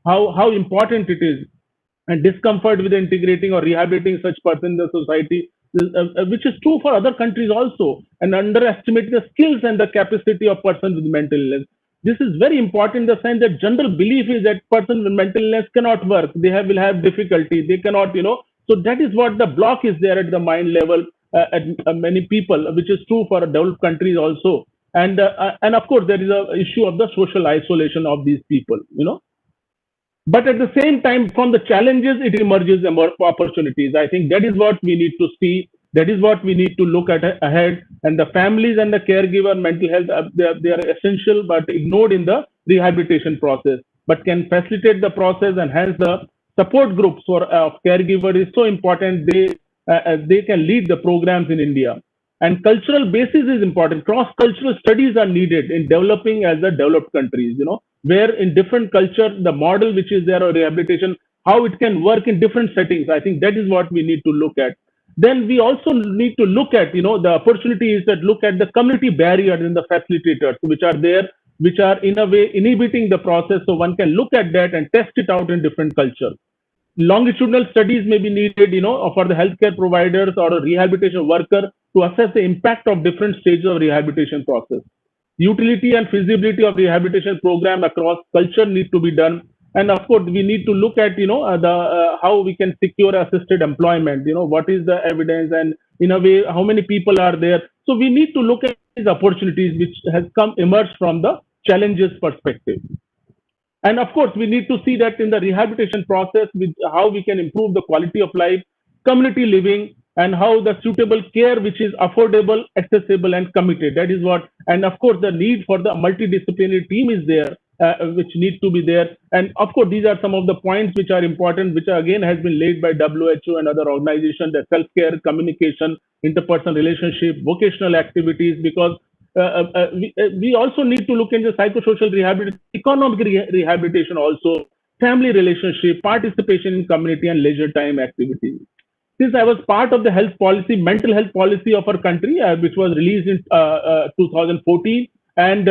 how important it is, and discomfort with integrating or rehabilitating such person in the society, which is true for other countries also, and underestimating the skills and the capacity of person with mental illness. This is very important in the sense that general belief is that person with mental illness cannot work, will have difficulty, they cannot, so that is what the block is there at the mind level at many people, which is true for developed countries also. And of course, there is a issue of the social isolation of these people, But at the same time, from the challenges, it emerges more opportunities. I think that is what we need to see. That is what we need to look at ahead. And the families and the caregiver mental health, they are essential but ignored in the rehabilitation process, but can facilitate the process, and hence the support groups for caregiver is so important. They can lead the programs in India. And cultural basis is important. Cross-cultural studies are needed in developing as the developed countries, where in different culture, the model which is there of rehabilitation, how it can work in different settings. I think that is what we need to look at. Then we also need to look at, the opportunities that look at the community barriers and the facilitators which are there, which are in a way inhibiting the process. So one can look at that and test it out in different cultures. Longitudinal studies may be needed, for the healthcare providers or a rehabilitation worker to assess the impact of different stages of rehabilitation process. Utility and feasibility of rehabilitation program across culture need to be done. And of course, we need to look at, how we can secure assisted employment, what is the evidence, and in a way, how many people are there. So we need to look at these opportunities which has emerged from the challenges perspective. And of course, we need to see that in the rehabilitation process, with how we can improve the quality of life, community living, and how the suitable care, which is affordable, accessible, and committed. That is what, and of course, the need for the multidisciplinary team is there, which needs to be there. And of course, these are some of the points which are important, which again has been laid by WHO and other organizations: the self-care, communication, interpersonal relationship, vocational activities, because we also need to look into psychosocial rehabilitation, economic rehabilitation also, family relationship, participation in community, and leisure time activities. Since I was part of the health policy, mental health policy of our country, which was released in 2014, And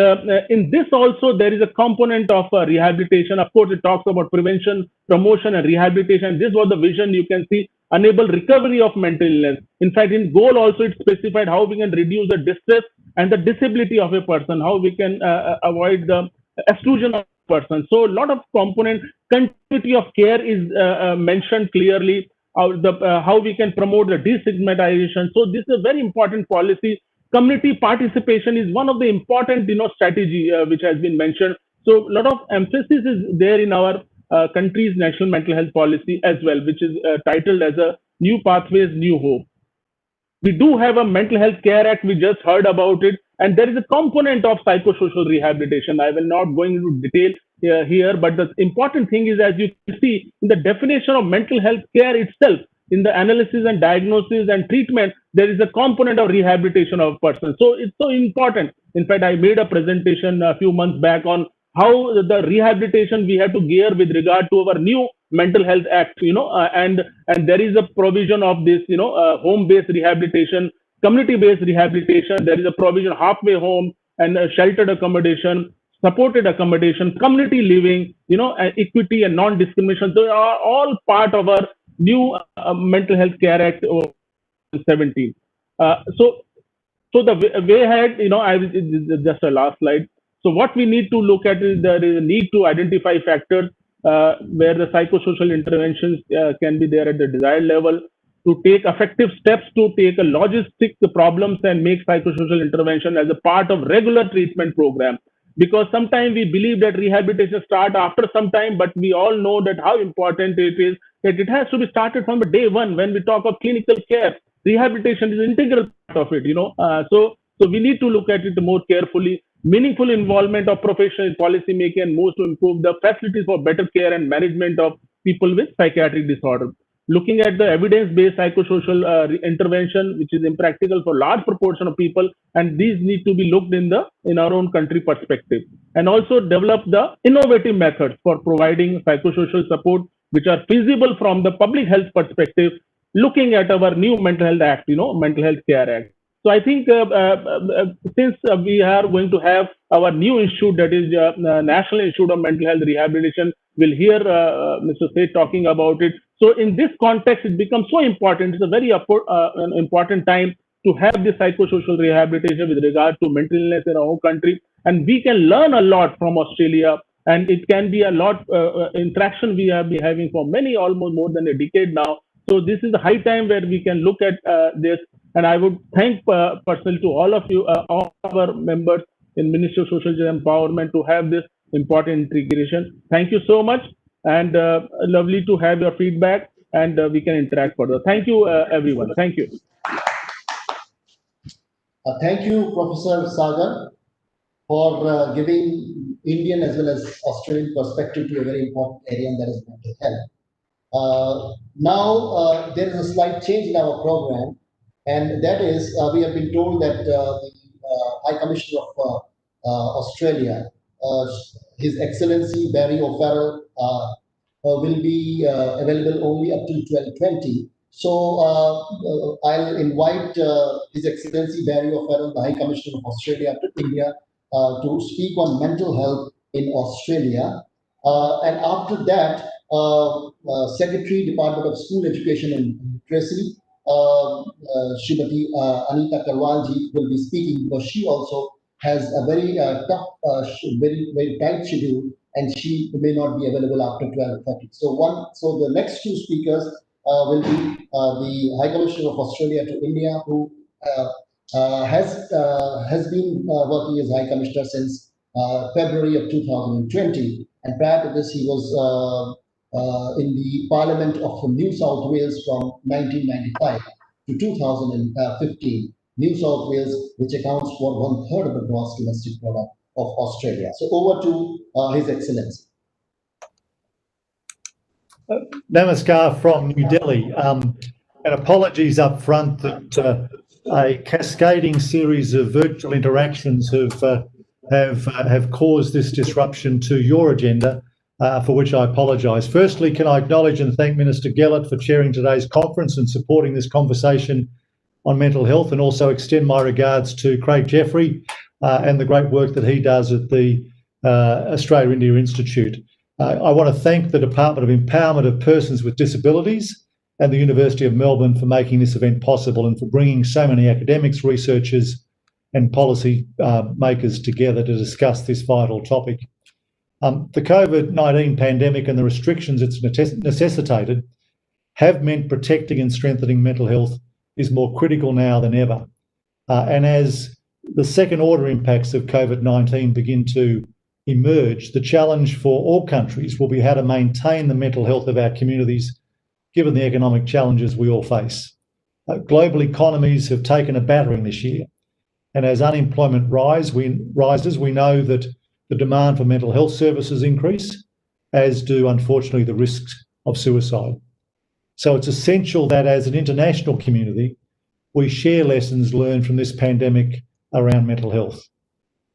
in this also, there is a component of rehabilitation. Of course, it talks about prevention, promotion, and rehabilitation. This was the vision, you can see, enable recovery of mental illness. In fact, in goal also, it specified how we can reduce the distress and the disability of a person, how we can avoid the exclusion of a person. So a lot of component, continuity of care is mentioned clearly, how we can promote the destigmatization. So this is a very important policy. Community participation is one of the important, strategy which has been mentioned. So a lot of emphasis is there in our country's national mental health policy as well, which is titled as a New Pathways, New Hope. We do have a mental health care act. We just heard about it, and there is a component of psychosocial rehabilitation. I will not go into detail here, but the important thing is, as you see in the definition of mental health care itself, in the analysis and diagnosis and treatment, there is a component of rehabilitation of a person. So it's so important. In fact, I made a presentation a few months back on how the rehabilitation we have to gear with regard to our new mental health act, and there is a provision of this, home-based rehabilitation, community-based rehabilitation. There is a provision halfway home and sheltered accommodation, supported accommodation, community living, equity and non-discrimination. So they are all part of our new Mental Health Care Act of 2017. So the way ahead, just a last slide. So what we need to look at is there is a need to identify factors where the psychosocial interventions can be there at the desired level, to take effective steps to take a logistic problems and make psychosocial intervention as a part of regular treatment program. Because sometimes we believe that rehabilitation start after some time, but we all know that how important it is that it has to be started from the day one. When we talk of clinical care, rehabilitation is an integral part of it. So we need to look at it more carefully. Meaningful involvement of professional policy making and moves to improve the facilities for better care and management of people with psychiatric disorder. Looking at the evidence-based psychosocial intervention, which is impractical for large proportion of people, and these need to be looked in our own country perspective, and also develop the innovative methods for providing psychosocial support, which are feasible from the public health perspective. Looking at our new Mental Health Act, Mental Health Care Act. So I think since we are going to have our new institute, that is National Institute of Mental Health Rehabilitation, we'll hear Mr. Seth talking about it. So in this context, it becomes so important. It's a very an important time to have this psychosocial rehabilitation with regard to mental illness in our own country. And we can learn a lot from Australia. And it can be a lot interaction we have been having for almost more than a decade now. So this is the high time where we can look at this. And I would thank personally to all of you, all our members in Ministry of Social Justice Empowerment to have this important integration. Thank you so much, and lovely to have your feedback, and we can interact further. Thank you, everyone. Thank you. Thank you, Professor Sagar, for giving Indian as well as Australian perspective to a very important area, and that is mental health. Now, there is a slight change in our program, and that is we have been told that the High Commissioner of Australia, His Excellency Barry O'Farrell, will be available only up till 12:20. So I'll invite His Excellency Barry O'Farrell, the High Commissioner of Australia to India, to speak on mental health in Australia. And after that, Secretary, Department of School Education and Literacy, Srimati Anita Karwalji will be speaking, because she also has a very tough, very tight schedule, and she may not be available after 12:30. So the next two speakers will be the High Commissioner of Australia to India, who has been working as High Commissioner since February of 2020, and prior to this he was in the Parliament of New South Wales from 1995 to 2015. New South Wales, which accounts for 1/3 of the gross domestic product of Australia. So over to His Excellency. Namaskar from New Delhi, and apologies up front that a cascading series of virtual interactions have caused this disruption to your agenda, for which I apologise. Firstly, can I acknowledge and thank Minister Gellert for chairing today's conference and supporting this conversation on mental health, and also extend my regards to Craig Jeffrey, and the great work that he does at the Australia-India Institute. I want to thank the Department of Empowerment of Persons with Disabilities and the University of Melbourne for making this event possible and for bringing so many academics, researchers and policy makers together to discuss this vital topic. The COVID-19 pandemic and the restrictions it's necessitated have meant protecting and strengthening mental health is more critical now than ever. And as the second order impacts of COVID-19 begin to emerge, the challenge for all countries will be how to maintain the mental health of our communities given the economic challenges we all face. Global economies have taken a battering this year, and as unemployment rises, we know that the demand for mental health services increase, as do unfortunately the risks of suicide. So it's essential that as an international community, we share lessons learned from this pandemic around mental health.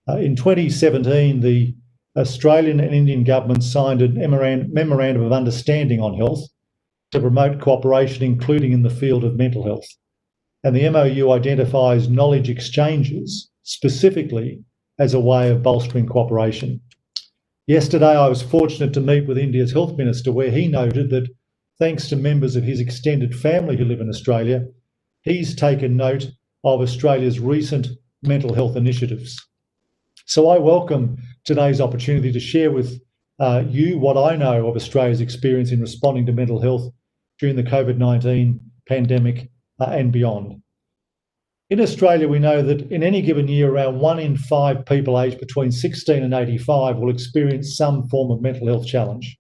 In 2017, the Australian and Indian governments signed a memorandum of understanding on health to promote cooperation, including in the field of mental health. And the MOU identifies knowledge exchanges specifically as a way of bolstering cooperation. Yesterday, I was fortunate to meet with India's Health Minister, where he noted that thanks to members of his extended family who live in Australia, he's taken note of Australia's recent mental health initiatives. So I welcome today's opportunity to share with you what I know of Australia's experience in responding to mental health during the COVID-19 pandemic and beyond. In Australia, we know that in any given year, around 1 in 5 people aged between 16 and 85 will experience some form of mental health challenge,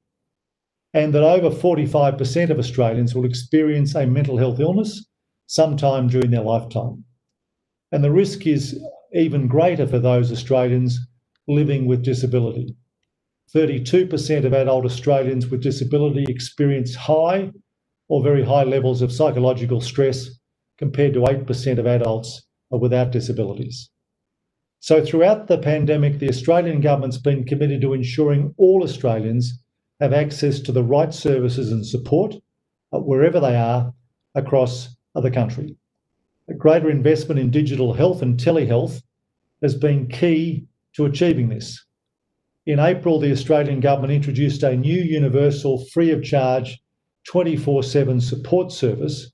and that over 45% of Australians will experience a mental health illness sometime during their lifetime. And the risk is even greater for those Australians living with disability. 32% of adult Australians with disability experience high or very high levels of psychological stress, compared to 8% of adults without disabilities. So throughout the pandemic, the Australian government's been committed to ensuring all Australians have access to the right services and support wherever they are across the country. A greater investment in digital health and telehealth has been key to achieving this. In April, the Australian government introduced a new universal free of charge 24/7 support service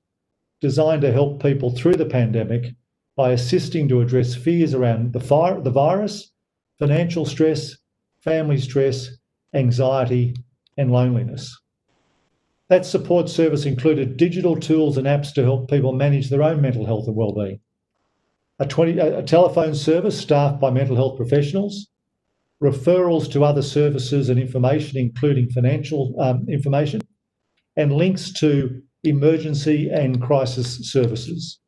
designed to help people through the pandemic by assisting to address fears around the virus, financial stress, family stress, anxiety, and loneliness. That support service included digital tools and apps to help people manage their own mental health and wellbeing, a telephone service staffed by mental health professionals, referrals to other services and information, including financial information, and links to emergency and crisis services.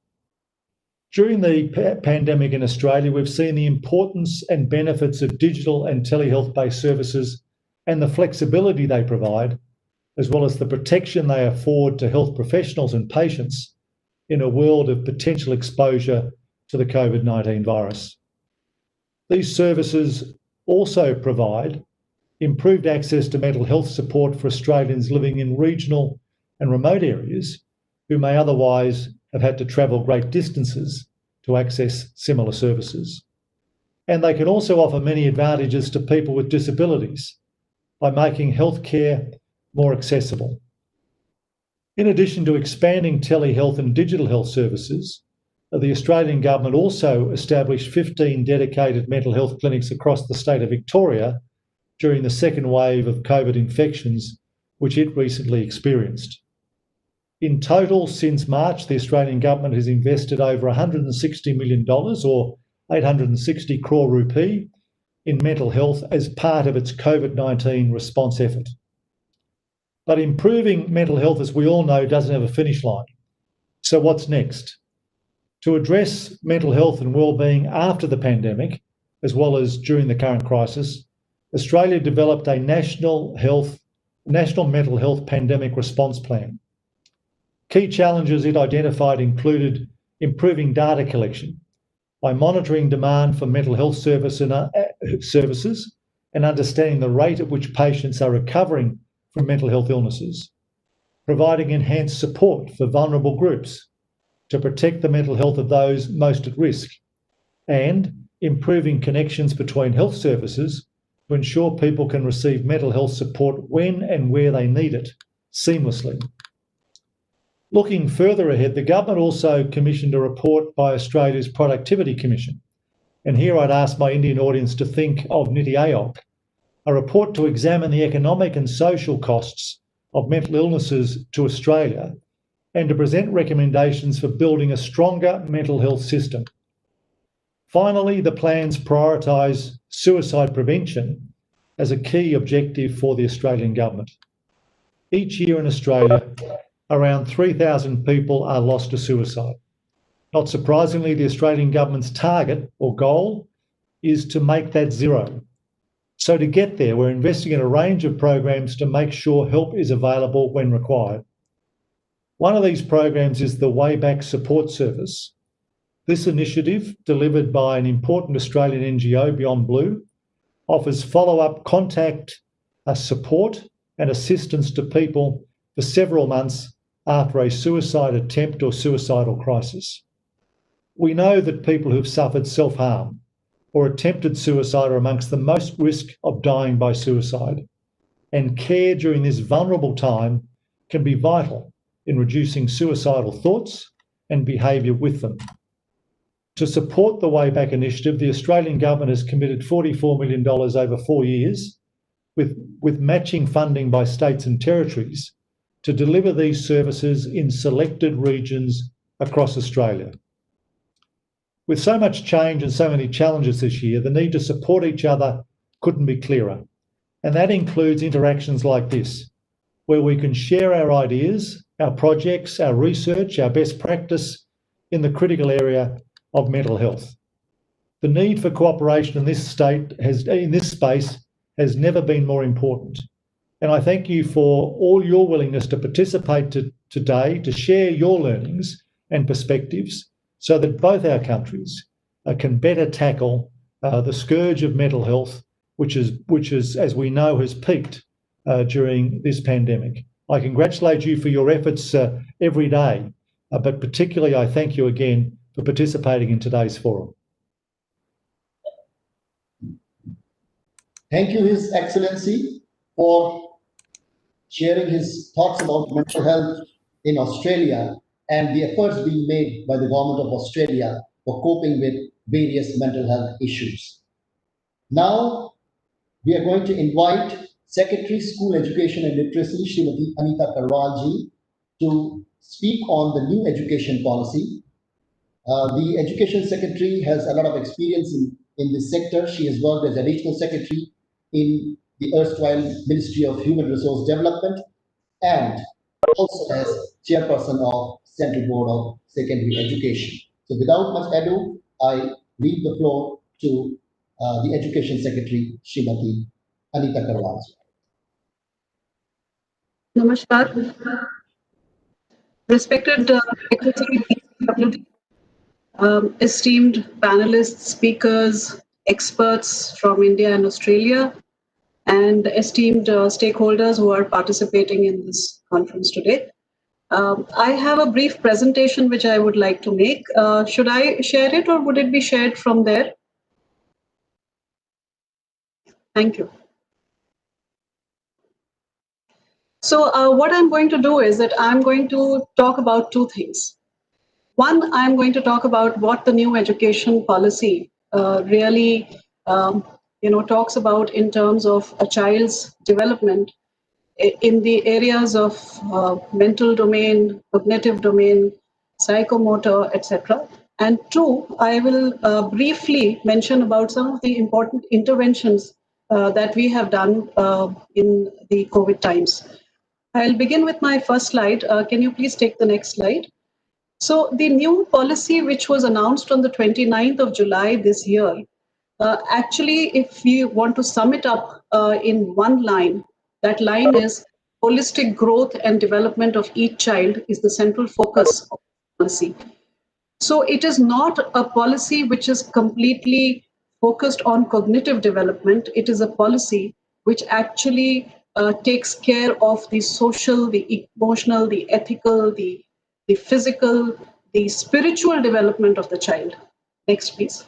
During the pandemic in Australia, we've seen the importance and benefits of digital and telehealth-based services and the flexibility they provide, as well as the protection they afford to health professionals and patients in a world of potential exposure to the COVID-19 virus. These services also provide improved access to mental health support for Australians living in regional and remote areas who may otherwise have had to travel great distances to access similar services. And they can also offer many advantages to people with disabilities by making healthcare more accessible. In addition to expanding telehealth and digital health services, the Australian government also established 15 dedicated mental health clinics across the state of Victoria during the second wave of COVID infections, which it recently experienced. In total, since March, the Australian government has invested over $160 million, or 860 crore rupee, in mental health as part of its COVID-19 response effort. But improving mental health, as we all know, doesn't have a finish line. So what's next? To address mental health and wellbeing after the pandemic, as well as during the current crisis, Australia developed a national mental health pandemic response plan. Key challenges it identified included improving data collection by monitoring demand for mental health services and understanding the rate at which patients are recovering from mental health illnesses, providing enhanced support for vulnerable groups to protect the mental health of those most at risk, and improving connections between health services to ensure people can receive mental health support when and where they need it seamlessly. Looking further ahead, the government also commissioned a report by Australia's Productivity Commission. And here I'd ask my Indian audience to think of Niti Aayog, a report to examine the economic and social costs of mental illnesses to Australia and to present recommendations for building a stronger mental health system. Finally, the plans prioritise suicide prevention as a key objective for the Australian government. Each year in Australia, around 3,000 people are lost to suicide. Not surprisingly, the Australian government's target or goal is to make that zero. So to get there, we're investing in a range of programs to make sure help is available when required. One of these programs is the Wayback Support Service. This initiative, delivered by an important Australian NGO, Beyond Blue, offers follow-up contact, support and assistance to people for several months after a suicide attempt or suicidal crisis. We know that people who've suffered self-harm or attempted suicide are amongst the most risk of dying by suicide, and care during this vulnerable time can be vital in reducing suicidal thoughts and behaviour with them. To support the Wayback initiative, the Australian government has committed $44 million over 4 years, with matching funding by states and territories, to deliver these services in selected regions across Australia. With so much change and so many challenges this year, the need to support each other couldn't be clearer. And that includes interactions like this, where we can share our ideas, our projects, our research, our best practice in the critical area of mental health. The need for cooperation in this space has never been more important. And I thank you for all your willingness to participate today, to share your learnings and perspectives so that both our countries can better tackle the scourge of mental health, which is, as we know, has peaked during this pandemic. I congratulate you for your efforts every day, but particularly I thank you again for participating in today's forum. Thank you, His Excellency, for sharing his thoughts about mental health in Australia and the efforts being made by the Government of Australia for coping with various mental health issues. Now, we are going to invite Secretary School Education and Literacy, Srimati Anita Karwalji, to speak on the new education policy. The Education Secretary has a lot of experience in this sector. She has worked as Additional Secretary in the erstwhile Ministry of Human Resource Development and also as Chairperson of Central Board of Secondary Education. So without much ado, I leave the floor to the Education Secretary, Srimati Anita Karwalji. Namaskar. Respected Secretary, esteemed panelists, speakers, experts from India and Australia, and esteemed stakeholders who are participating in this conference today. I have a brief presentation which I would like to make. Should I share it or would it be shared from there? Thank you. So what I'm going to do is that I'm going to talk about two things. One, I'm going to talk about what the new education policy really talks about in terms of a child's development in the areas of mental domain, cognitive domain, psychomotor, etc. And two, I will briefly mention about some of the important interventions that we have done in the COVID times. I'll begin with my first slide. Can you please take the next slide? So the new policy, which was announced on the 29th of July this year, actually, if you want to sum it up in one line, that line is holistic growth and development of each child is the central focus of the policy. So it is not a policy which is completely focused on cognitive development. It is a policy which actually takes care of the social, the emotional, the ethical, the physical, the spiritual development of the child. Next, please.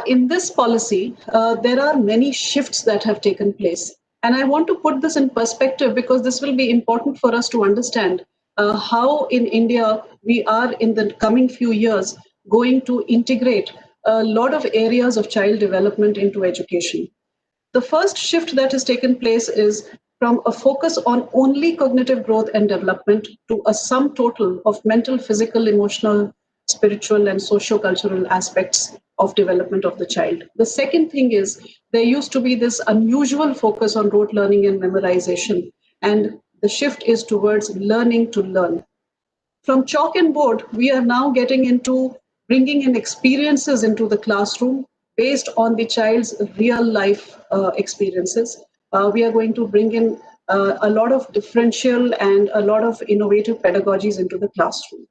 in this policy, there are many shifts that have taken place. And I want to put this in perspective because this will be important for us to understand how in India we are in the coming few years going to integrate a lot of areas of child development into education. The first shift that has taken place is from a focus on only cognitive growth and development to a sum total of mental, physical, emotional, spiritual, and socio-cultural aspects of development of the child. The second thing is there used to be this unusual focus on rote learning and memorization, and the shift is towards learning to learn. From chalk and board, we are now getting into bringing in experiences into the classroom based on the child's real life experiences. We are going to bring in a lot of differential and a lot of innovative pedagogies into the classroom.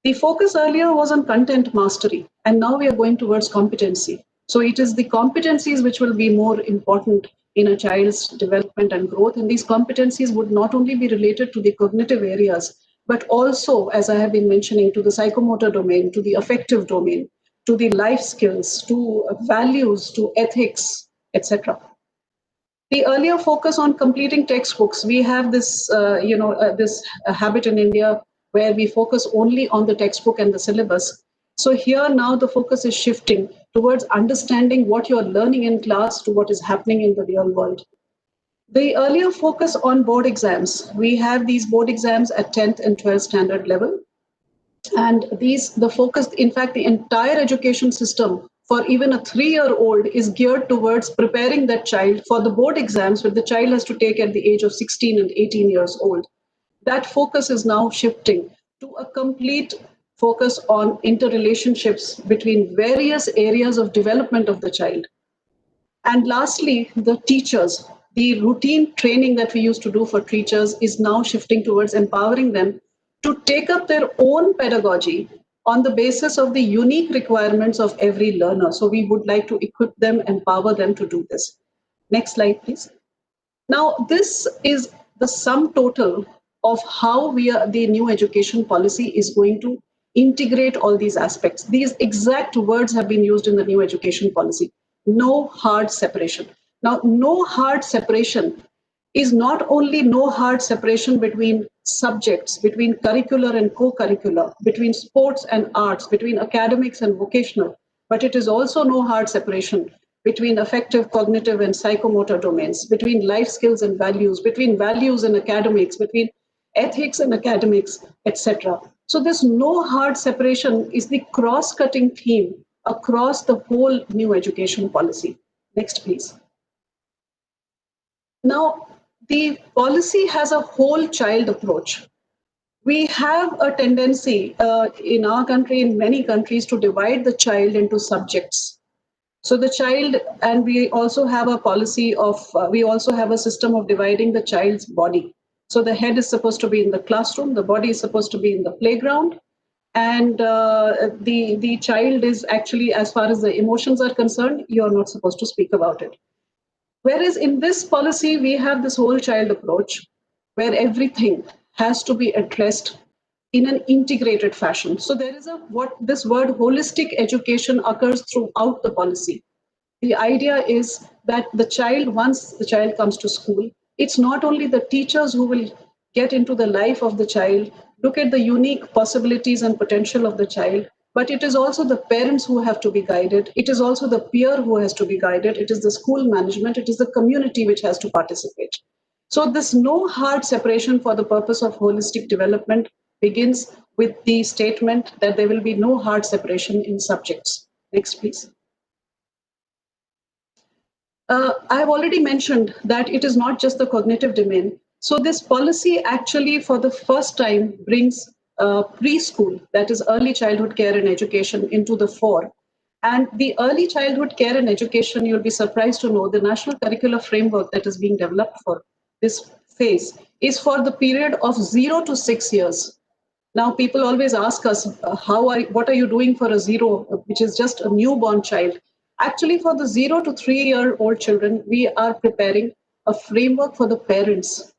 The focus earlier was on content mastery, and now we are going towards competency. So it is the competencies which will be more important in a child's development and growth. And these competencies would not only be related to the cognitive areas, but also, as I have been mentioning, to the psychomotor domain, to the affective domain, to the life skills, to values, to ethics, etc. The earlier focus on completing textbooks, we have this, this habit in India where we focus only on the textbook and the syllabus. So here now the focus is shifting towards understanding what you're learning in class to what is happening in the real world. The earlier focus on board exams, we have these board exams at 10th and 12th standard level. And the focus, in fact, the entire education system for even a 3-year-old is geared towards preparing that child for the board exams, which the child has to take at the age of 16 and 18 years old. That focus is now shifting to a complete focus on interrelationships between various areas of development of the child. And lastly, the teachers. The routine training that we used to do for teachers is now shifting towards empowering them to take up their own pedagogy on the basis of the unique requirements of every learner. So we would like to equip them, empower them to do this. Next slide, please. Now, this is the sum total of how the new education policy is going to integrate all these aspects. These exact words have been used in the new education policy. No hard separation. Now, no hard separation is not only no hard separation between subjects, between curricular and co-curricular, between sports and arts, between academics and vocational, but it is also no hard separation between affective, cognitive, and psychomotor domains, between life skills and values, between values and academics, between ethics and academics, etc. So this no hard separation is the cross-cutting theme across the whole new education policy. Next, please. Now, the policy has a whole child approach. We have a tendency in our country, in many countries, to divide the child into subjects. So the child, and we also have a policy of, we also have a system of dividing the child's body. So the head is supposed to be in the classroom, the body is supposed to be in the playground, and the child is actually, as far as the emotions are concerned, you're not supposed to speak about it. Whereas in this policy, we have this whole child approach where everything has to be addressed in an integrated fashion. So there is what this word holistic education occurs throughout the policy. The idea is that once the child comes to school, it's not only the teachers who will get into the life of the child, look at the unique possibilities and potential of the child, but it is also the parents who have to be guided. It is also the peer who has to be guided. It is the school management. It is the community which has to participate. So this no hard separation for the purpose of holistic development begins with the statement that there will be no hard separation in subjects. Next, please. I have already mentioned that it is not just the cognitive domain. So this policy actually for the first time brings preschool, that is early childhood care and education, into the fore. And the early childhood care and education, you'll be surprised to know the national curricular framework that is being developed for this phase is for the period of 0 to 6 years. Now, people always ask us, what are you doing for a 0, which is just a newborn child? Actually, for the 0 to 3-year-old children, we are preparing a framework for the parents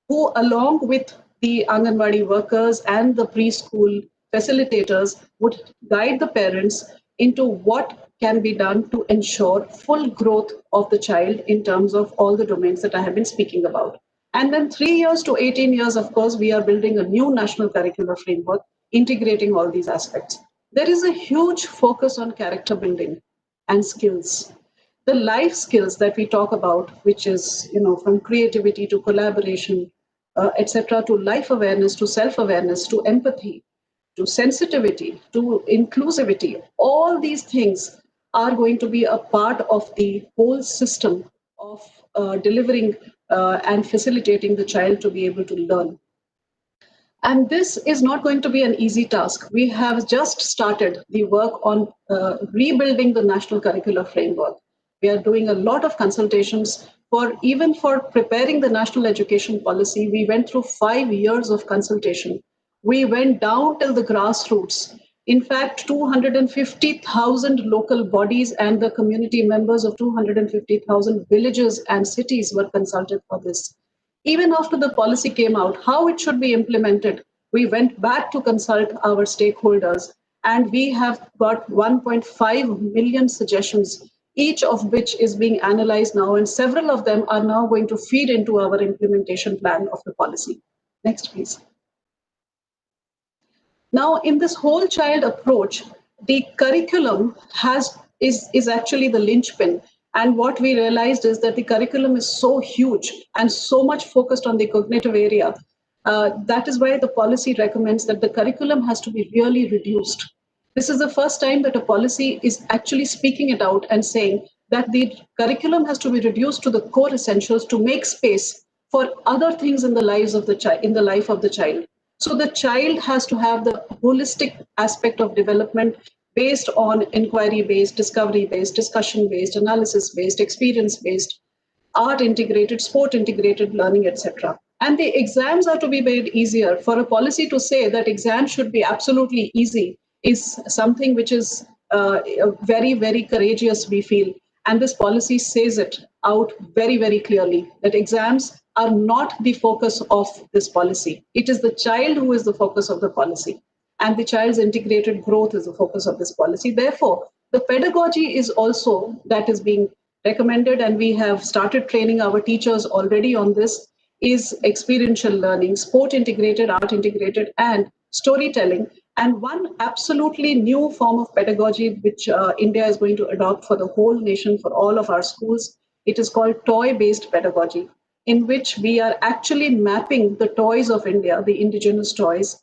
who, along with the Anganwadi workers and the preschool facilitators, would guide the parents into what can be done to ensure full growth of the child in terms of all the domains that I have been speaking about. And then 3 years to 18 years, of course, we are building a new national curricular framework, integrating all these aspects. There is a huge focus on character building and skills. The life skills that we talk about, which is, from creativity to collaboration, etc., to life awareness, to self-awareness, to empathy, to sensitivity, to inclusivity, all these things are going to be a part of the whole system of delivering and facilitating the child to be able to learn. And this is not going to be an easy task. We have just started the work on rebuilding the national curricular framework. We are doing a lot of consultations even for preparing the national education policy. We went through 5 years of consultation. We went down till the grassroots. In fact, 250,000 local bodies and the community members of 250,000 villages and cities were consulted for this. Even after the policy came out, how it should be implemented, we went back to consult our stakeholders, and we have got 1.5 million suggestions, each of which is being analyzed now, and several of them are now going to feed into our implementation plan of the policy. Next, please. Now, in this whole child approach, the curriculum is actually the linchpin. And what we realized is that the curriculum is so huge and so much focused on the cognitive area. That is why the policy recommends that the curriculum has to be really reduced. This is the first time that a policy is actually speaking it out and saying that the curriculum has to be reduced to the core essentials to make space for other things in the life of the child. So the child has to have the holistic aspect of development based on inquiry-based, discovery-based, discussion-based, analysis-based, experience-based, art-integrated, sport-integrated learning, etc. And the exams are to be made easier. For a policy to say that exams should be absolutely easy is something which is very, very courageous, we feel. And this policy says it out very, very clearly, that exams are not the focus of this policy. It is the child who is the focus of the policy, and the child's integrated growth is the focus of this policy. Therefore, the pedagogy is also that is being recommended, and we have started training our teachers already on this, is experiential learning, sport integrated, art integrated, and storytelling. And one absolutely new form of pedagogy which India is going to adopt for the whole nation, for all of our schools, it is called toy-based pedagogy, in which we are actually mapping the toys of India, the indigenous toys,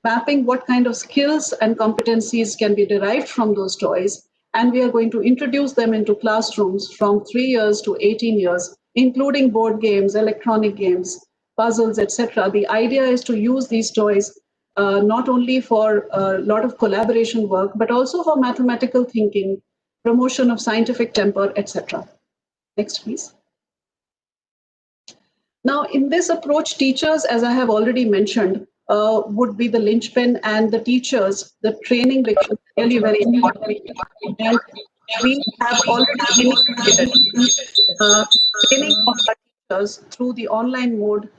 mapping what kind of skills and competencies can be derived from those toys. And we are going to introduce them into classrooms from 3 years to 18 years, including board games, electronic games, puzzles, etc. The idea is to use these toys not only for a lot of collaboration work, but also for mathematical thinking, promotion of scientific temper, etc. Next, please. Now, in this approach, teachers, as I have already mentioned, would be the linchpin, and the teachers, the training becomes really very important. And we have already initiated training of our teachers through the online mode.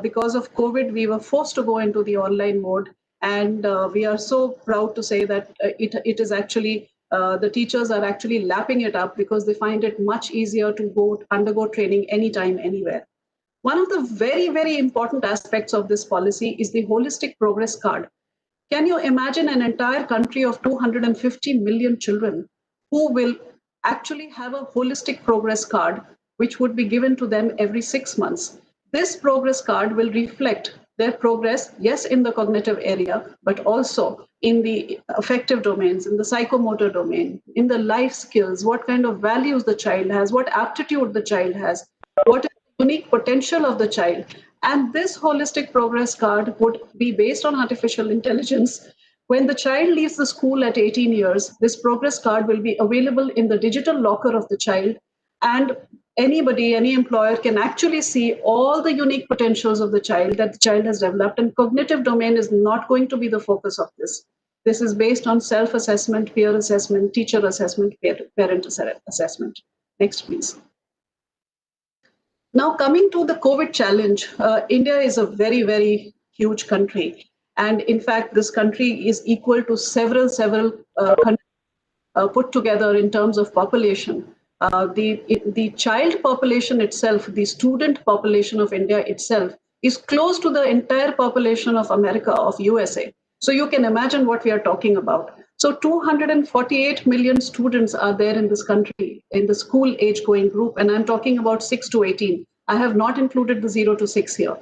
Because of COVID, we were forced to go into the online mode, and we are so proud to say that it is actually the teachers are actually lapping it up because they find it much easier to undergo training anytime, anywhere. One of the very, very important aspects of this policy is the holistic progress card. Can you imagine an entire country of 250 million children who will actually have a holistic progress card, which would be given to them every 6 months? This progress card will reflect their progress, yes, in the cognitive area, but also in the affective domains, in the psychomotor domain, in the life skills, what kind of values the child has, what aptitude the child has, what is the unique potential of the child. And this holistic progress card would be based on artificial intelligence. When the child leaves the school at 18 years, this progress card will be available in the digital locker of the child, and anybody, any employer can actually see all the unique potentials of the child that the child has developed, and cognitive domain is not going to be the focus of this. This is based on self-assessment, peer assessment, teacher assessment, parent assessment. Next, please. Now, coming to the COVID challenge, India is a very, very huge country. And in fact, this country is equal to several countries put together in terms of population, the child population itself, the student population of India itself, is close to the entire population of America, of USA. So you can imagine what we are talking about. So 248 million students are there in this country in the school age going group, and I'm talking about 6 to 18. I have not included the 0 to 6 here.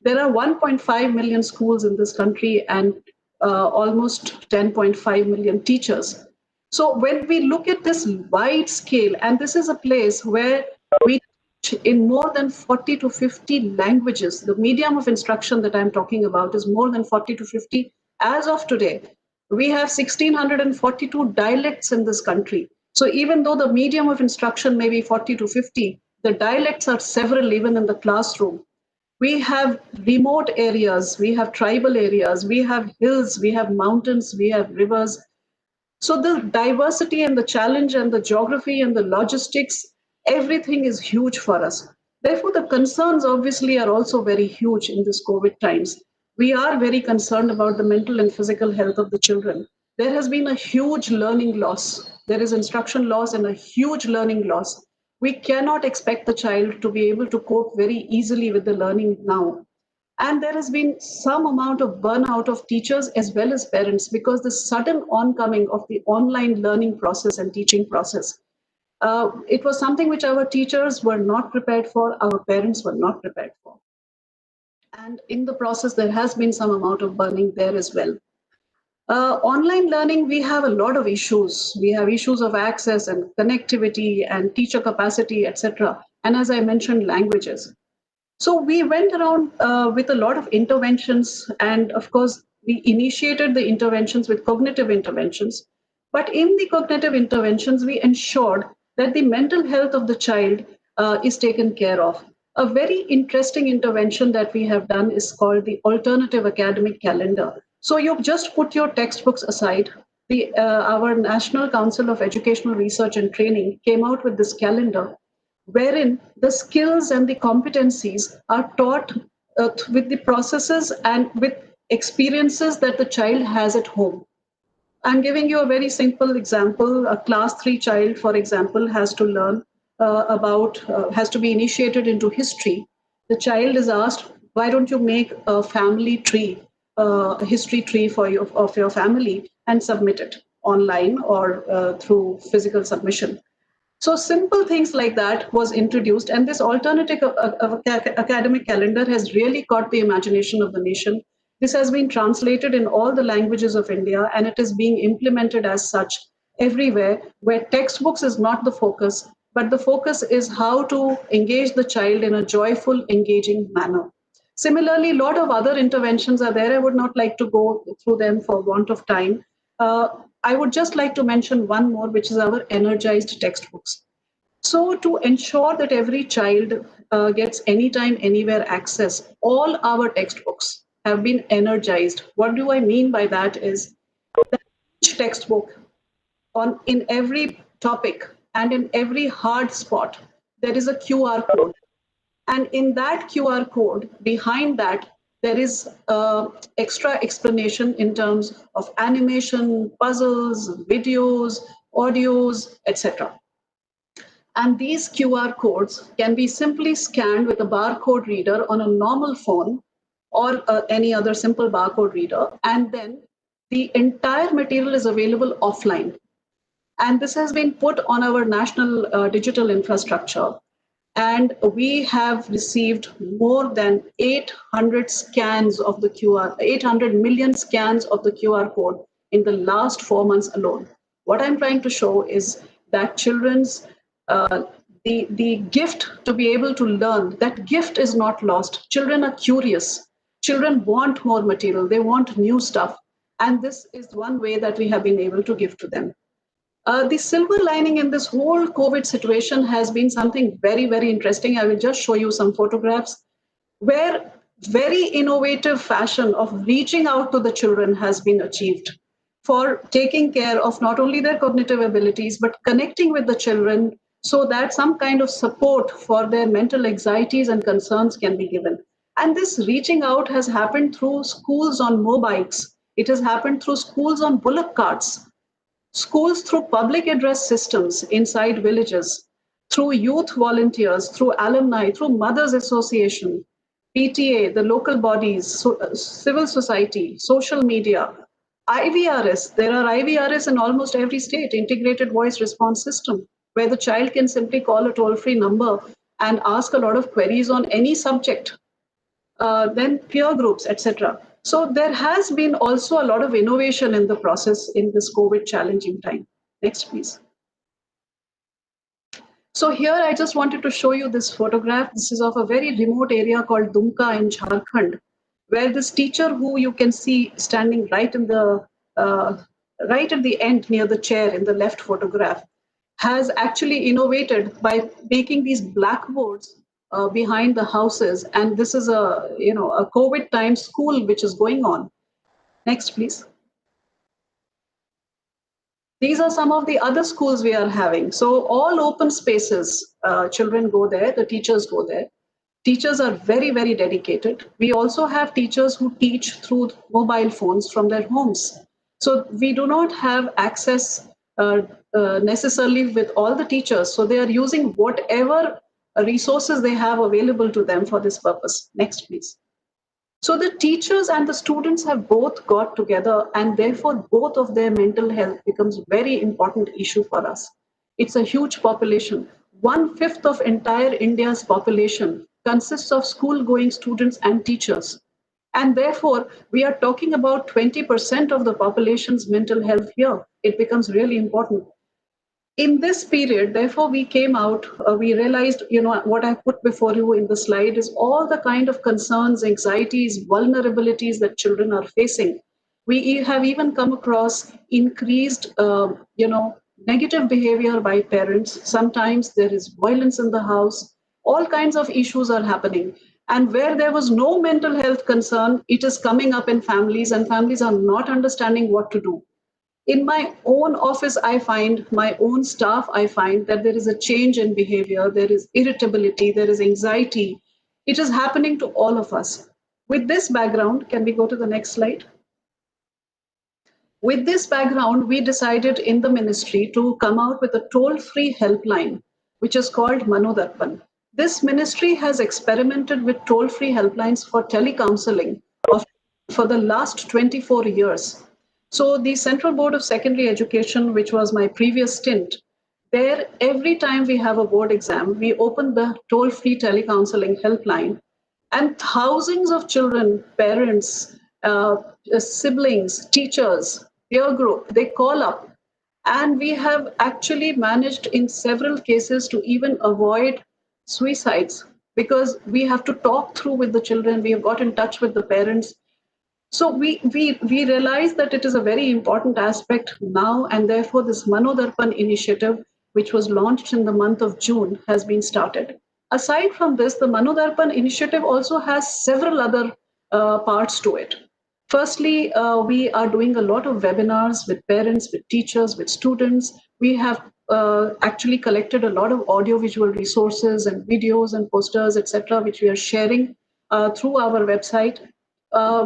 There are 1.5 million schools in this country and almost 10.5 million teachers. So when we look at this wide scale, and this is a place where we teach in more than 40 to 50 languages, the medium of instruction that I'm talking about is more than 40 to 50 as of today. We have 1,642 dialects in this country. So even though the medium of instruction may be 40 to 50, the dialects are several even in the classroom. We have remote areas, we have tribal areas, we have hills, we have mountains, we have rivers. So the diversity and the challenge and the geography and the logistics, everything is huge for us. Therefore, the concerns obviously are also very huge in this COVID times. We are very concerned about the mental and physical health of the children. There has been a huge learning loss. There is instruction loss and a huge learning loss. We cannot expect the child to be able to cope very easily with the learning now. And there has been some amount of burnout of teachers as well as parents because the sudden oncoming of the online learning process and teaching process. It was something which our teachers were not prepared for, our parents were not prepared for. And in the process, there has been some amount of burning there as well. Online learning, we have a lot of issues. We have issues of access and connectivity and teacher capacity, etc. And as I mentioned, languages. So we went around with a lot of interventions, and of course, we initiated the interventions with cognitive interventions. But in the cognitive interventions, we ensured that the mental health of the child is taken care of. A very interesting intervention that we have done is called the alternative academic calendar. So you've just put your textbooks aside. Our National Council of Educational Research and Training came out with this calendar wherein the skills and the competencies are taught with the processes and with experiences that the child has at home. I'm giving you a very simple example. A class 3 child, for example, has to learn has to be initiated into history. The child is asked, why don't you make a family tree, a history tree of your family and submit it online or through physical submission. So simple things like that was introduced, and this alternative academic calendar has really caught the imagination of the nation. This has been translated in all the languages of India, and it is being implemented as such everywhere, where textbooks is not the focus, but the focus is how to engage the child in a joyful, engaging manner. Similarly, a lot of other interventions are there. I would not like to go through them for want of time. I would just like to mention one more, which is our energized textbooks. So to ensure that every child gets anytime, anywhere access, all our textbooks have been energized. What do I mean by that is that each textbook in every topic and in every hard spot, there is a QR code. And in that QR code, behind that, there is extra explanation in terms of animation, puzzles, videos, audios, etc. And these QR codes can be simply scanned with a barcode reader on a normal phone or any other simple barcode reader. And then the entire material is available offline. And this has been put on our national digital infrastructure. And we have received more than 800 scans of the 800 million scans of the QR code in the last 4 months alone. What I'm trying to show is that children's, the gift to be able to learn, that gift is not lost. Children are curious. Children want more material. They want new stuff. And this is one way that we have been able to give to them. The silver lining in this whole COVID situation has been something very, very interesting. I will just show you some photographs where very innovative fashion of reaching out to the children has been achieved for taking care of not only their cognitive abilities, but connecting with the children so that some kind of support for their mental anxieties and concerns can be given. And this reaching out has happened through schools on mobiles. It has happened through schools on bullock carts. Schools through public address systems inside villages, through youth volunteers, through alumni, through mothers association, PTA, the local bodies, civil society, social media, IVRS. There are IVRS in almost every state, integrated voice response system, where the child can simply call a toll-free number and ask a lot of queries on any subject. Then peer groups, etc. So there has been also a lot of innovation in the process in this COVID challenging time. Next, please. So here I just wanted to show you this photograph. This is of a very remote area called Dumka in Jharkhand, where this teacher who you can see standing right in the right at the end near the chair in the left photograph has actually innovated by making these blackboards behind the houses. And this is a COVID time school which is going on. Next, please. These are some of the other schools we are having. So all open spaces, children go there, the teachers go there. Teachers are very, very dedicated. We also have teachers who teach through mobile phones from their homes. So we do not have access necessarily with all the teachers. So they are using whatever resources they have available to them for this purpose. Next, please. So the teachers and the students have both got together, and therefore both of their mental health becomes very important issue for us. It's a huge population. 1/5 of entire India's population consists of school-going students and teachers. And therefore, we are talking about 20% of the population's mental health here. It becomes really important. In this period, therefore, we came out, we realized, what I put before you in the slide is all the kind of concerns, anxieties, vulnerabilities that children are facing. We have even come across increased, negative behavior by parents. Sometimes there is violence in the house. All kinds of issues are happening. And where there was no mental health concern, it is coming up in families, and families are not understanding what to do. In my own office, I find, my own staff, I find that there is a change in behavior, there is irritability, there is anxiety. It is happening to all of us. With this background, can we go to the next slide? With this background, we decided in the ministry to come out with a toll-free helpline, which is called Manodarpan. This ministry has experimented with toll-free helplines for telecounseling for the last 24 years. So the Central Board of Secondary Education, which was my previous stint, there every time we have a board exam, we open the toll-free telecounseling helpline, and thousands of children, parents, siblings, teachers, peer group, they call up. And we have actually managed in several cases to even avoid suicides, because we have to talk through with the children. We have got in touch with the parents. So we realize that it is a very important aspect now, and therefore this Manodarpan initiative, which was launched in the month of June, has been started. Aside from this, the Manodarpan initiative also has several other parts to it. Firstly, we are doing a lot of webinars with parents, with teachers, with students. We have actually collected a lot of audio-visual resources and videos and posters, etc., which we are sharing through our website.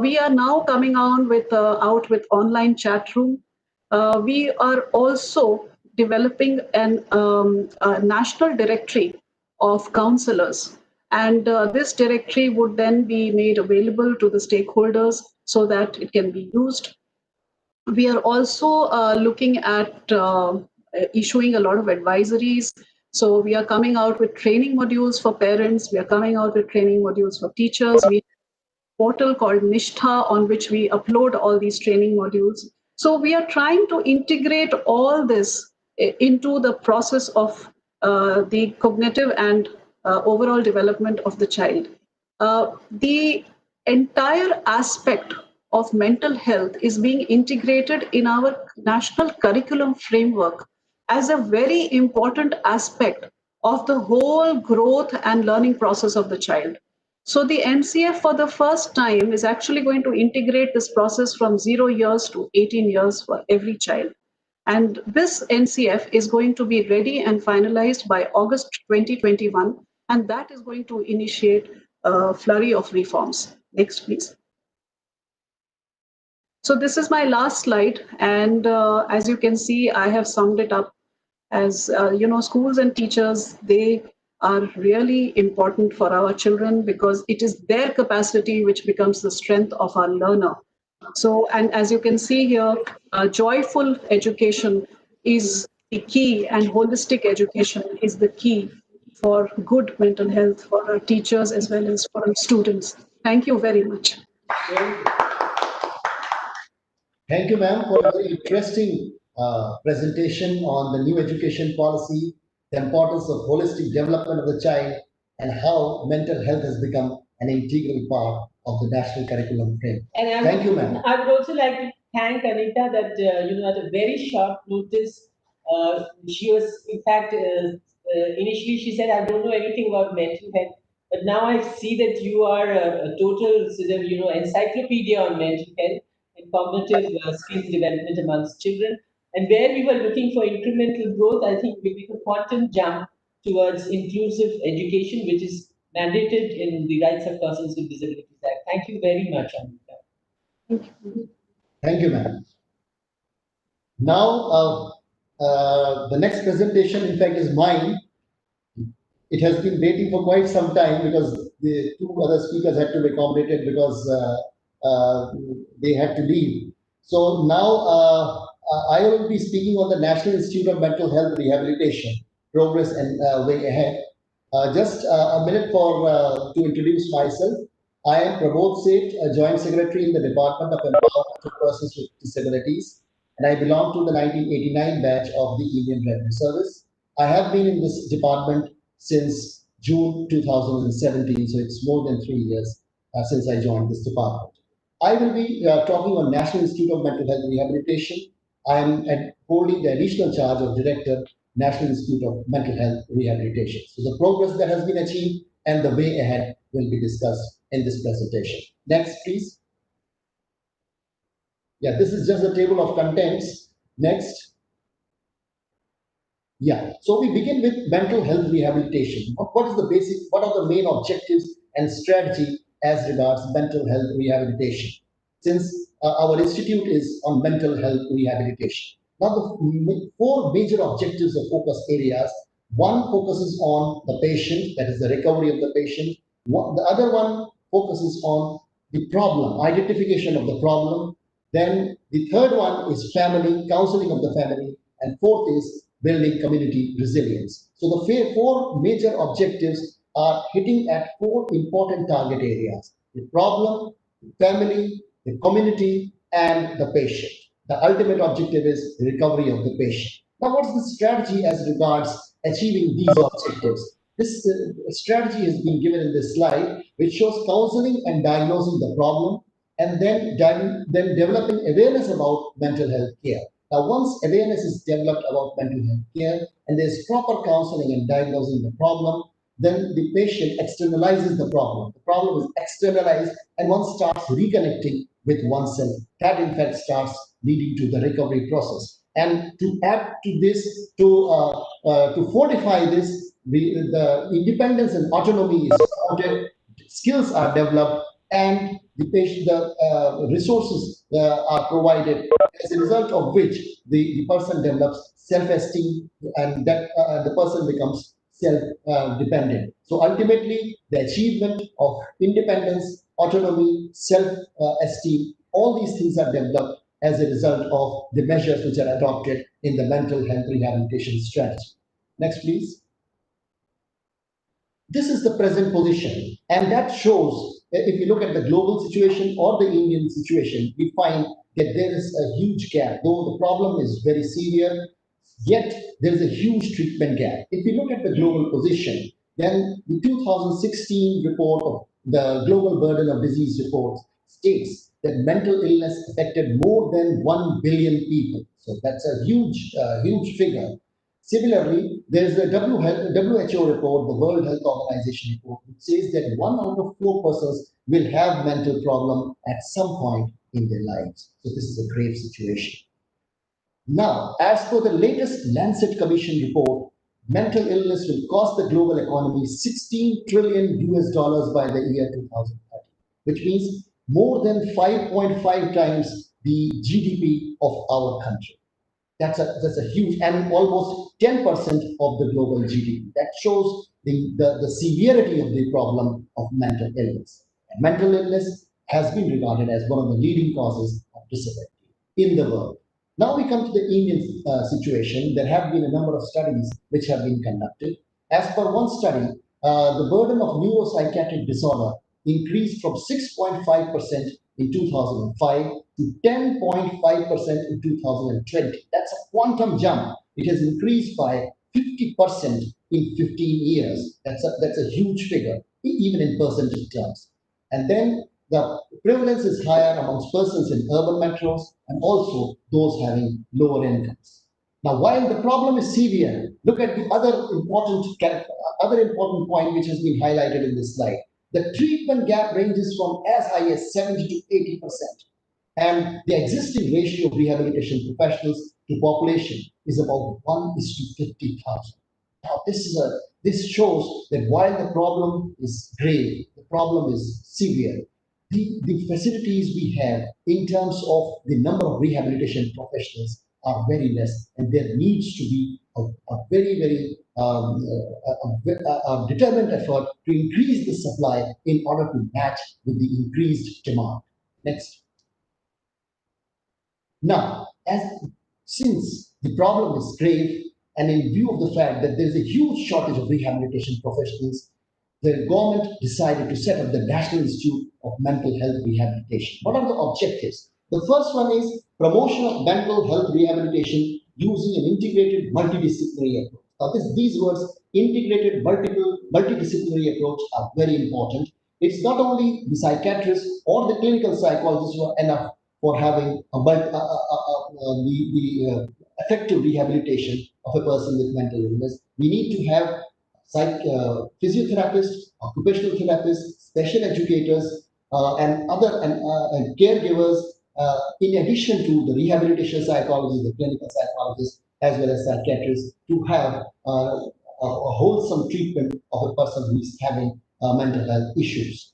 We are now coming on with out with online chat room. We are also developing a national directory of counselors, and this directory would then be made available to the stakeholders so that it can be used. We are also looking at issuing a lot of advisories. So we are coming out with training modules for parents. We are coming out with training modules for teachers. We portal called Nishtha on which we upload all these training modules. So we are trying to integrate all this into the process of the cognitive and overall development of the child. The entire aspect of mental health is being integrated in our national curriculum framework as a very important aspect of the whole growth and learning process of the child. So the NCF for the first time is actually going to integrate this process from 0 years to 18 years for every child. And this NCF is going to be ready and finalized by August 2021, and that is going to initiate a flurry of reforms. Next, please. So this is my last slide, and as you can see, I have summed it up as schools and teachers, they are really important for our children because it is their capacity which becomes the strength of our learner. So, and as you can see here, joyful education is the key, and holistic education is the key for good mental health for our teachers as well as for our students. Thank you very much. Thank you, ma'am, for a very interesting presentation on the new education policy, the importance of holistic development of the child, and how mental health has become an integral part of the national curriculum frame. Thank you, ma'am. I would also like to thank Anita that, at a very short notice, she was, in fact, initially she said, I don't know anything about mental health. But now I see that you are a total sort of, encyclopedia on mental health and cognitive skills development amongst children. And where we were looking for incremental growth, I think we make a quantum jump towards inclusive education, which is mandated in the Rights of Persons with Disabilities Act. Thank you very much, Anita. Thank you, ma'am. Now, the next presentation, in fact, is mine. It has been waiting for quite some time because the two other speakers had to be accommodated because they had to leave. So now I will be speaking on the National Institute of Mental Health Rehabilitation, progress and way ahead. Just a minute for to introduce myself. I am Prabodh Seth, a Joint Secretary in the Department of Empowerment of Persons with Disabilities, and I belong to the 1989 batch of the Indian Revenue Service. I have been in this department since June 2017, so it's more than 3 years since I joined this department. I will be talking on National Institute of Mental Health Rehabilitation. I am holding the additional charge of Director, National Institute of Mental Health Rehabilitation. So the progress that has been achieved and the way ahead will be discussed in this presentation. Next, please. Yeah, this is just a table of contents. Next. Yeah, so we begin with mental health rehabilitation. What is the basic, what are the main objectives and strategy as regards mental health rehabilitation? Since our institute is on mental health rehabilitation. Now the four major objectives or focus areas. One focuses on the patient, that is the recovery of the patient. The other one focuses on the problem, identification of the problem. Then the third one is family, counseling of the family. And fourth is building community resilience. So the four major objectives are hitting at four important target areas: the problem, the family, the community, and the patient. The ultimate objective is the recovery of the patient. Now, what's the strategy as regards achieving these objectives? This strategy has been given in this slide, which shows counseling and diagnosing the problem, and then developing awareness about mental health care. Now, once awareness is developed about mental health care and there's proper counseling and diagnosing the problem, then the patient externalizes the problem. The problem is externalized and one starts reconnecting with oneself. That, in fact, starts leading to the recovery process. And to add to this, to fortify this, the independence and autonomy is supported, skills are developed, and the patient, the resources are provided, as a result of which the person develops self-esteem, and that the person becomes self-dependent. So ultimately, the achievement of independence, autonomy, self-esteem, all these things are developed as a result of the measures which are adopted in the mental health rehabilitation strategy. Next, please. This is the present position, and that shows, if you look at the global situation or the Indian situation, we find that there is a huge gap. Though the problem is very severe, yet there is a huge treatment gap. If you look at the global position, then the 2016 report of the Global Burden of Disease report states that mental illness affected more than 1 billion people. So that's a huge figure. Similarly, there is the WHO report, the World Health Organization report, which says that 1 out of 4 persons will have mental problem at some point in their lives. So this is a grave situation. Now, as per the latest Lancet Commission report, mental illness will cost the global economy $16 trillion by the year 2030, which means more than 5.5 times the GDP of our country. That's a huge, and almost 10% of the global GDP. That shows the severity of the problem of mental illness. And mental illness has been regarded as one of the leading causes of disability in the world. Now we come to the Indian situation. There have been a number of studies which have been conducted. As per one study, the burden of neuropsychiatric disorder increased from 6.5% in 2005 to 10.5% in 2020. That's a quantum jump. It has increased by 50% in 15 years. That's a huge figure, even in percentage terms. And then the prevalence is higher amongst persons in urban metros and also those having lower incomes. Now, while the problem is severe, look at the other important point which has been highlighted in this slide. The treatment gap ranges from as high as 70 to 80%. And the existing ratio of rehabilitation professionals to population is about 1:50,000. Now, this shows that while the problem is grave, the problem is severe, the facilities we have in terms of the number of rehabilitation professionals are very less, and there needs to be a very determined effort to increase the supply in order to match with the increased demand. Next. Now, since the problem is grave, and in view of the fact that there is a huge shortage of rehabilitation professionals, the government decided to set up the National Institute of Mental Health Rehabilitation. What are the objectives? The first one is promotion of mental health rehabilitation using an integrated multidisciplinary approach. Now, these words, integrated multidisciplinary approach, are very important. It's not only the psychiatrists or the clinical psychologists who are enough for having the effective rehabilitation of a person with mental illness. We need to have physiotherapists, occupational therapists, special educators, and caregivers, in addition to the rehabilitation psychologists, the clinical psychologists, as well as psychiatrists, to have a wholesome treatment of a person who is having mental health issues.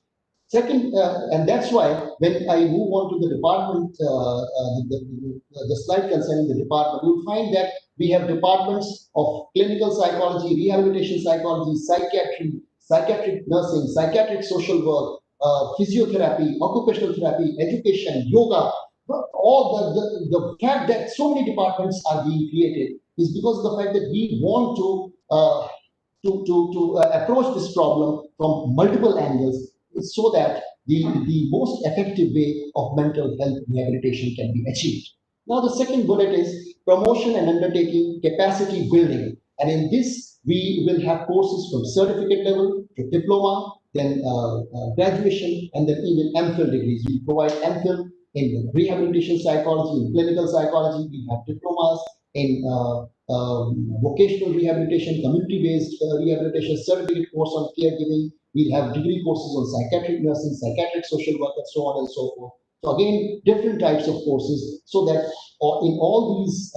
Second, and that's why when I move on to the department, the slide concerning the department, you'll find that we have departments of clinical psychology, rehabilitation psychology, psychiatry, psychiatric nursing, psychiatric social work, physiotherapy, occupational therapy, education, yoga. All the fact that so many departments are being created is because of the fact that we want to approach this problem from multiple angles, so that the most effective way of mental health rehabilitation can be achieved. Now, the second bullet is promotion and undertaking capacity building. And in this, we will have courses from certificate level to diploma, then graduation, and then even MPhil degrees. We provide MPhil in rehabilitation psychology, in clinical psychology. We have diplomas in vocational rehabilitation, community-based rehabilitation, certificate course on caregiving. We have degree courses on psychiatric nursing, psychiatric social work, and so on and so forth. So again, different types of courses, so that in all these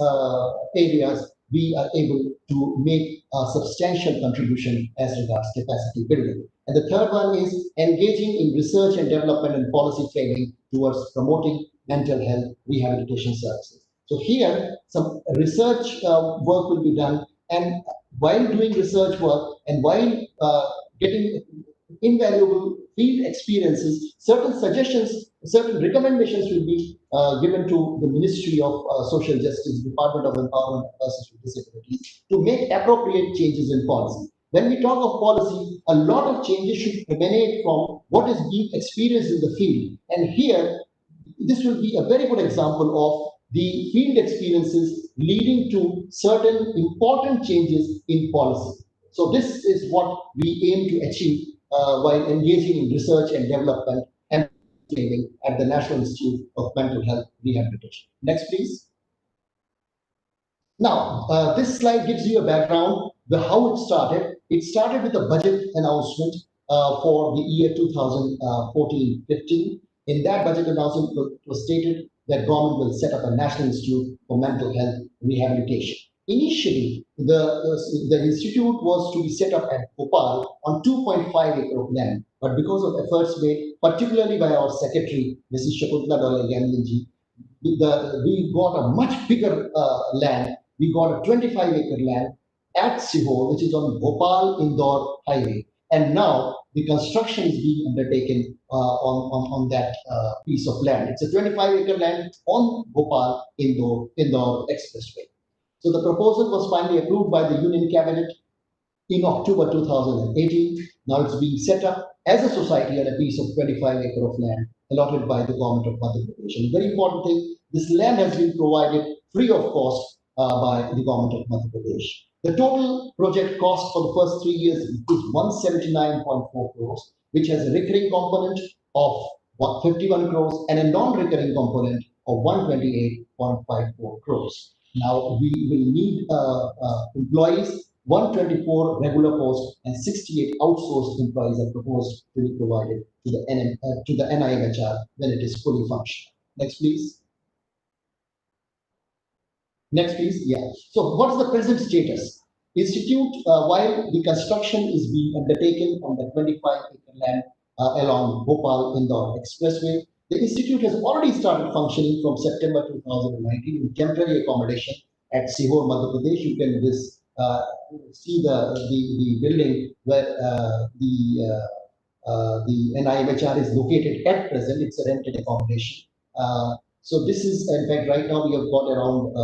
areas, we are able to make a substantial contribution as regards capacity building. And the third one is engaging in research and development and policy training towards promoting mental health rehabilitation services. So here, some research work will be done, and while doing research work and while getting invaluable field experiences, certain suggestions, certain recommendations will be given to the Ministry of Social Justice, Department of Empowerment of Persons with Disabilities, to make appropriate changes in policy. When we talk of policy, a lot of changes should emanate from what is being experienced in the field. And here, this will be a very good example of the field experiences leading to certain important changes in policy. So this is what we aim to achieve while engaging in research and development and training at the National Institute of Mental Health Rehabilitation. Next, please. Now, this slide gives you a background of how it started. It started with a budget announcement for the year 2014-15. In that budget announcement, it was stated that government will set up a National Institute for Mental Health Rehabilitation. Initially, the institute was to be set up at Bhopal on 2.5 acre of land, but because of efforts made, particularly by our secretary, Mrs. Shakuntala Gamlinji, we got a much bigger land. We got a 25-acre land at Sihor, which is on Bhopal-Indore highway. And now the construction is being undertaken on that piece of land. It's a 25-acre land on Bhopal-Indore expressway. So the proposal was finally approved by the Union Cabinet in October 2018. Now it's being set up as a society on a piece of 25-acre of land allotted by the government of Madhya Pradesh. And very important thing, this land has been provided free of cost by the government of Madhya Pradesh. The total project cost for the first 3 years is 179.4 crores, which has a recurring component of 51 crores and a non-recurring component of 128.54 crores. Now we will need employees. 124 regular posts and 68 outsourced employees are proposed to be provided to the NIMHR when it is fully functional. Next, please. Next, please. Yeah. So, what is the present status? Institute, while the construction is being undertaken on the 25-acre land along Bhopal-Indore Expressway, the institute has already started functioning from September 2019 in temporary accommodation at Sihor, Madhya Pradesh. You can see the building where the NIMHR is located at present. It's a rented accommodation. So this is, in fact, right now we have got around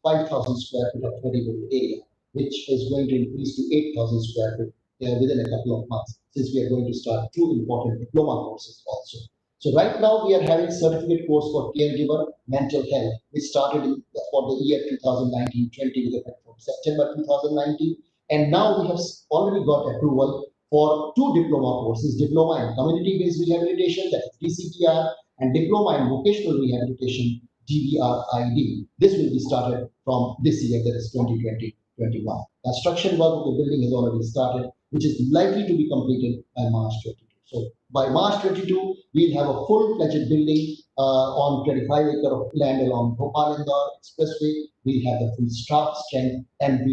5,000 square feet of variable area, which is going to increase to 8,000 square feet within a couple of months, since we are going to start 2 important diploma courses also. So right now we are having certificate course for caregiver mental health, which started for the year 2019-20 with effect from September 2019. And now we have already got approval for 2 diploma courses, diploma in community-based rehabilitation, that is DCTR, and diploma in vocational rehabilitation, DVRID. This will be started from this year, that is 2020-21. Construction work of the building has already started, which is likely to be completed by March 22. So by March 22, we'll have a full-fledged building on 25-acre of land along Bhopal-Indore Expressway. We'll have the full staff strength, and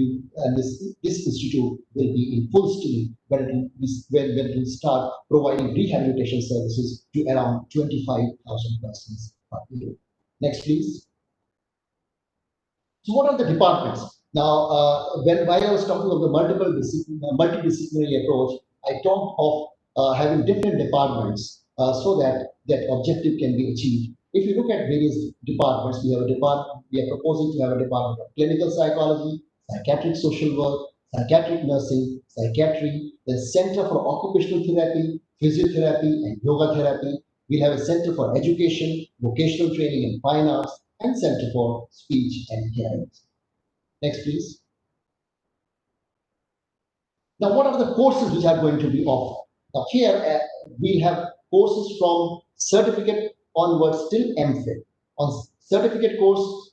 this institute will be in full steam, where it will start providing rehabilitation services to around 25,000 persons per year. Next, please. So what are the departments? Now, while I was talking of the multidisciplinary approach, I talked of having different departments so that that objective can be achieved. If you look at various departments, we are proposing to have a department of clinical psychology, psychiatric social work, psychiatric nursing, psychiatry, the Center for Occupational Therapy, Physiotherapy, and Yoga Therapy. We'll have a Center for Education, Vocational Training and Fine Arts, and Center for Speech and Hearing. Next, please. Now, what are the courses which are going to be offered? Now, here we have courses from certificate onwards till MPhil. On certificate course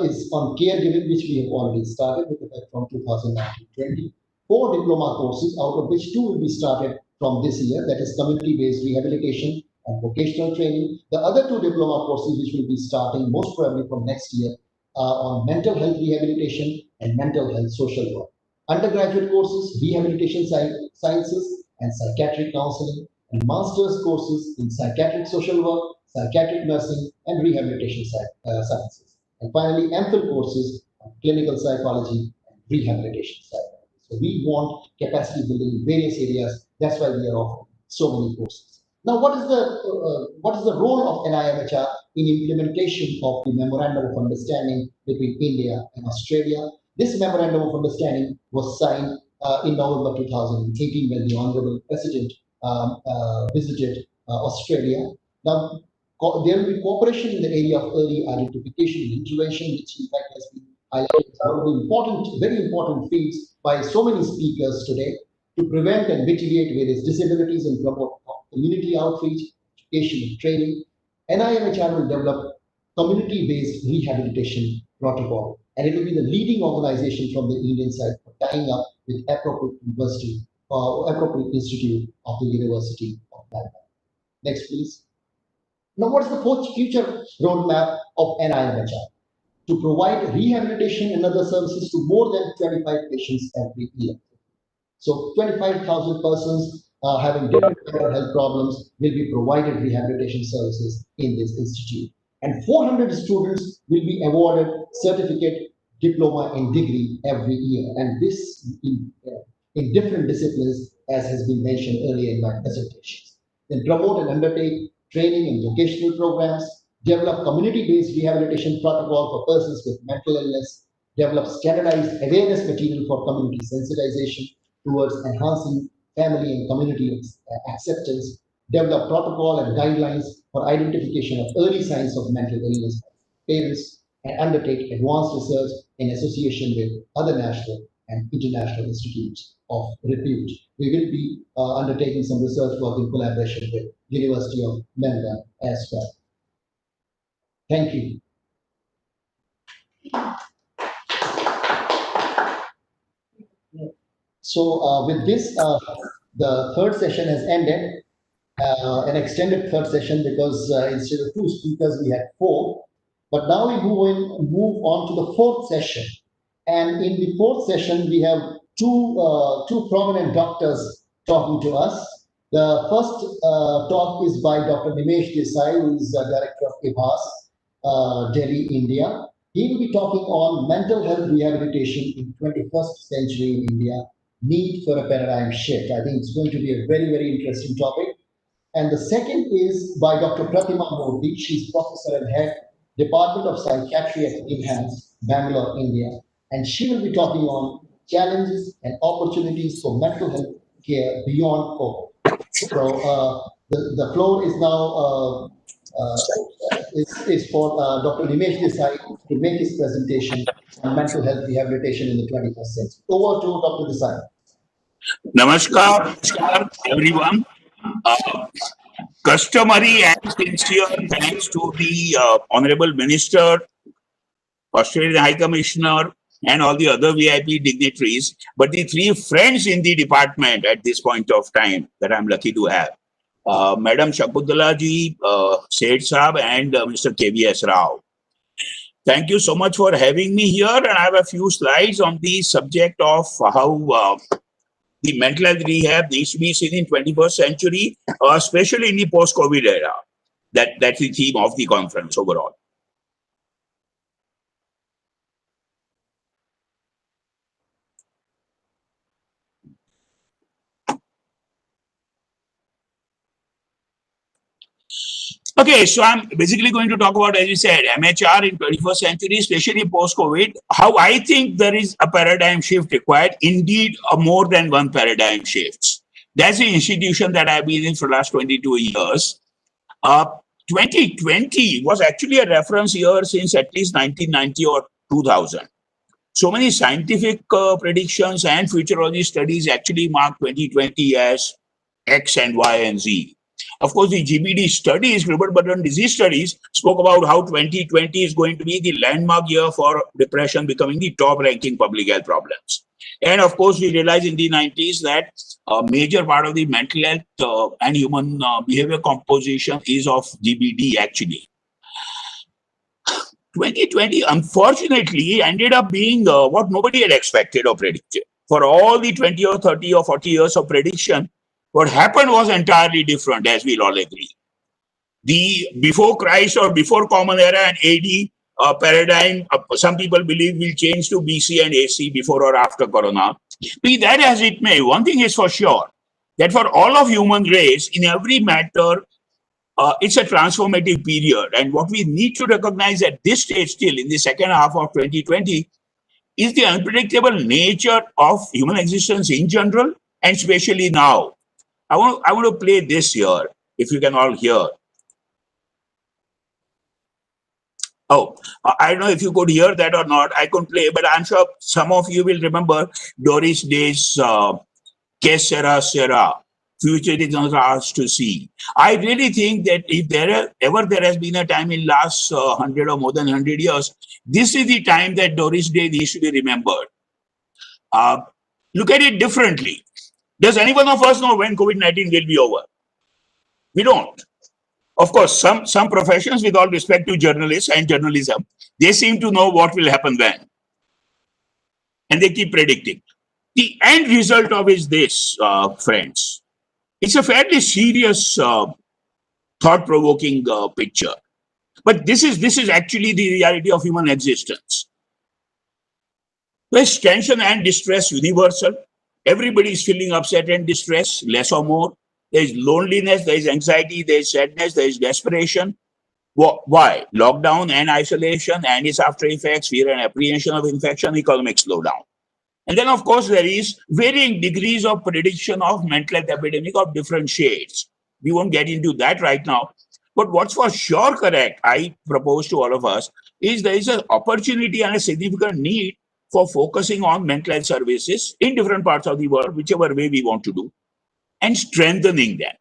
is on caregiving, which we have already started with effect from 2019-20. 4 diploma courses, out of which 2 will be started from this year, that is community-based rehabilitation and vocational training. The other 2 diploma courses, which will be starting most probably from next year, on mental health rehabilitation and mental health social work. Undergraduate courses, rehabilitation sciences and psychiatric counseling, and master's courses in psychiatric social work, psychiatric nursing, and rehabilitation sciences. And finally, MPhil courses on clinical psychology and rehabilitation psychology. So we want capacity building in various areas. That's why we are offering so many courses. Now, what is the role of NIMHR in implementation of the Memorandum of Understanding between India and Australia? This Memorandum of Understanding was signed in November 2018 when the Honorable President visited Australia. Now, there will be cooperation in the area of early identification and intervention, which in fact has been highlighted as one of the very important fields by so many speakers today, to prevent and mitigate various disabilities and promote community outreach, education and training. NIMHR will develop community-based rehabilitation protocol, and it will be the leading organization from the Indian side for tying up with appropriate university or appropriate institute of the University of Melbourne. Next, please. Now, what is the future roadmap of NIMHR? To provide rehabilitation and other services to more than 25 patients every year. So 25,000 persons having different health problems will be provided rehabilitation services in this institute. and 400 students will be awarded certificate, diploma, and degree every year. And this in different disciplines, as has been mentioned earlier in my presentations. Then promote and undertake training and vocational programs, develop community-based rehabilitation protocol for persons with mental illness, develop standardized awareness material for community sensitization towards enhancing family and community acceptance, develop protocol and guidelines for identification of early signs of mental illness by parents, and undertake advanced research in association with other national and international institutes of repute. We will be undertaking some research work in collaboration with University of Melbourne as well. Thank you. So with this, the third session has ended, an extended third session because instead of 2 speakers, we had 4. But now we move on to the fourth session. And in the fourth session, we have two prominent doctors talking to us. The first talk is by Dr. Nimesh Desai, who is Director of IBHAS, Delhi, India. He will be talking on mental health rehabilitation in 21st century in India, need for a paradigm shift. I think it's going to be a very, very interesting topic. And the second is by Dr. Pratima Murthy. She's Professor and Head, Department of Psychiatry at IMHANS, Bangalore, India. And she will be talking on challenges and opportunities for mental health care beyond COVID. So the floor is now is for Dr. Nimesh Desai to make his presentation on mental health rehabilitation in the 21st century. Over to Dr. Desai. Namaskar, everyone. Customary and sincere thanks to the Honorable Minister, Australian High Commissioner, and all the other VIP dignitaries, but the 3 friends in the department at this point of time that I'm lucky to have. Madam Shakuntala ji, Seth Saab, and Mr. KVS Rao. Thank you so much for having me here, and I have a few slides on the subject of how the mental health rehab needs to be seen in 21st century, especially in the post-COVID era. That's the theme of the conference overall. Okay, so I'm basically going to talk about, as you said, MHR in 21st century, especially post-COVID, how I think there is a paradigm shift required, indeed more than one paradigm shifts. That's the institution that I've been in for the last 22 years. 2020 was actually a reference year since at least 1990 or 2000. So many scientific predictions and futurology studies actually mark 2020 as X and Y and Z. Of course, the GBD studies, Global Burden Disease Studies, spoke about how 2020 is going to be the landmark year for depression becoming the top-ranking public health problems. And of course, we realized in the 90s that a major part of the mental health and human behavior composition is of GBD actually. 2020, unfortunately, ended up being what nobody had expected or predicted. For all the 20 or 30 or 40 years of prediction, what happened was entirely different, as we'll all agree. The before Christ or before Common Era and AD paradigm, some people believe will change to BC and AC, before or after Corona. Be that as it may, one thing is for sure, that for all of human race, in every matter, it's a transformative period. And what we need to recognize at this stage still, in the second half of 2020, is the unpredictable nature of human existence in general, and especially now. I want to play this here, if you can all hear. Oh, I don't know if you could hear that or not. I couldn't play, but I'm sure some of you will remember Doris Day's Que Sera Sera, future is not ours to see. I really think that if there has been a time in last 100 or more than 100 years, this is the time that Doris Day needs to be remembered. Look at it differently. Does any one of us know when COVID-19 will be over? We don't. Of course, some professions, with all respect to journalists and journalism, they seem to know what will happen when. And they keep predicting. The end result of is this, friends. It's a fairly serious, thought-provoking picture. But this is actually the reality of human existence. There's tension and distress universal. Everybody is feeling upset and distress, less or more. There's loneliness, there's anxiety, there's sadness, there's desperation. Why? Lockdown and isolation and its after effects, fear and apprehension of infection, economic slowdown. And then, of course, there is varying degrees of prediction of mental health epidemic of different shades. We won't get into that right now. But what's for sure correct, I propose to all of us, is there is an opportunity and a significant need for focusing on mental health services in different parts of the world, whichever way we want to do, and strengthening them.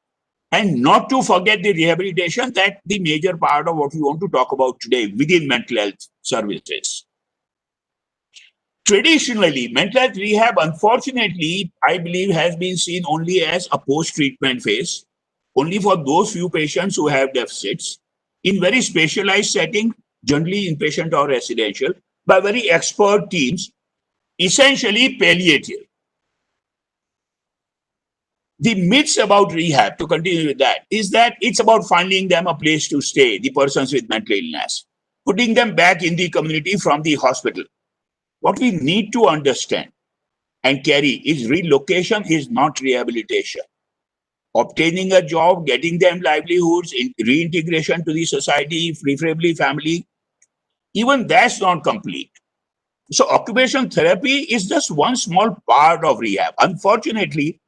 And not to forget the rehabilitation, that the major part of what we want to talk about today within mental health services. Traditionally, mental health rehab, unfortunately, I believe, has been seen only as a post-treatment phase, only for those few patients who have deficits, in very specialized setting, generally inpatient or residential, by very expert teams, essentially palliative. The myths about rehab, to continue with that, is that it's about finding them a place to stay, the persons with mental illness, putting them back in the community from the hospital. What we need to understand and carry is relocation is not rehabilitation. Obtaining a job, getting them livelihoods, reintegration to the society, preferably family, even that's not complete. So occupational therapy is just one small part of rehab. Unfortunately,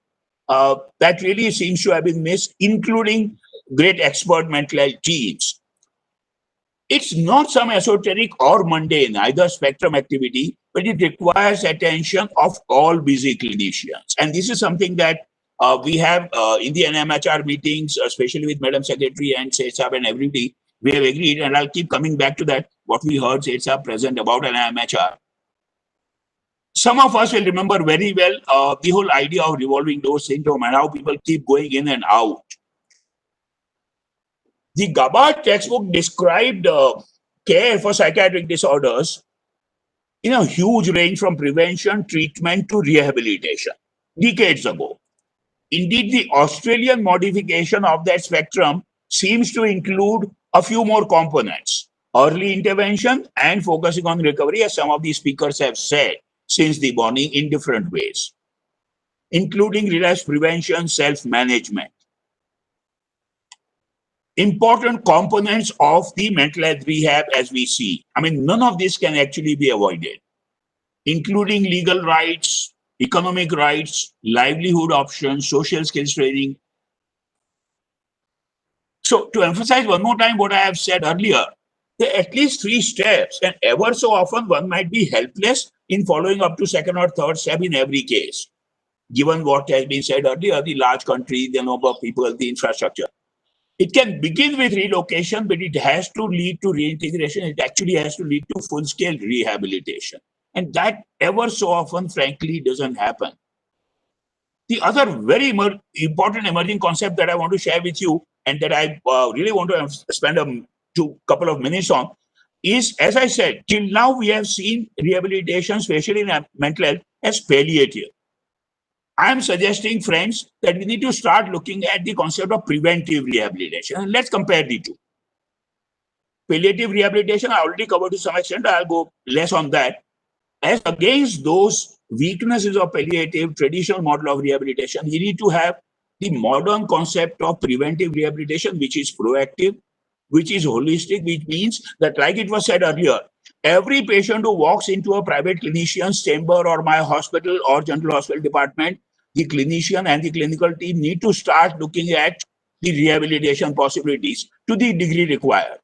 that really seems to have been missed, including great expert mental health teams. It's not some esoteric or mundane, either spectrum activity, but it requires attention of all busy clinicians. And this is something that we have in the NMHR meetings, especially with Madam Secretary and Seth and everybody, we have agreed, and I'll keep coming back to that, what we heard Seth present about NMHR. Some of us will remember very well the whole idea of revolving door syndrome and how people keep going in and out. The Gabbard textbook described care for psychiatric disorders in a huge range from prevention, treatment to rehabilitation, decades ago. Indeed, the Australian modification of that spectrum seems to include a few more components: early intervention and focusing on recovery, as some of the speakers have said, since the morning in different ways, including relapse prevention, self-management. Important components of the mental health rehab as we see. I mean, none of this can actually be avoided, including legal rights, economic rights, livelihood options, social skills training. So to emphasize one more time what I have said earlier, there are at least 3 steps, and ever so often one might be helpless in following up to second or third step in every case, given what has been said earlier, the large country, the number of people, the infrastructure. It can begin with relocation, but it has to lead to reintegration. It actually has to lead to full-scale rehabilitation. And that ever so often, frankly, doesn't happen. The other very important emerging concept that I want to share with you, and that I really want to spend a couple of minutes on, is, as I said, till now we have seen rehabilitation, especially in mental health, as palliative. I am suggesting, friends, that we need to start looking at the concept of preventive rehabilitation. And let's compare the two. Palliative rehabilitation, I already covered to some extent. I'll go less on that. As against those weaknesses of palliative traditional model of rehabilitation, we need to have the modern concept of preventive rehabilitation, which is proactive, which is holistic, which means that, like it was said earlier, every patient who walks into a private clinician's chamber or my hospital or general hospital department, the clinician and the clinical team need to start looking at the rehabilitation possibilities to the degree required.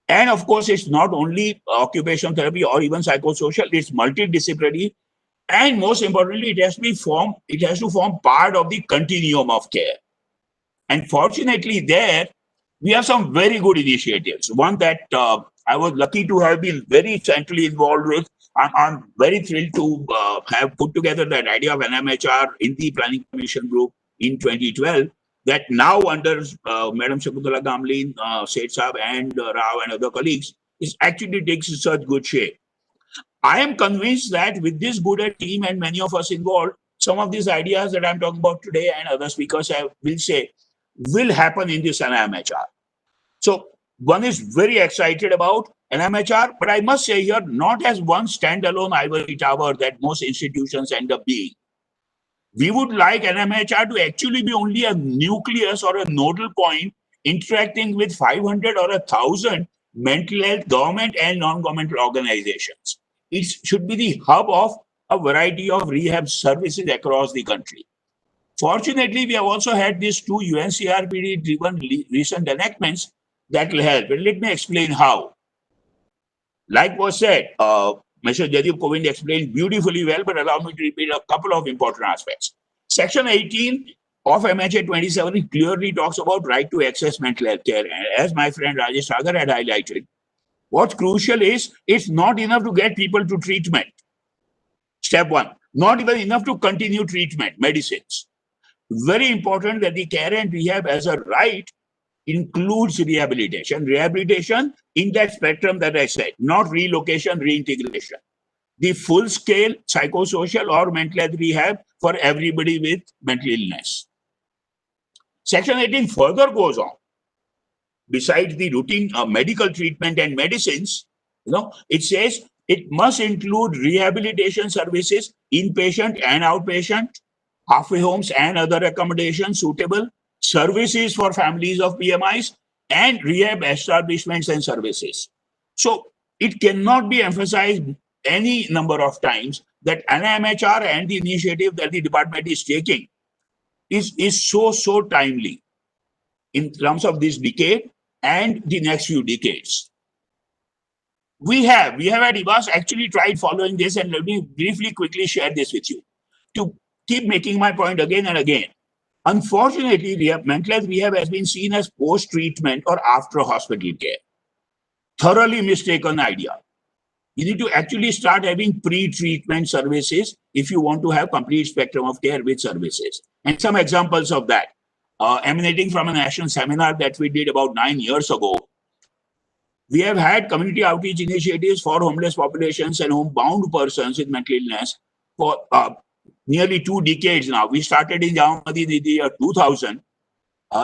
And of course, it's not only occupational therapy or even psychosocial, it's multidisciplinary. And most importantly, it has to form part of the continuum of care. And fortunately, there we have some very good initiatives. One that I was lucky to have been very centrally involved with. I'm very thrilled to have put together that idea of NMHR in the Planning Commission group in 2012, that now under Madam Shakuntala Gamlin, Seth Saab and Rao and other colleagues, is actually takes such good shape. I am convinced that with this good team and many of us involved, some of these ideas that I'm talking about today and other speakers will say will happen in this NMHR. So one is very excited about NMHR, but I must say here, not as one standalone ivory tower that most institutions end up being. We would like NMHR to actually be only a nucleus or a nodal point interacting with 500 or 1,000 mental health government and non-governmental organizations. It should be the hub of a variety of rehab services across the country. Fortunately, we have also had these two UNCRPD-driven recent enactments that will help. And let me explain how. Like was said, Mr. Jadip Kovind explained beautifully well, but allow me to repeat a couple of important aspects. Section 18 of MHA 27 clearly talks about right to access mental health care. And as my friend Rajesh Sagar had highlighted, what's crucial is it's not enough to get people to treatment. Step one, not even enough to continue treatment, medicines. Very important that the care and rehab as a right includes rehabilitation. Rehabilitation in that spectrum that I said, not relocation, reintegration. The full-scale psychosocial or mental health rehab for everybody with mental illness. Section 18 further goes on. Besides the routine medical treatment and medicines, it says it must include rehabilitation services, inpatient and outpatient, halfway homes and other accommodations suitable, services for families of PMIs, and rehab establishments and services. So it cannot be emphasized any number of times that NMHR and the initiative that the department is taking is so timely in terms of this decade and the next few decades. We have at IBAS actually tried following this, and let me briefly quickly share this with you to keep making my point again and again. Unfortunately, mental health rehab has been seen as post-treatment or after hospital care. Thoroughly mistaken idea. You need to actually start having pre-treatment services if you want to have complete spectrum of care with services. And some examples of that, emanating from a national seminar that we did about 9 years ago. We have had community outreach initiatives for homeless populations and homebound persons with mental illness for nearly 2 decades now. We started in Jamadi in the year 2000.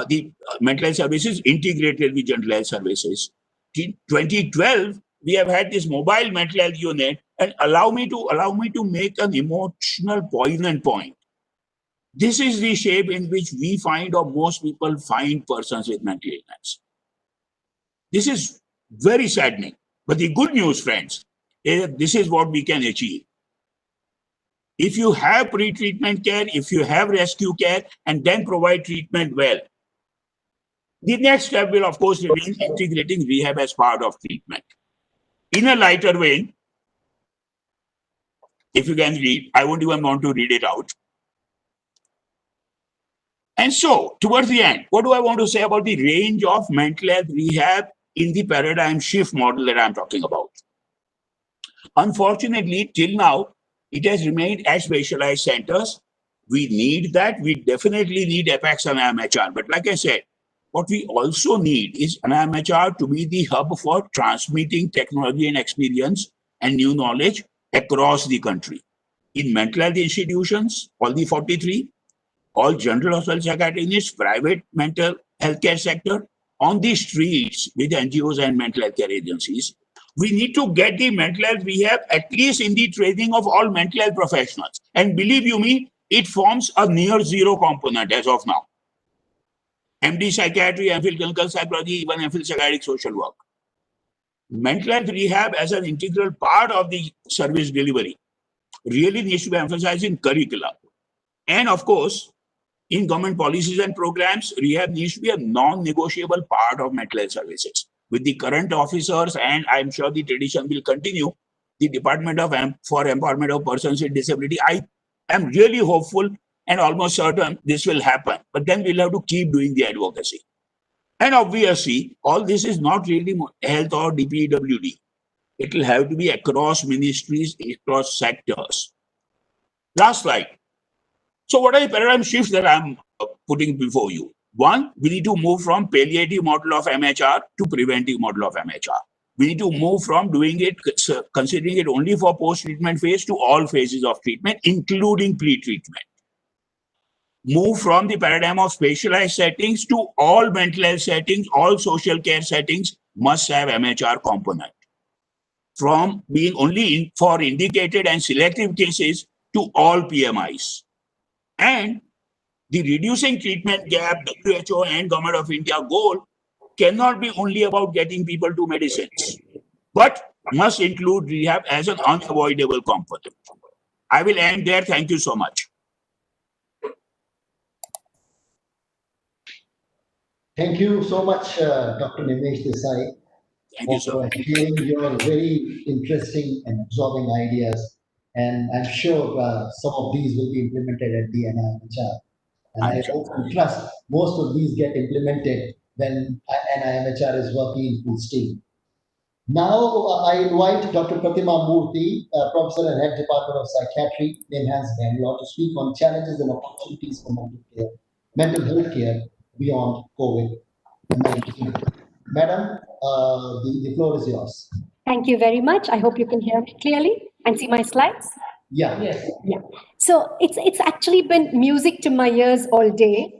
The mental health services integrated with general health services. In 2012, we have had this mobile mental health unit, and allow me to make an emotional poignant point. This is the shape in which we find, or most people find, persons with mental illness. This is very saddening. But the good news, friends, is that this is what we can achieve. If you have pre-treatment care, if you have rescue care, and then provide treatment well, the next step will, of course, remain integrating rehab as part of treatment. In a lighter vein, if you can read, I won't even want to read it out. And so, towards the end, what do I want to say about the range of mental health rehab in the paradigm shift model that I'm talking about? Unfortunately, till now, it has remained as specialized centers. We need that. We definitely need Apex and IMHR. But like I said, what we also need is an IMHR to be the hub for transmitting technology and experience and new knowledge across the country. In mental health institutions, all the 43, all general hospital psychiatric units, private mental health care sector, on the streets with NGOs and mental health care agencies, we need to get the mental health rehab at least in the training of all mental health professionals. And believe you me, it forms a near zero component as of now. MD psychiatry, MPhil clinical psychology, even MPhil psychiatric social work. Mental health rehab as an integral part of the service delivery really needs to be emphasized in curricula. And of course, in government policies and programs, rehab needs to be a non-negotiable part of mental health services. With the current officers, and I'm sure the tradition will continue, the Department for Empowerment of Persons with Disability, I am really hopeful and almost certain this will happen. But then we'll have to keep doing the advocacy. And obviously, all this is not really health or DPWD. It will have to be across ministries, across sectors. Last slide. So what are the paradigm shifts that I'm putting before you? One, we need to move from palliative model of MHR to preventive model of MHR. We need to move from doing it, considering it only for post-treatment phase to all phases of treatment, including pre-treatment. Move from the paradigm of specialized settings to all mental health settings, all social care settings, must have MHR component, from being only for indicated and selective cases to all PMIs. And the reducing treatment gap, WHO and Government of India goal cannot be only about getting people to medicines, but must include rehab as an unavoidable component. I will end there. Thank you so much. Thank you so much, Dr. Nimesh Desai, Thank you, for sir. sharing your very interesting and absorbing ideas. And I'm sure some of these will be implemented at the NIMHR. And I hope and trust most of these get implemented when NIMHR is working in full steam. Now I invite Dr. Pratima Murthy, Professor and Head Department of Psychiatry, NIMHANS Bangalore, to speak on challenges and opportunities for mental health care beyond COVID-19. Madam, the floor is yours. Thank you very much. I hope you can hear me clearly and see my slides. Yeah. Yes. Yeah. So it's actually been music to my ears all day.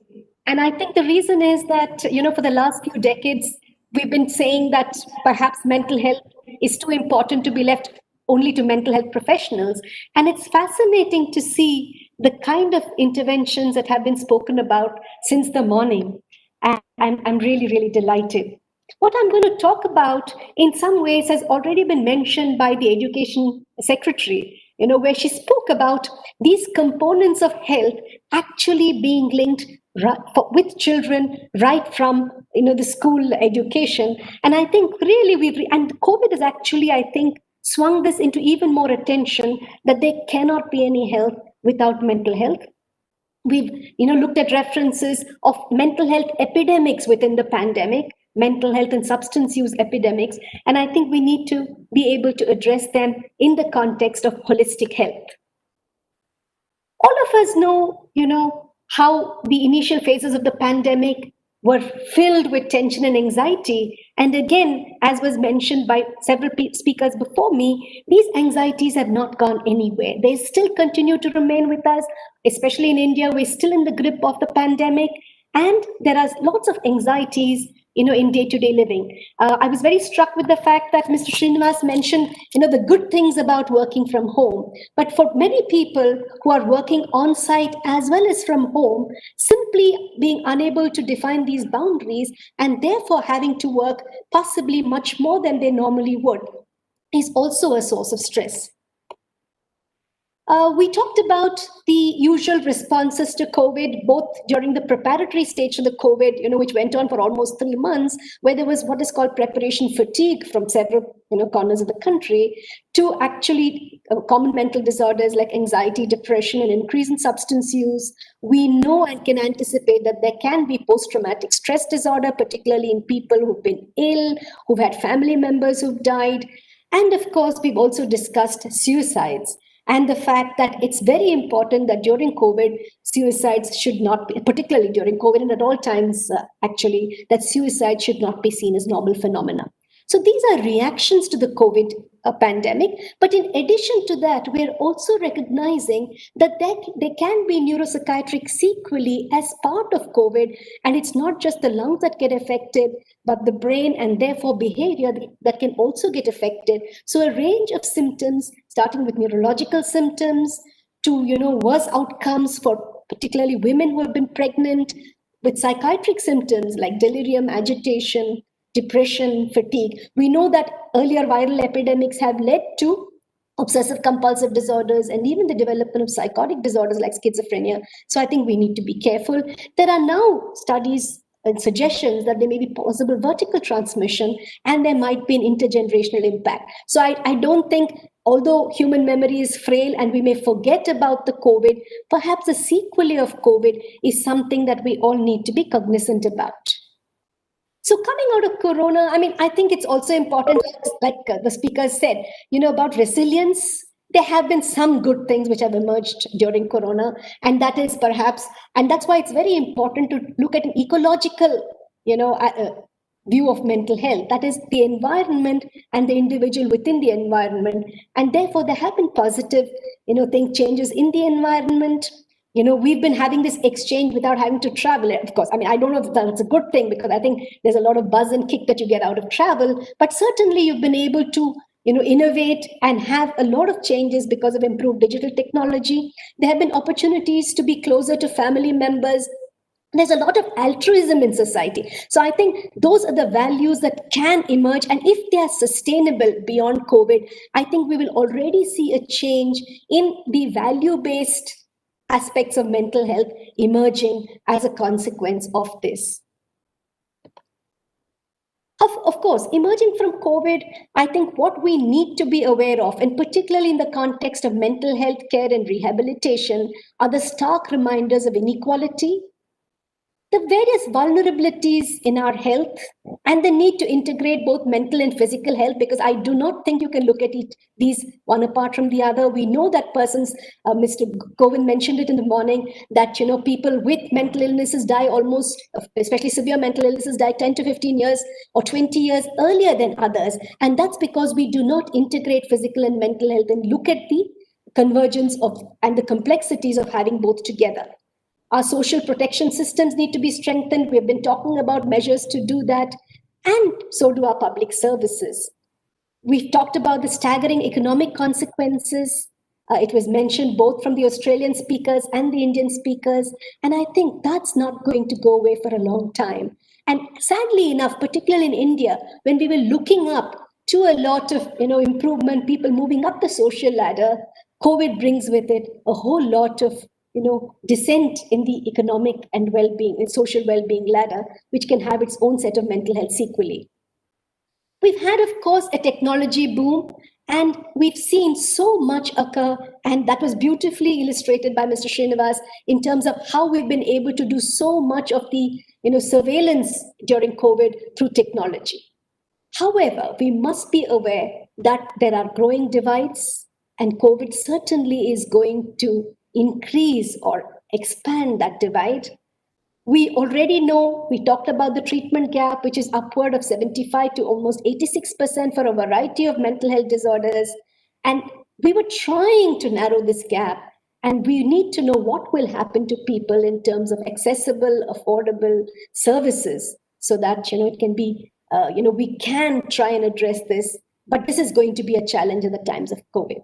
And I think the reason is that, for the last few decades, we've been saying that perhaps mental health is too important to be left only to mental health professionals. And it's fascinating to see the kind of interventions that have been spoken about since the morning. And I'm really, really delighted. What I'm going to talk about in some ways has already been mentioned by the Education Secretary, where she spoke about these components of health actually being linked with children right from the school education. And I think really and COVID has actually, I think, swung this into even more attention, that there cannot be any health without mental health. We've looked at references of mental health epidemics within the pandemic, mental health and substance use epidemics, and I think we need to be able to address them in the context of holistic health. All of us know, how the initial phases of the pandemic were filled with tension and anxiety. And again, as was mentioned by several speakers before me, these anxieties have not gone anywhere. They still continue to remain with us, especially in India. We're still in the grip of the pandemic, and there are lots of anxieties in day-to-day living. I was very struck with the fact that Mr. Srinivas mentioned, the good things about working from home. But for many people who are working on-site as well as from home, simply being unable to define these boundaries and therefore having to work possibly much more than they normally would is also a source of stress. We talked about the usual responses to COVID, both during the preparatory stage of the COVID, which went on for almost 3 months, where there was what is called preparation fatigue from several, corners of the country, to actually common mental disorders like anxiety, depression, and increase in substance use. We know and can anticipate that there can be post-traumatic stress disorder, particularly in people who've been ill, who've had family members who've died. And of course, we've also discussed suicides. And the fact that it's very important that during COVID, suicides should not be, particularly during COVID and at all times, actually, that suicide should not be seen as normal phenomena. So these are reactions to the COVID pandemic. But in addition to that, we're also recognizing that there can be neuropsychiatric sequelae as part of COVID. And it's not just the lungs that get affected, but the brain and therefore behavior that can also get affected. So a range of symptoms, starting with neurological symptoms to, worse outcomes for particularly women who have been pregnant, with psychiatric symptoms like delirium, agitation, depression, fatigue. We know that earlier viral epidemics have led to obsessive compulsive disorders and even the development of psychotic disorders like schizophrenia. So I think we need to be careful. There are now studies and suggestions that there may be possible vertical transmission and there might be an intergenerational impact. So I don't think, although human memory is frail and we may forget about the COVID, perhaps the sequelae of COVID is something that we all need to be cognizant about. So coming out of Corona, I think it's also important, like the speaker said, about resilience. There have been some good things which have emerged during Corona, and that is perhaps, and that's why it's very important to look at an ecological, view of mental health. That is the environment and the individual within the environment. And therefore, there have been positive, changes in the environment. we've been having this exchange without having to travel. Of course, I mean, I don't know if that's a good thing, because I think there's a lot of buzz and kick that you get out of travel, but certainly you've been able to innovate and have a lot of changes because of improved digital technology. There have been opportunities to be closer to family members. There's a lot of altruism in society. So I think those are the values that can emerge. And if they are sustainable beyond COVID, I think we will already see a change in the value-based aspects of mental health emerging as a consequence of this. Of course, emerging from COVID, I think what we need to be aware of, and particularly in the context of mental health care and rehabilitation, are the stark reminders of inequality, the various vulnerabilities in our health, and the need to integrate both mental and physical health, because I do not think you can look at these one apart from the other. We know that persons, Mr. Govind mentioned it in the morning, that people with mental illnesses die almost, especially severe mental illnesses, die 10 to 15 years or 20 years earlier than others. And that's because we do not integrate physical and mental health and look at the convergence of and the complexities of having both together. Our social protection systems need to be strengthened. We've been talking about measures to do that, and so do our public services. We've talked about the staggering economic consequences. It was mentioned both from the Australian speakers and the Indian speakers, and I think that's not going to go away for a long time. And sadly enough, particularly in India, when we were looking up to a lot of improvement, people moving up the social ladder, COVID brings with it a whole lot of descent in the economic and well-being and social well-being ladder, which can have its own set of mental health sequelae. We've had, of course, a technology boom, and we've seen so much occur, and that was beautifully illustrated by Mr. Srinivas in terms of how we've been able to do so much of the surveillance during COVID through technology. However, we must be aware that there are growing divides, and COVID certainly is going to increase or expand that divide. We already know, we talked about the treatment gap, which is upward of 75 to almost 86% for a variety of mental health disorders. And we were trying to narrow this gap, and we need to know what will happen to people in terms of accessible, affordable services, so that it can be, we can try and address this, but this is going to be a challenge in the times of COVID.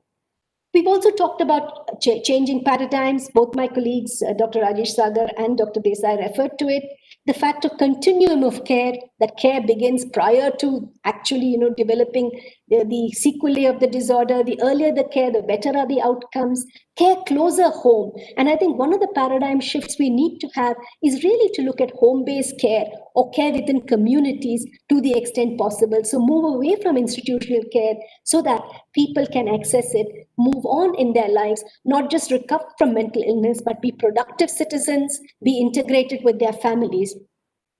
We've also talked about changing paradigms. Both my colleagues, Dr. Rajesh Sagar and Dr. Desai, referred to it. The fact of continuum of care, that care begins prior to actually, developing the sequelae of the disorder. The earlier the care, the better are the outcomes. Care closer home. And I think one of the paradigm shifts we need to have is really to look at home-based care or care within communities to the extent possible. So move away from institutional care so that people can access it, move on in their lives, not just recover from mental illness, but be productive citizens, be integrated with their families.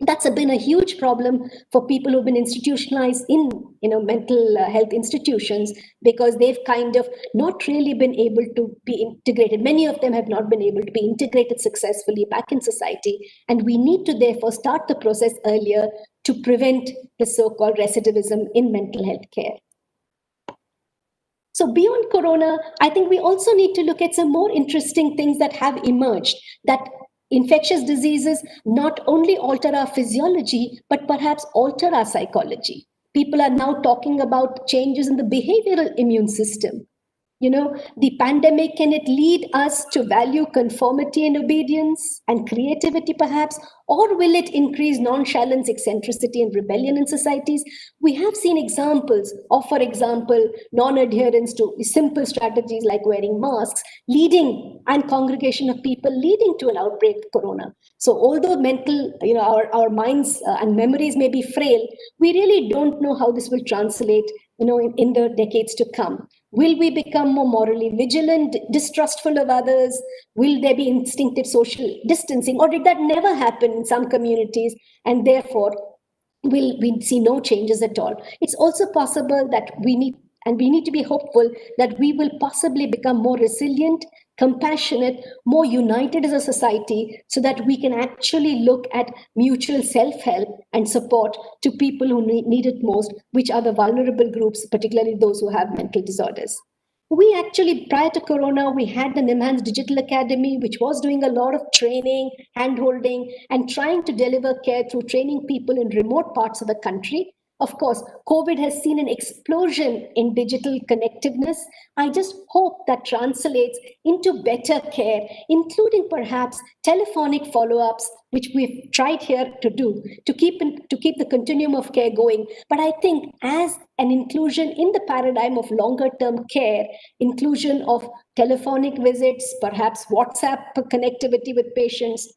That's been a huge problem for people who've been institutionalized in mental health institutions, because they've kind of not really been able to be integrated. Many of them have not been able to be integrated successfully back in society, and we need to therefore start the process earlier to prevent the so-called recidivism in mental health care. So beyond Corona, I think we also need to look at some more interesting things that have emerged, that infectious diseases not only alter our physiology, but perhaps alter our psychology. People are now talking about changes in the behavioral immune system. The pandemic, can it lead us to value conformity and obedience and creativity perhaps, or will it increase nonchalance, eccentricity, and rebellion in societies? We have seen examples of, for example, non-adherence to simple strategies like wearing masks, leading and congregation of people leading to an outbreak of Corona. So although mental, our minds and memories may be frail, we really don't know how this will translate in the decades to come. Will we become more morally vigilant, distrustful of others? Will there be instinctive social distancing? Or did that never happen in some communities, and therefore will we see no changes at all? It's also possible that we need to be hopeful that we will possibly become more resilient, compassionate, more united as a society, so that we can actually look at mutual self-help and support to people who need it most, which are the vulnerable groups, particularly those who have mental disorders. We actually, prior to Corona, we had an enhanced digital academy, which was doing a lot of training, hand-holding, and trying to deliver care through training people in remote parts of the country. Of course, COVID has seen an explosion in digital connectiveness. I just hope that translates into better care, including perhaps telephonic follow-ups, which we've tried here to do, to keep the continuum of care going. But I think as an inclusion in the paradigm of longer-term care, inclusion of telephonic visits, perhaps WhatsApp connectivity with patients,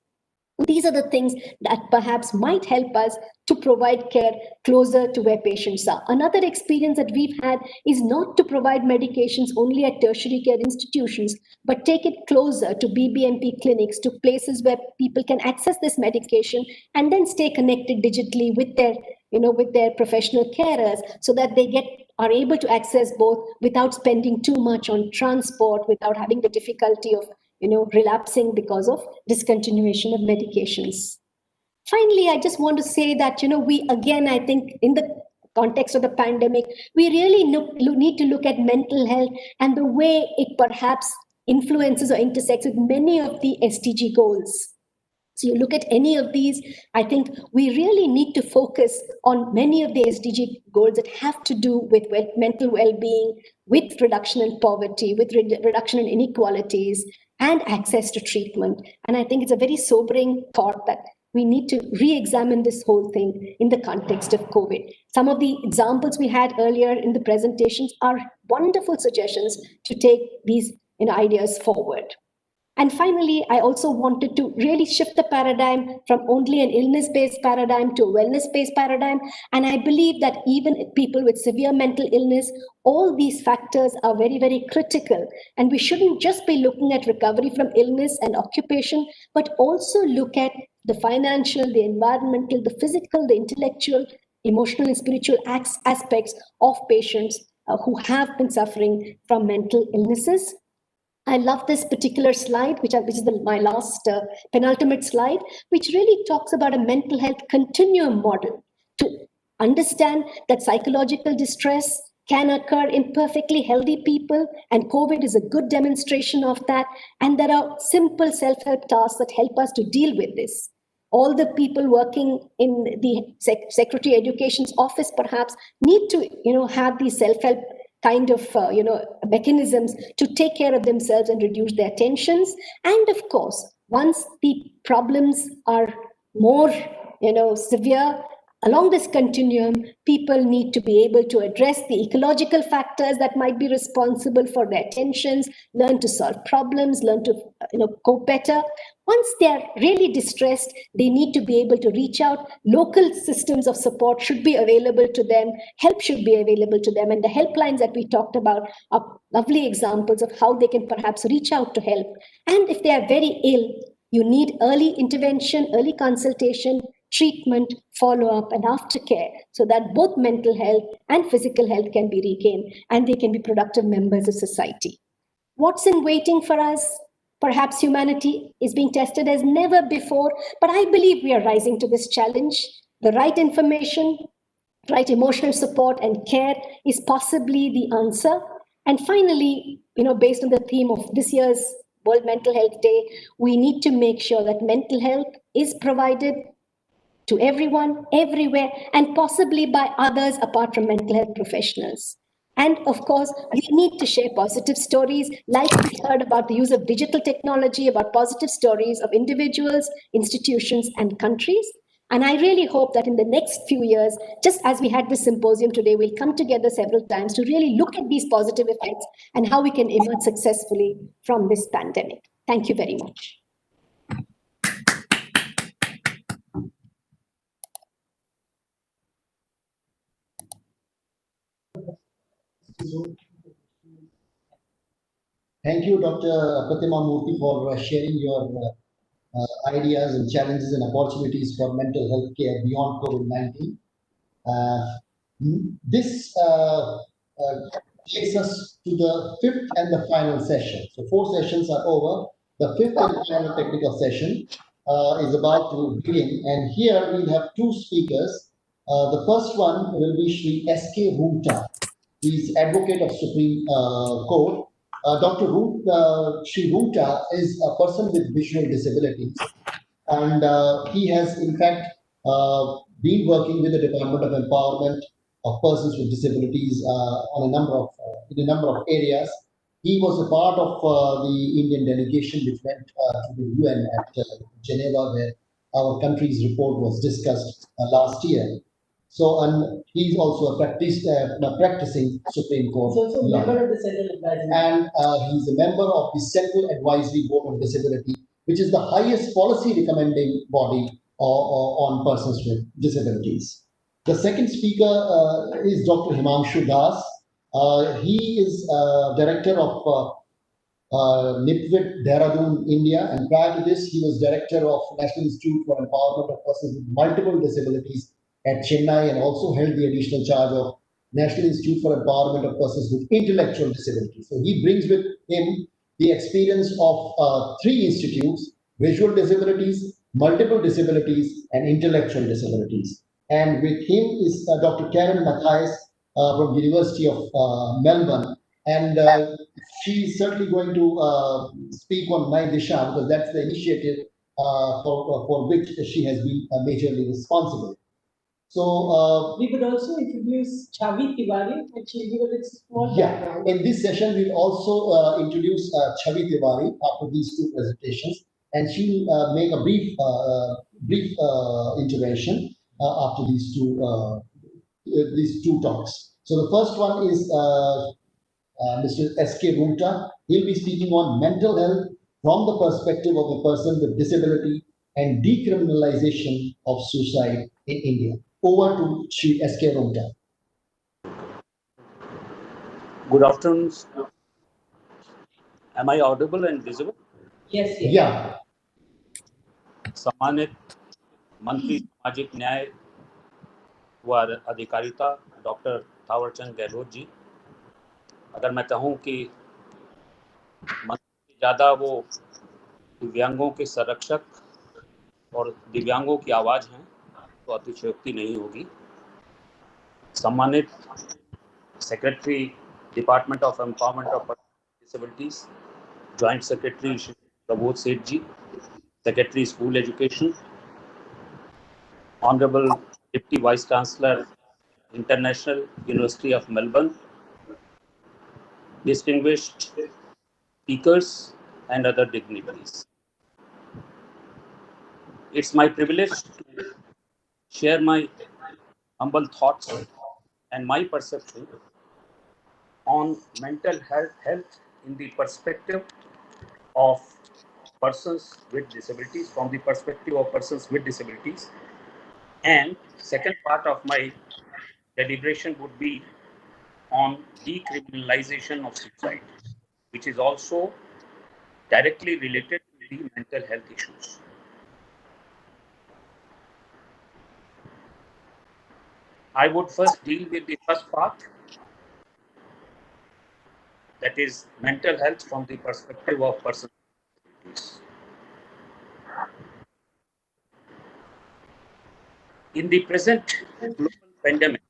these are the things that perhaps might help us to provide care closer to where patients are. Another experience that we've had is not to provide medications only at tertiary care institutions, but take it closer to BBMP clinics, to places where people can access this medication and then stay connected digitally with their professional carers, so that they are able to access both without spending too much on transport, without having the difficulty of relapsing because of discontinuation of medications. Finally, I just want to say that, I think in the context of the pandemic, we really need to look at mental health and the way it perhaps influences or intersects with many of the SDG goals. So you look at any of these, I think we really need to focus on many of the SDG goals that have to do with mental well-being, with reduction in poverty, with reduction in inequalities, and access to treatment. And I think it's a very sobering thought that we need to re-examine this whole thing in the context of COVID. Some of the examples we had earlier in the presentations are wonderful suggestions to take these ideas forward. And finally, I also wanted to really shift the paradigm from only an illness-based paradigm to a wellness-based paradigm. And I believe that even people with severe mental illness, all these factors are very, very critical. And we shouldn't just be looking at recovery from illness and occupation, but also look at the financial, the environmental, the physical, the intellectual, emotional, and spiritual aspects of patients who have been suffering from mental illnesses. I love this particular slide, which is my last penultimate slide, which really talks about a mental health continuum model to understand that psychological distress can occur in perfectly healthy people, and COVID is a good demonstration of that. And there are simple self-help tasks that help us to deal with this. All the people working in the Secretary Education's office perhaps need to have these self-help kind of mechanisms to take care of themselves and reduce their tensions. And of course, once the problems are more severe along this continuum, people need to be able to address the ecological factors that might be responsible for their tensions, learn to solve problems, learn to cope better. Once they're really distressed, they need to be able to reach out. Local systems of support should be available to them. Help should be available to them. And the helplines that we talked about are lovely examples of how they can perhaps reach out to help. And if they are very ill, you need early intervention, early consultation, treatment, follow-up, and aftercare, so that both mental health and physical health can be regained and they can be productive members of society. What's in waiting for us? Perhaps humanity is being tested as never before, but I believe we are rising to this challenge. The right information, right emotional support and care is possibly the answer. And finally, based on the theme of this year's World Mental Health Day, we need to make sure that mental health is provided to everyone, everywhere, and possibly by others apart from mental health professionals. And of course, we need to share positive stories, like we heard about the use of digital technology, about positive stories of individuals, institutions, and countries. And I really hope that in the next few years, just as we had this symposium today, we'll come together several times to really look at these positive effects and how we can emerge successfully from this pandemic. Thank you very much. Thank you, Dr. Pratima Murthy, for sharing your ideas and challenges and opportunities for mental health care beyond COVID-19. This takes us to the fifth and the final session. So 4 sessions are over. The fifth and final technical session is about to begin. And here we'll have 2 speakers. The first one will be Shri S.K. Bhumta. He's advocate of Supreme Court. Dr. Shri Ruta is a person with visual disabilities, and he has in fact been working with the Department of Empowerment of Persons with Disabilities on a number of in a number of areas. He was a part of the Indian delegation which went to the UN at Geneva, where our country's report was discussed last year. So, and he's also a practicing Supreme Court He's also a lawyer. member of the Central Advisory. And he's a member of the Central Advisory Board on Disability, which is the highest policy recommending body on persons with disabilities. The second speaker is Dr. Himanshu Das. He is director of NIPWIT, Dehradun, India, and prior to this, he was director of National Institute for Empowerment of Persons with Multiple Disabilities at Chennai, and also held the additional charge of National Institute for Empowerment of Persons with Intellectual Disabilities. So he brings with him the experience of three institutes: visual disabilities, multiple disabilities, and intellectual disabilities. And with him is Dr. Karen Matthias from University of Melbourne, and she is certainly going to speak on My Disha, because that's the initiative for which she has been majorly responsible. So we could also introduce Chavi Tiwari, and she'll give a little small background. In this session, we'll also introduce Chavi Tiwari after these two presentations, and she'll make a brief intervention after these two talks. So the first one is Mr. S.K. Ruta. He'll be speaking on mental health from the perspective of a person with disability and decriminalization of suicide in India. Over to Shri S.K. Ruta. Good afternoon. Am I audible and visible? Yes, yes. Yeah. सम्मानित मंत्री सामाजिक न्याय व अधिकारिता doctor Thawarchand Gehlot जी, अगर मैं कहूं कि मंत्री से ज़्यादा वो दिव्यांगों के संरक्षक और दिव्यांगों की आवाज़ हैं तो अतिशयोक्ति नहीं होगी। सम्मानित secretary department of empowerment of disabilities, joint secretary Shri Prabodh Seth ji, secretary school education, Honorable Deputy Vice Chancellor, International University of Melbourne, distinguished speakers and other dignitaries. It's my privilege to share my humble thoughts and my perception on mental health in the perspective of persons with disabilities, from the perspective of persons with disabilities. And second part of my deliberation would be on decriminalization of suicide, which is also directly related to the mental health issues. I would first deal with the first part, that is mental health from the perspective of persons with disabilities. In the present global pandemic,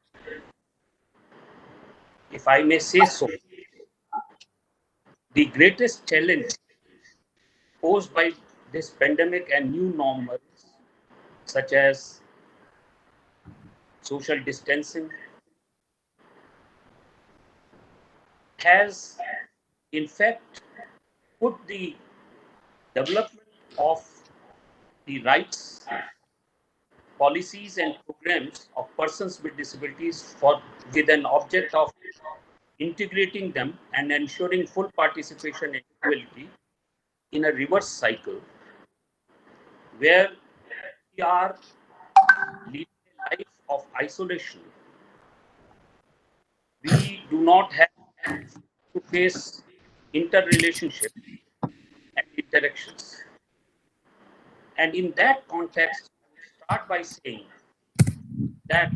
if I may say so, the greatest challenge posed by this pandemic and new normals, such as social distancing, has in fact put the development of the rights, policies and programs of persons with disabilities with an object of integrating them and ensuring full participation and equality in a reverse cycle, where we are leading a life of isolation. We do not have to face interrelationship and interactions. And in that context, I would start by saying that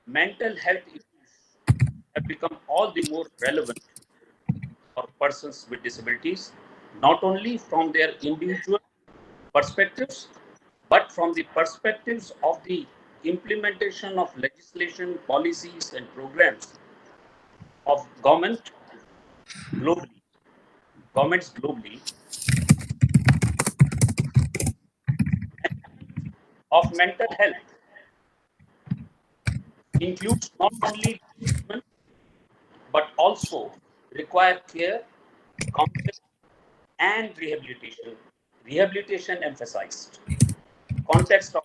mental health issues have become all the more relevant for persons with disabilities, not only from their individual perspectives, but from the perspectives of the implementation of legislation, policies, and programs of governments globally, of mental health includes not only treatment but also require care, counseling, and rehabilitation. Rehabilitation emphasized. Context of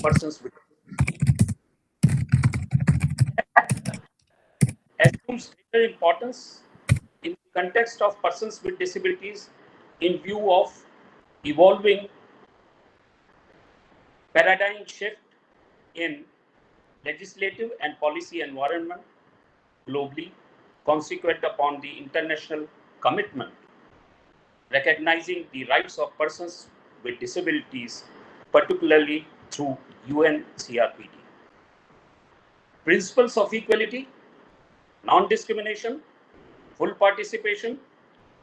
persons with assumes greater importance in the context of persons with disabilities in view of evolving paradigm shift in legislative and policy environment globally, consequent upon the international commitment recognizing the rights of persons with disabilities, particularly through UNCRPD. Principles of equality, non-discrimination, full participation,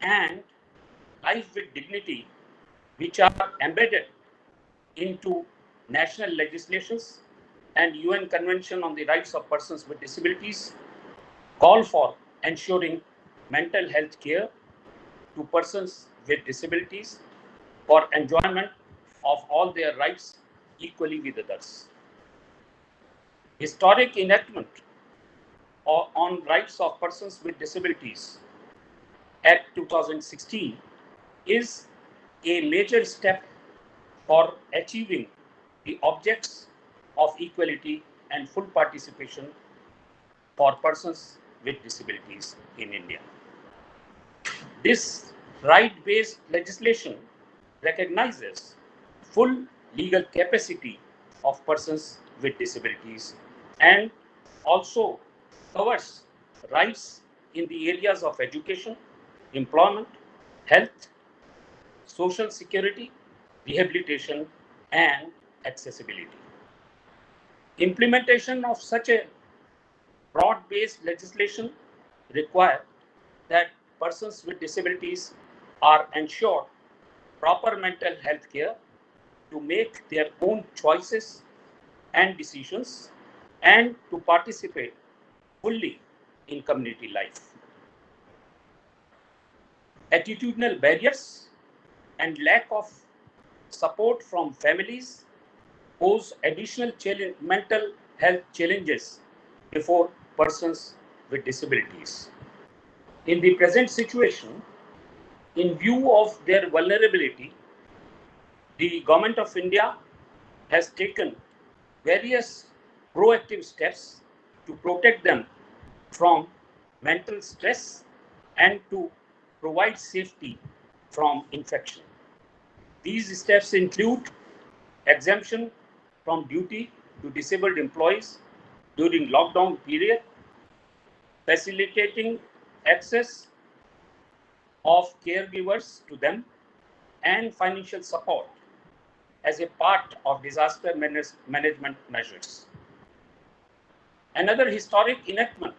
and life with dignity, which are embedded into national legislations and UN Convention on the Rights of Persons with Disabilities, call for ensuring mental health care to persons with disabilities for enjoyment of all their rights equally with others. Historic enactment on rights of persons with disabilities Act 2016 is a major step for achieving the objects of equality and full participation for persons with disabilities in India. This right-based legislation recognizes full legal capacity of persons with disabilities and also covers rights in the areas of education, employment, health, social security, rehabilitation, and accessibility. Implementation of such a broad-based legislation require that persons with disabilities are ensured proper mental health care to make their own choices and decisions and to participate fully in community life. Attitudinal barriers and lack of support from families pose additional mental health challenges before persons with disabilities. In the present situation, in view of their vulnerability, the Government of India has taken various proactive steps to protect them from mental stress and to provide safety from infection. These steps include exemption from duty to disabled employees during lockdown period, facilitating access of caregivers to them, and financial support as a part of disaster management measures. Another historic enactment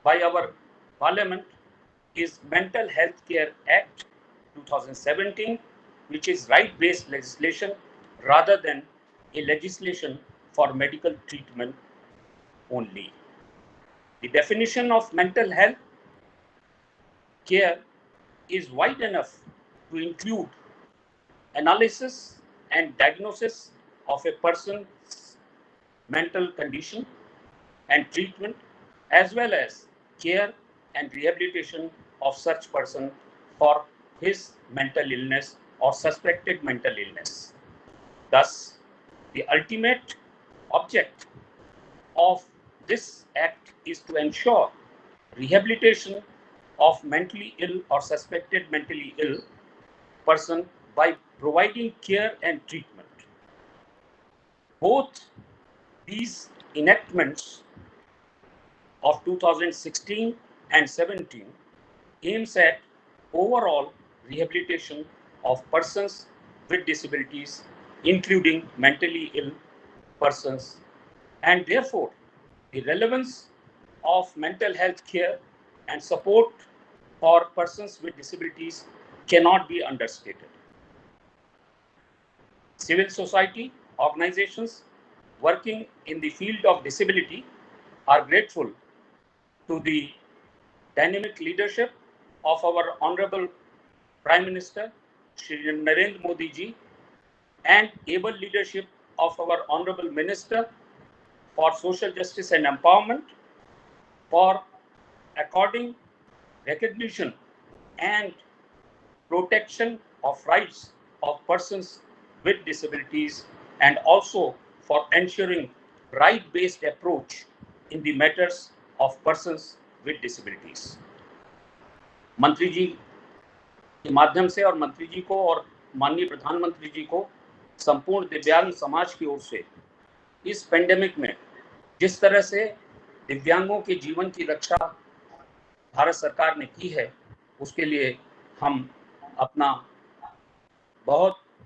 by our Parliament is Mental Health Care Act 2017, which is right-based legislation rather than a legislation for medical treatment only. The definition of mental health care is wide enough to include analysis and diagnosis of a person's mental condition and treatment, as well as care and rehabilitation of such person for his mental illness or suspected mental illness. Thus, the ultimate object of this act is to ensure rehabilitation of mentally ill or suspected mentally ill person by providing care and treatment. Both these enactments of 2016 and 17 aims at overall rehabilitation of persons with disabilities, including mentally ill persons, and therefore the relevance of mental health care and support for persons with disabilities cannot be understated. Civil society organizations working in the field of disability are grateful to the dynamic leadership of our Honorable Prime Minister, Shri Narendra Modi ji, and able leadership of our Honorable Minister for Social Justice and Empowerment for according recognition and protection of rights of persons with disabilities, and also for ensuring right-based approach in the matters of persons with disabilities. मंत्री जी के माध्यम से और मंत्री जी को और माननीय प्रधानमंत्री जी को संपूर्ण दिव्यांग समाज की ओर से इस पेंडेमिक में जिस तरह से दिव्यांगों के जीवन की रक्षा भारत सरकार ने की है, उसके लिए हम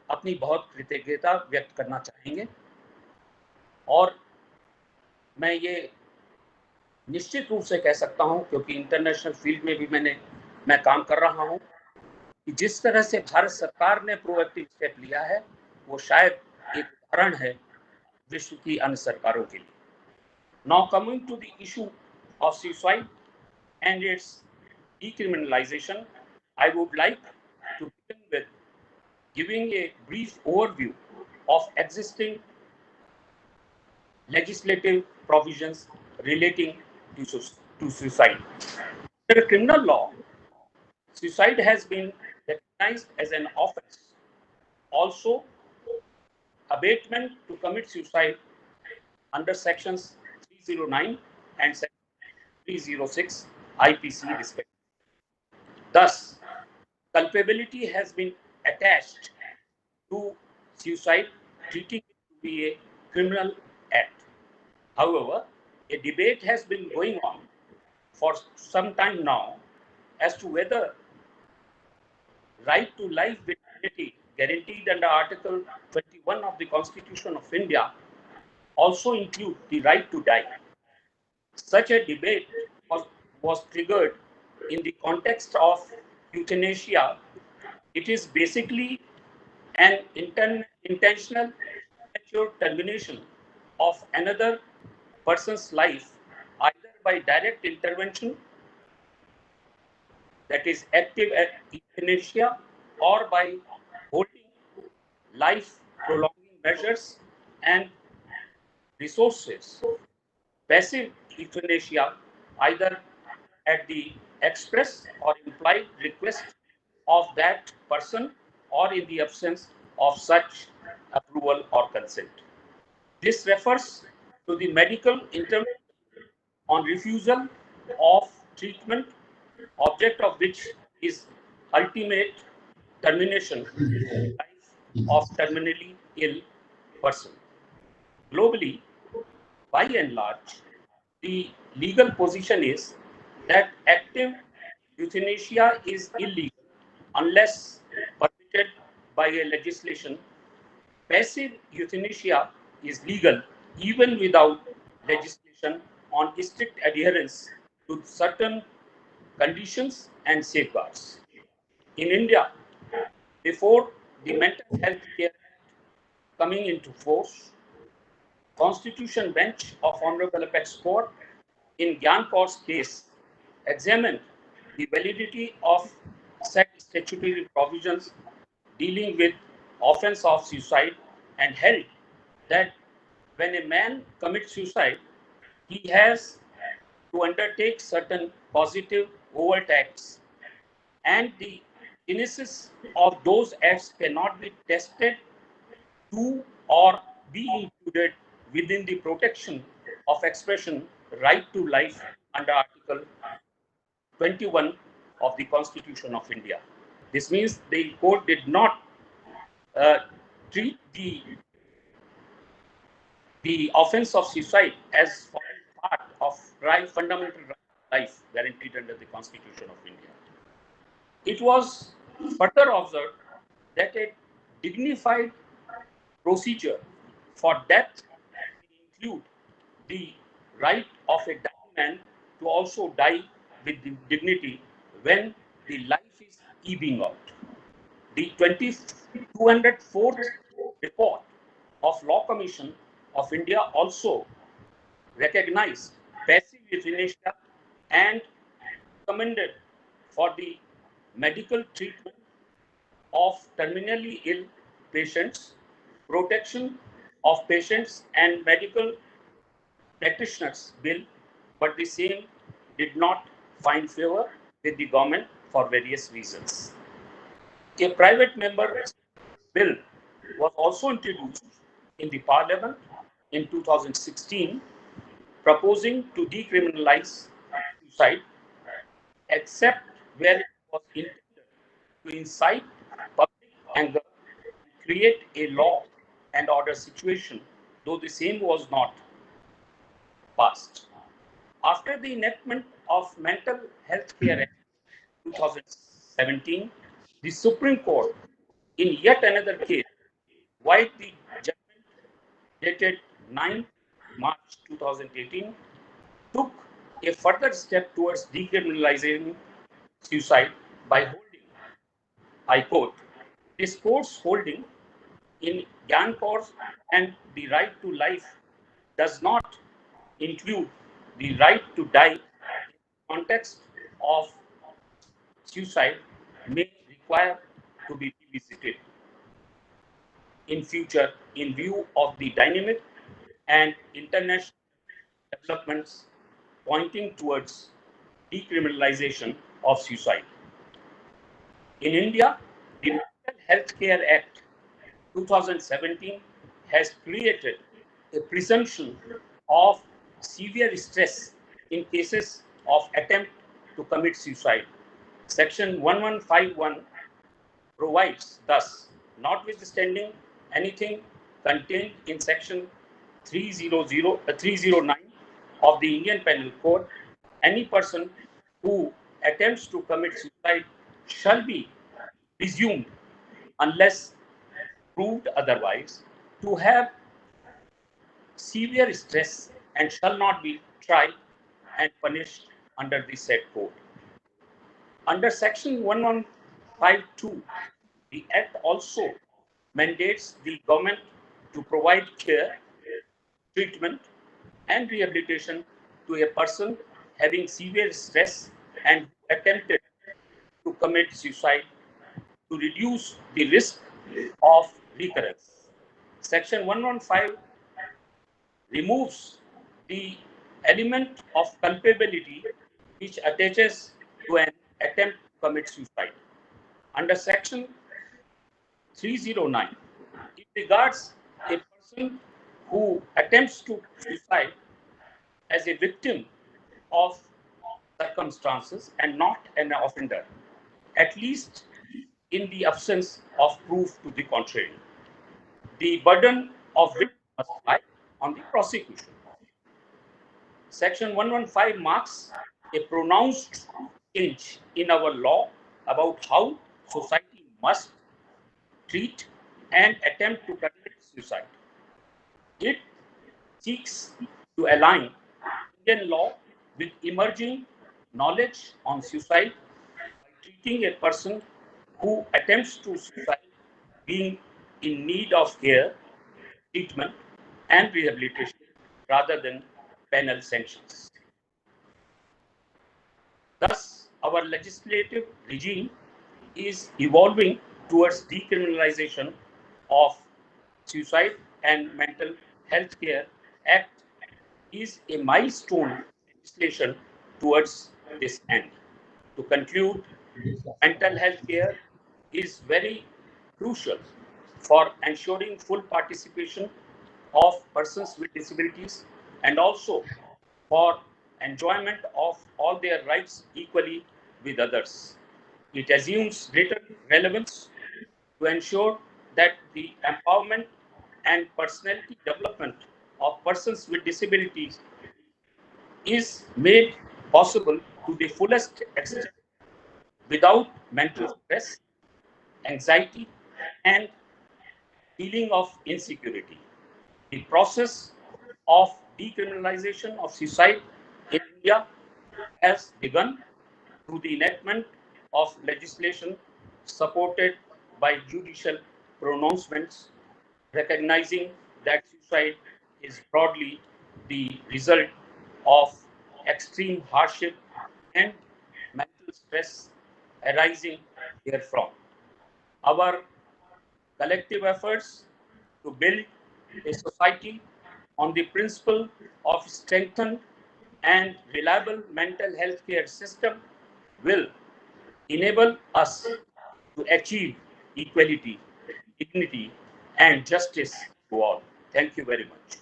अपनी बहुत कृतज्ञता व्यक्त करना चाहेंगे। और मैं ये निश्चित रूप से कह सकता हूं, क्योंकि इंटरनेशनल फील्ड में भी मैं काम कर रहा हूं, कि जिस तरह से भारत सरकार ने प्रोएक्टिव स्टेप लिया है, वो शायद एक उदाहरण है विश्व की अन्य सरकारों के लिए। Now coming to the issue of suicide and its decriminalization, I would like to begin with giving a brief overview of existing legislative provisions relating to suicide. Under criminal law, suicide has been recognized as an offense. Also, abatement to commit suicide under sections 309 and section 306 IPC respectively. Thus, culpability has been attached to suicide, treating it to be a criminal act. However, a debate has been going on for some time now as to whether right to life with dignity guaranteed under Article 21 of the Constitution of India also include the right to die. Such a debate was triggered in the context of euthanasia. It is basically an intentional premature termination of another person's life, either by direct intervention, that is active euthanasia, or by holding life prolonging measures and resources. Passive euthanasia, either at the express or implied request of that person or in the absence of such approval or consent. This refers to the medical intervention on refusal of treatment, object of which is ultimate termination of life of terminally ill person. Globally, by and large, the legal position is that active euthanasia is illegal unless permitted by a legislation. Passive euthanasia is legal even without legislation on strict adherence to certain conditions and safeguards. In India, before the Mental Health Care Act coming into force, Constitution Bench of Honorable Apex Court in Gyankor's case examined the validity of set statutory provisions dealing with offense of suicide and held that when a man commits suicide, he has to undertake certain positive overt acts, and the genesis of those acts cannot be tested to or be included within the protection of expression right to life under Article 21 of the Constitution of India. This means the court did not treat the offense of suicide as forming part of fundamental right to life guaranteed under the Constitution of India. It was further observed that a dignified procedure for death include the right of a dying man to also die with dignity when the life is ebbing out. The 204th report of Law Commission of India also recognized passive euthanasia and recommended for the medical treatment of terminally ill patients, protection of patients and medical practitioners bill, but the same did not find favor with the government for various reasons. A private member bill was also introduced in the parliament in 2016, proposing to decriminalize suicide, except where it was intended to incite public anger and create a law and order situation, though the same was not passed. After the enactment of Mental Health Care Act 2017, the Supreme Court, in yet another case, while the judgment dated 9 March 2018, took a further step towards decriminalizing suicide by holding, I quote, this court's holding in Gancourse and the right to life does not include the right to die in the context of suicide may require to be revisited in future in view of the dynamic and international developments pointing towards decriminalization of suicide. In India, the Mental Health Care Act 2017 has created a presumption of severe stress in cases of attempt to commit suicide. Section 1151 provides thus, notwithstanding anything contained in section 309 of the Indian Penal Code, any person who attempts to commit suicide shall be presumed, unless proved otherwise, to have severe stress and shall not be tried and punished under the said code. Under section 1152, the Act also mandates the government to provide care, treatment, and rehabilitation to a person having severe stress and who attempted to commit suicide to reduce the risk of recurrence. Section 115 removes the element of culpability which attaches to an attempt to commit suicide. Under Section 309, it regards a person who attempts to suicide as a victim of circumstances and not an offender, at least in the absence of proof to the contrary. The burden of which must lie on the prosecution. Section 115 marks a pronounced change in our law about how society must treat and attempt to commit suicide. It seeks to align Indian law with emerging knowledge on suicide by treating a person who attempts to suicide being in need of care, treatment, and rehabilitation rather than penal sanctions. Thus, our legislative regime is evolving towards decriminalization of suicide, and Mental Health Care Act is a milestone legislation towards this end. To conclude, mental health care is very crucial for ensuring full participation of persons with disabilities and also for enjoyment of all their rights equally with others. It assumes greater relevance to ensure that the empowerment and personality development of persons with disabilities is made possible to the fullest extent without mental stress, anxiety, and feeling of insecurity. The process of decriminalization of suicide in India has begun through the enactment of legislation supported by judicial pronouncements, recognizing that suicide is broadly the result of extreme hardship and stress arising therefrom. Our collective efforts to build a society on the principle of strengthened and reliable mental health care system will enable us to achieve equality, dignity, and justice to all. Thank you very much.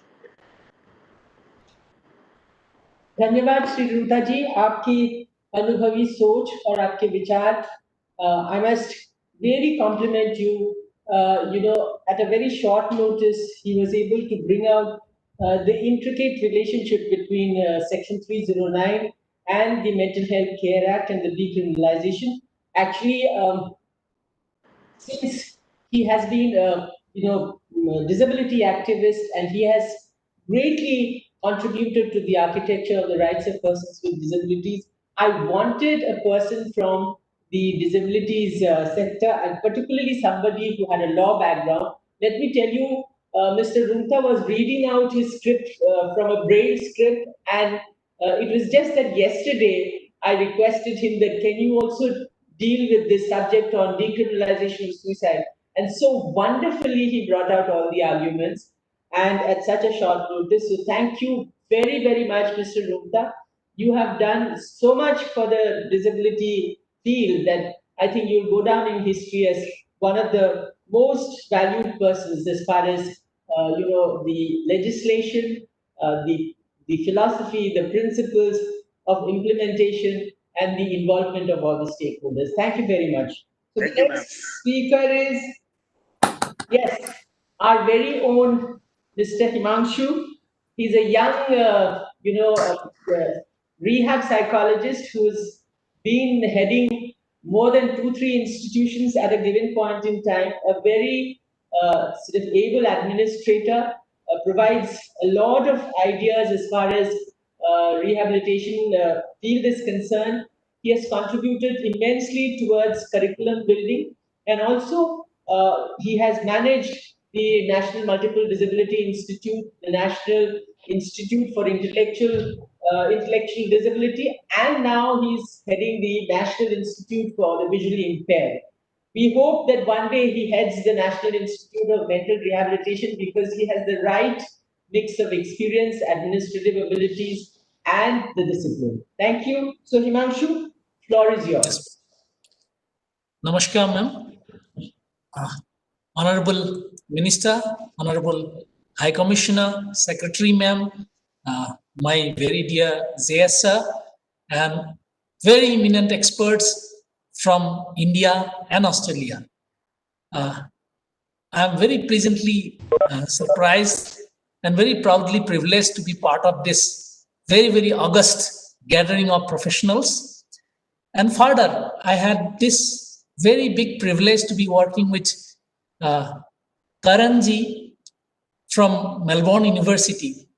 धन्यवाद श्री रूता जी, आपकी अनुभवी सोच और आपके विचार. I must really compliment you. At a very short notice, he was able to bring out the intricate relationship between Section 309 and the Mental Health Care Act and the decriminalization. Actually, since he has been disability activist, and he has greatly contributed to the architecture of the rights of persons with disabilities, I wanted a person from the disabilities sector, and particularly somebody who had a law background. Let me tell you, Mr. Runta was reading out his script from a braille script, and it was just that yesterday I requested him that can you also deal with this subject on decriminalization of suicide. And so wonderfully he brought out all the arguments, and at such a short notice. So thank you very, very much, Mr. Rupta. You have done so much for the disability field that I think you'll go down in history as one of the most valued persons as far as the legislation, the philosophy, the principles of implementation, and the involvement of all the stakeholders. Thank you very much. So the next speaker is, yes, our very own Mr. Himanshu. He's a young, rehab psychologist who's been heading more than 2-3 institutions at a given point in time. A very sort of able administrator, provides a lot of ideas as far as rehabilitation field is concerned. He has contributed immensely towards curriculum building, and also he has managed the National Multiple Disability Institute, the National Institute for Intellectual Disability, and now he's heading the National Institute for the Visually Impaired. We hope that one day he heads the National Institute of Mental Rehabilitation because he has the right mix of experience, administrative abilities, and the discipline. Thank you. So Himanshu, floor is yours. Namaskar, ma'am. Honorable Minister, Honorable High Commissioner, Secretary, ma'am, my very dear Zayas sir, and very eminent experts from India and Australia. I am very pleasantly surprised and very proudly privileged to be part of this very, very august gathering of professionals. And further, I had this very big privilege to be working with Karanji from Melbourne University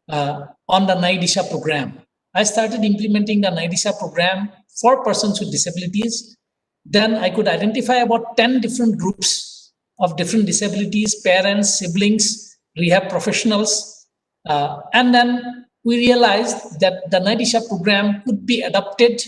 on the NIDISHA program. I started implementing the NIDISHA program for persons with disabilities. Then I could identify about 10 different groups of different disabilities, parents, siblings, rehab professionals. And then we realized that the NIDISHA program could be adapted,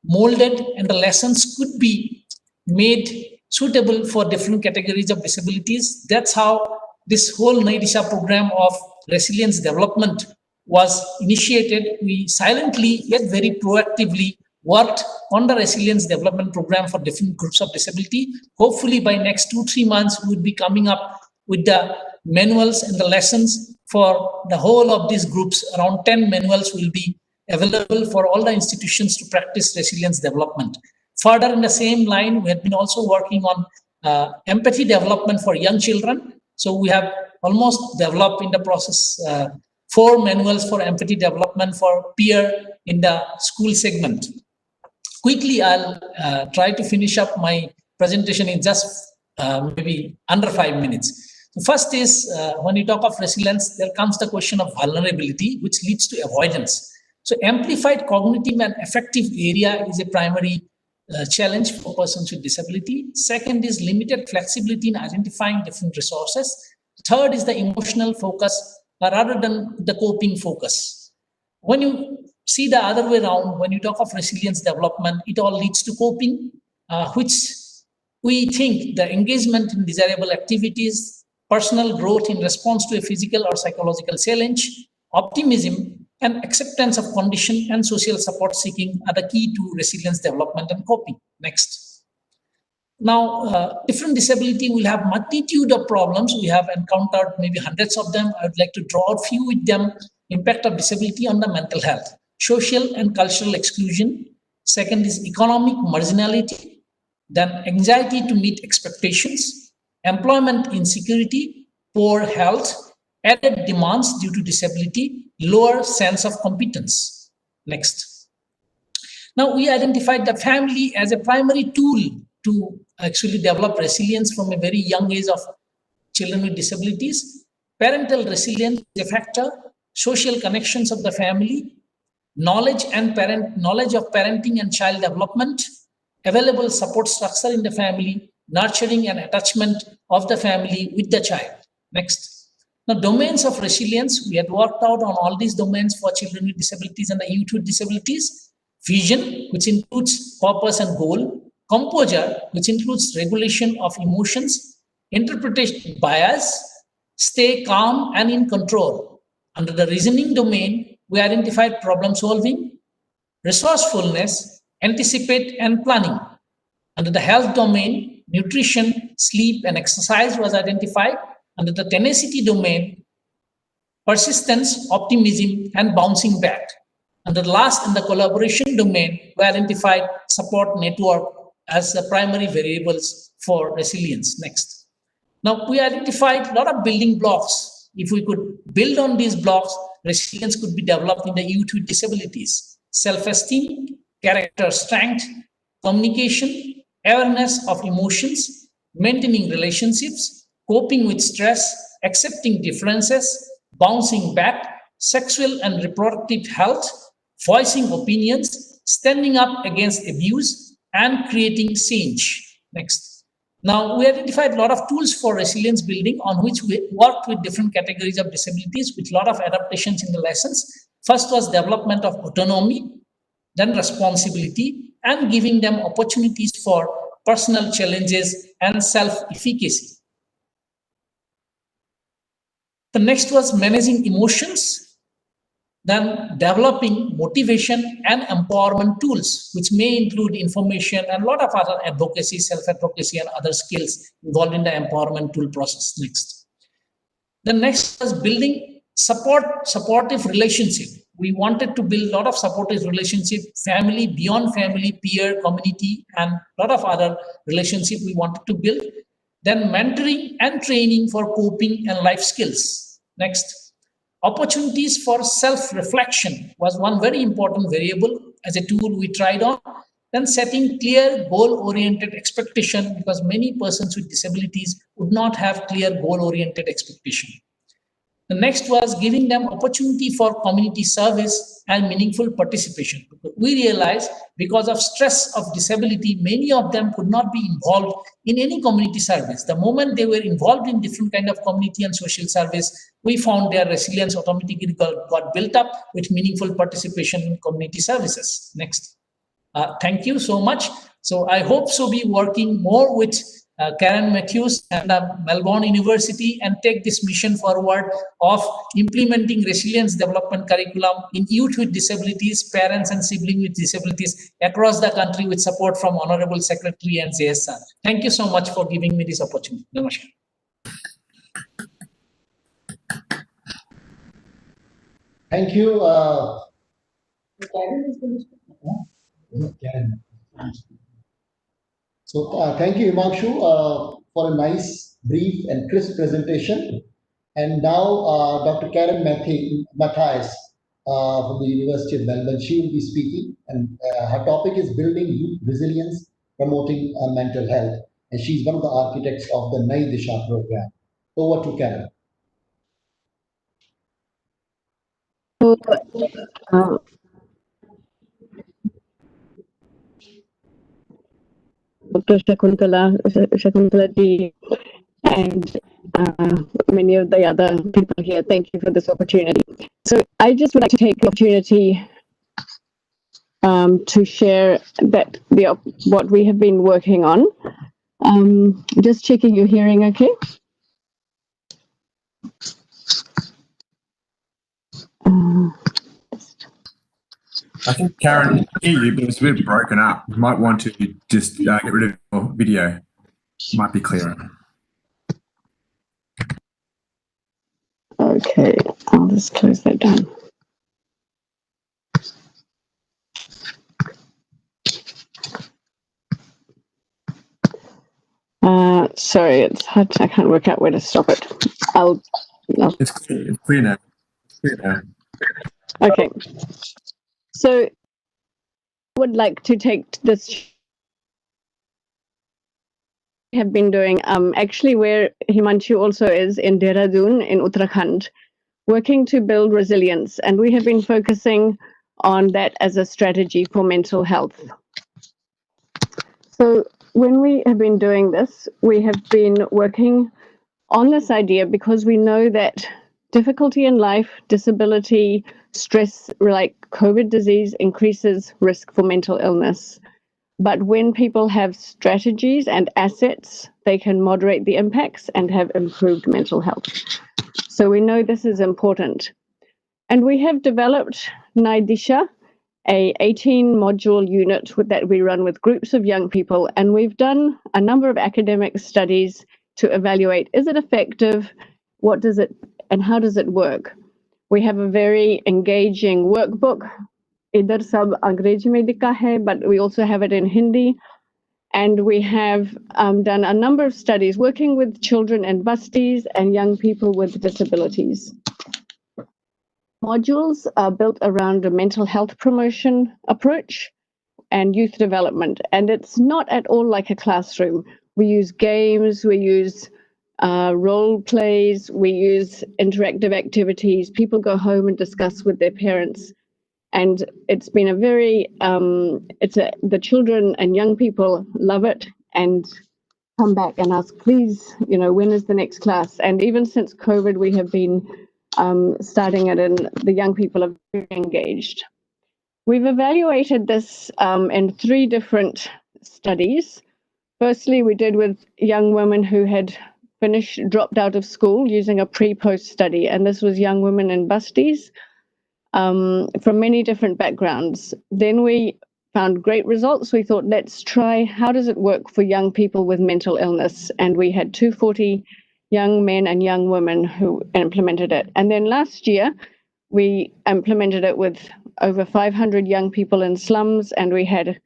molded, and the lessons could be made suitable for different categories of disabilities. That's how this whole NIDISHA program of resilience development was initiated. We silently yet very proactively worked on the resilience development program for different groups of disability. Hopefully by next 2-3 months, we would be coming up with the manuals and the lessons for the whole of these groups. Around 10 manuals will be available for all the institutions to practice resilience development. Further in the same line, we have been also working on empathy development for young children. So we have almost developed in the process 4 manuals for empathy development for peer in the school segment. Quickly, I'll try to finish up my presentation in just maybe under 5 minutes. So first is when you talk of resilience, there comes the question of vulnerability, which leads to avoidance. So amplified cognitive and affective area is a primary challenge for persons with disability. Second is limited flexibility in identifying different resources. Third is the emotional focus rather than the coping focus. When you see the other way around, when you talk of resilience development, it all leads to coping, which we think the engagement in desirable activities, personal growth in response to a physical or psychological challenge, optimism, and acceptance of condition and social support seeking are the key to resilience development and coping. Next. Now, different disability will have multitude of problems. We have encountered maybe hundreds of them. I would like to draw a few with them. Impact of disability on the mental health, social and cultural exclusion. Second is economic marginality. Then anxiety to meet expectations, employment insecurity, poor health, added demands due to disability, lower sense of competence. Next. Now, we identified the family as a primary tool to actually develop resilience from a very young age of children with disabilities. Parental resilience is a factor, social connections of the family, knowledge of parenting and child development, available support structure in the family, nurturing and attachment of the family with the child. Next. Now, domains of resilience, we had worked out on all these domains for children with disabilities and the youth with disabilities. Vision, which includes purpose and goal. Composure, which includes regulation of emotions. Interpretation bias, stay calm and in control. Under the reasoning domain, we identified problem solving, resourcefulness, anticipate and planning. Under the health domain, nutrition, sleep and exercise was identified. Under the tenacity domain, persistence, optimism and bouncing back. Under the last, in the collaboration domain, we identified support network as the primary variables for resilience. Next. Now, we identified a lot of building blocks. If we could build on these blocks, resilience could be developed in the youth with disabilities. Self-esteem, character strength, communication, awareness of emotions, maintaining relationships, coping with stress, accepting differences, bouncing back, sexual and reproductive health, voicing opinions, standing up against abuse, and creating change. Next. Now, we identified a lot of tools for resilience building on which we worked with different categories of disabilities with a lot of adaptations in the lessons. First was development of autonomy, then responsibility, and giving them opportunities for personal challenges and self-efficacy. The next was managing emotions, then developing motivation and empowerment tools, which may include information and a lot of other advocacy, self-advocacy, and other skills involved in the empowerment tool process. Next. The next was building supportive relationship. We wanted to build a lot of supportive relationship, family, beyond family, peer, community, and a lot of other relationship we wanted to build. Then mentoring and training for coping and life skills. Next. Opportunities for self-reflection was one very important variable as a tool we tried on. Then setting clear goal-oriented expectation, because many persons with disabilities would not have clear goal-oriented expectation. The next was giving them opportunity for community service and meaningful participation. We realized because of stress of disability, many of them could not be involved in any community service. The moment they were involved in different kind of community and social service, we found their resilience automatically got built up with meaningful participation in community services. Next. Thank you so much. So I hope to be working more with Karen Matthews and Melbourne University and take this mission forward of implementing resilience development curriculum in youth with disabilities, parents and siblings with disabilities across the country with support from Honorable Secretary and JSR. Thank you so much for giving me this opportunity. Namaskar. Thank you. Karen is going to speak. Karen. So thank you, Himanshu, for a nice, brief and crisp presentation. And now Dr. Karen Mathias from the University of Melbourne, she will be speaking. And her topic is building youth resilience, promoting mental health. And she's one of the architects of the Nai Disha program. Over to Karen. Dr. Shakuntala ji, and many of the other people here. Thank you for this opportunity. So I just would like to take the opportunity to share that what we have been working on. Just checking your hearing, okay? I think, Karen, I hear you, but it's a bit broken up. You might want to just get rid of your video. Might be clearer. Okay, I'll just close that down. Sorry, it's hard. I can't work out where to stop it. It's clear now. It's clear now. Okay. So I would like to take this have been doing actually where Himanshu also is in Dehradun in Uttarakhand, working to build resilience, and we have been focusing on that as a strategy for mental health. So when we have been doing this, we have been working on this idea because we know that difficulty in life, disability, stress like COVID disease increases risk for mental illness. But when people have strategies and assets, they can moderate the impacts and have improved mental health. So we know this is important. And we have developed Naidisha, a 18-module unit that we run with groups of young people. And we've done a number of academic studies to evaluate, is it effective? What does it, and how does it work? We have a very engaging workbook. Idhar sab Angrezi mein likha hai, but we also have it in Hindi. And we have done a number of studies working with children and busties and young people with disabilities. Modules are built around a mental health promotion approach and youth development. And it's not at all like a classroom. We use games, we use role plays, we use interactive activities. People go home and discuss with their parents. And it's been a very, the children and young people love it and come back and ask, please, when is the next class? And even since COVID, we have been starting it, and the young people are very engaged. We've evaluated this in 3 different studies. Firstly, we did with young women who had dropped out of school using a pre-post study, and this was young women in busties from many different backgrounds. Then we found great results. We thought, let's try, how does it work for young people with mental illness? And we had 240 young men and young women who implemented it. And then last year, we implemented it with over 500 young people in slums, and we had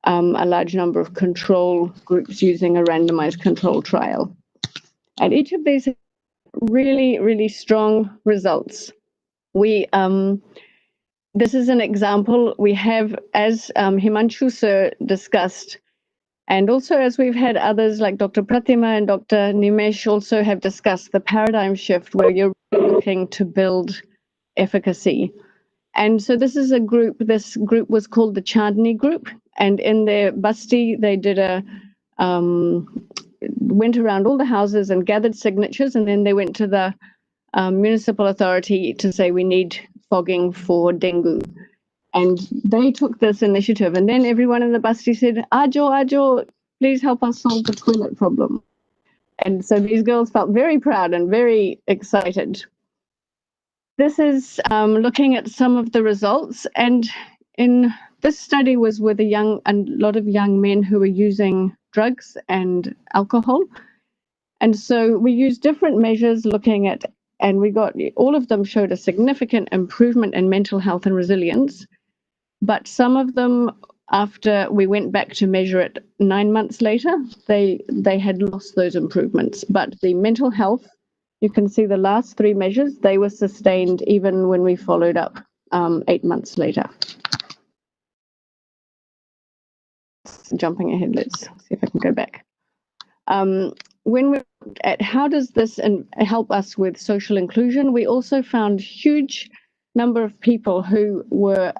a large number of control groups using a randomized control trial. And each of these really, really strong results. This is an example we have, as Himanshu sir discussed, and also as we've had others like Dr. Pratima and Dr. Nimesh also have discussed, the paradigm shift where you're looking to build efficacy. And so this is a group, this group was called the Chandni group, and in their basti, they did went around all the houses and gathered signatures, and then they went to the municipal authority to say we need fogging for dengue. And they took this initiative, and then everyone in the basti said, Ajo, please help us solve the toilet problem. And so these girls felt very proud and very excited. This is looking at some of the results, and in this study was with a lot of young men who were using drugs and alcohol. And so we used different measures looking at, and we got, all of them showed a significant improvement in mental health and resilience. But some of them, after we went back to measure it 9 months later, they had lost those improvements. But the mental health, you can see the last 3 measures, they were sustained even when we followed up 8 months later. Jumping ahead, let's see if I can go back. When we looked at how does this help us with social inclusion, we also found huge number of people who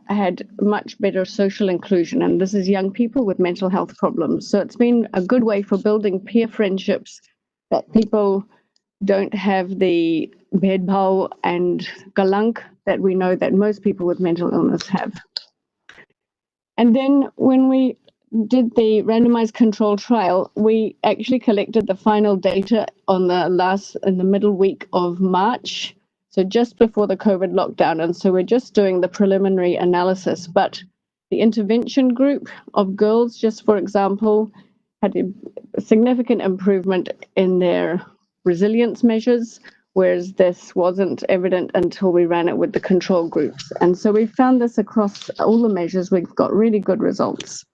had much better social inclusion, and this is young people with mental health problems. So it's been a good way for building peer friendships, that people don't have the bhedbhav and kalank that we know that most people with mental illness have. And then when we did the randomized control trial, we actually collected the final data in the middle week of March, so just before the COVID lockdown. And so we're just doing the preliminary analysis. But the intervention group of girls, just for example, had a significant improvement in their resilience measures, whereas this wasn't evident until we ran it with the control groups. And so we found this across all the measures. We've got really good results.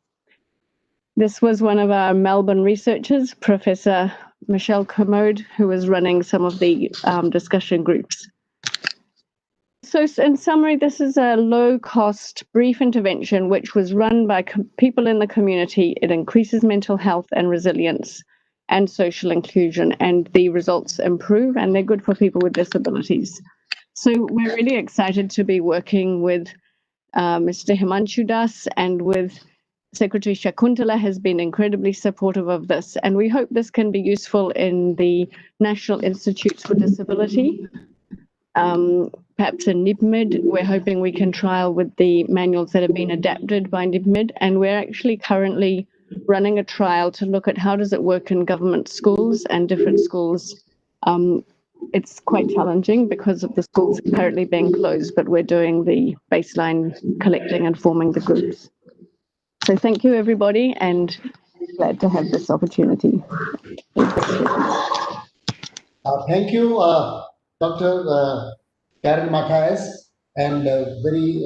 This was one of our Melbourne researchers, Professor Michelle Commode, who was running some of the discussion groups. So in summary, this is a low-cost, brief intervention which was run by people in the community. It increases mental health and resilience and social inclusion, and the results improve, and they're good for people with disabilities. So we're really excited to be working with Mr. Himanshu Das, and with Secretary Shakuntala has been incredibly supportive of this, and we hope this can be useful in the National Institutes for Disability. Perhaps in NIPMID, we're hoping we can trial with the manuals that have been adapted by NIPMID, and we're actually currently running a trial to look at how does it work in government schools and different schools. It's quite challenging because of the schools currently being closed, but we're doing the baseline collecting and forming the groups. So thank you, everybody, and glad to have this opportunity. Thank you, Dr. Karen Matthias, and very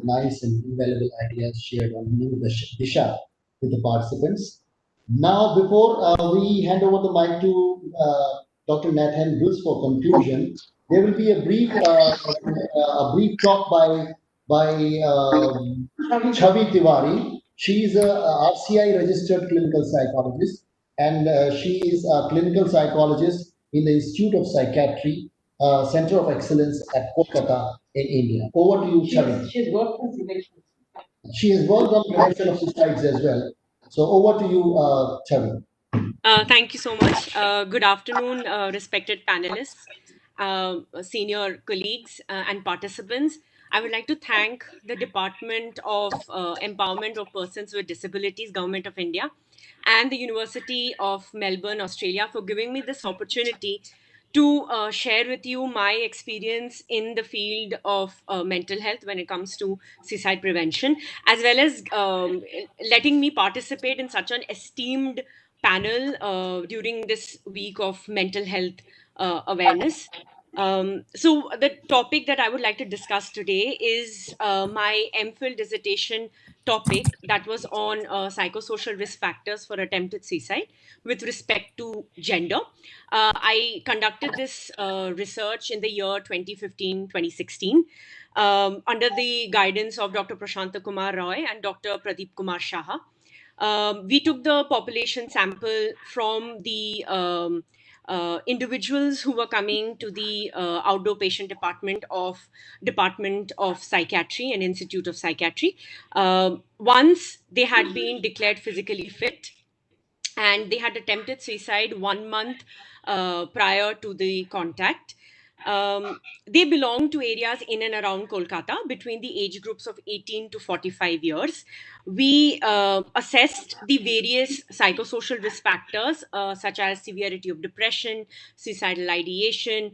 nice and invaluable ideas shared on new Disha with the participants. Now, before we hand over the mic to Dr. Nathan Bruce for conclusion, there will be a brief talk by Chavi Tiwari. She is a RCI registered clinical psychologist, and she is a clinical psychologist in the Institute of Psychiatry, Center of Excellence at Kolkata in India. Over to you, Chavi. She has worked on prevention. She has worked on prevention of suicides as well. So over to you, Chavi. Thank you so much. Good afternoon, respected panelists, senior colleagues, and participants. I would like to thank the Department of Empowerment of Persons with Disabilities, Government of India, and the University of Melbourne, Australia, for giving me this opportunity to share with you my experience in the field of mental health when it comes to suicide prevention, as well as letting me participate in such an esteemed panel during this week of mental health awareness. So the topic that I would like to discuss today is my MPhil dissertation topic that was on psychosocial risk factors for attempted suicide with respect to gender. I conducted this research in the year 2015-2016 under the guidance of Dr. Prashanta Kumar Roy and Dr. Pradeep Kumar Shaha. We took the population sample from the individuals who were coming to the outdoor patient Department of Psychiatry and Institute of Psychiatry. Once they had been declared physically fit and they had attempted suicide 1 month prior to the contact. They belong to areas in and around Kolkata between the age groups of 18 to 45 years. We assessed the various psychosocial risk factors such as severity of depression, suicidal ideation,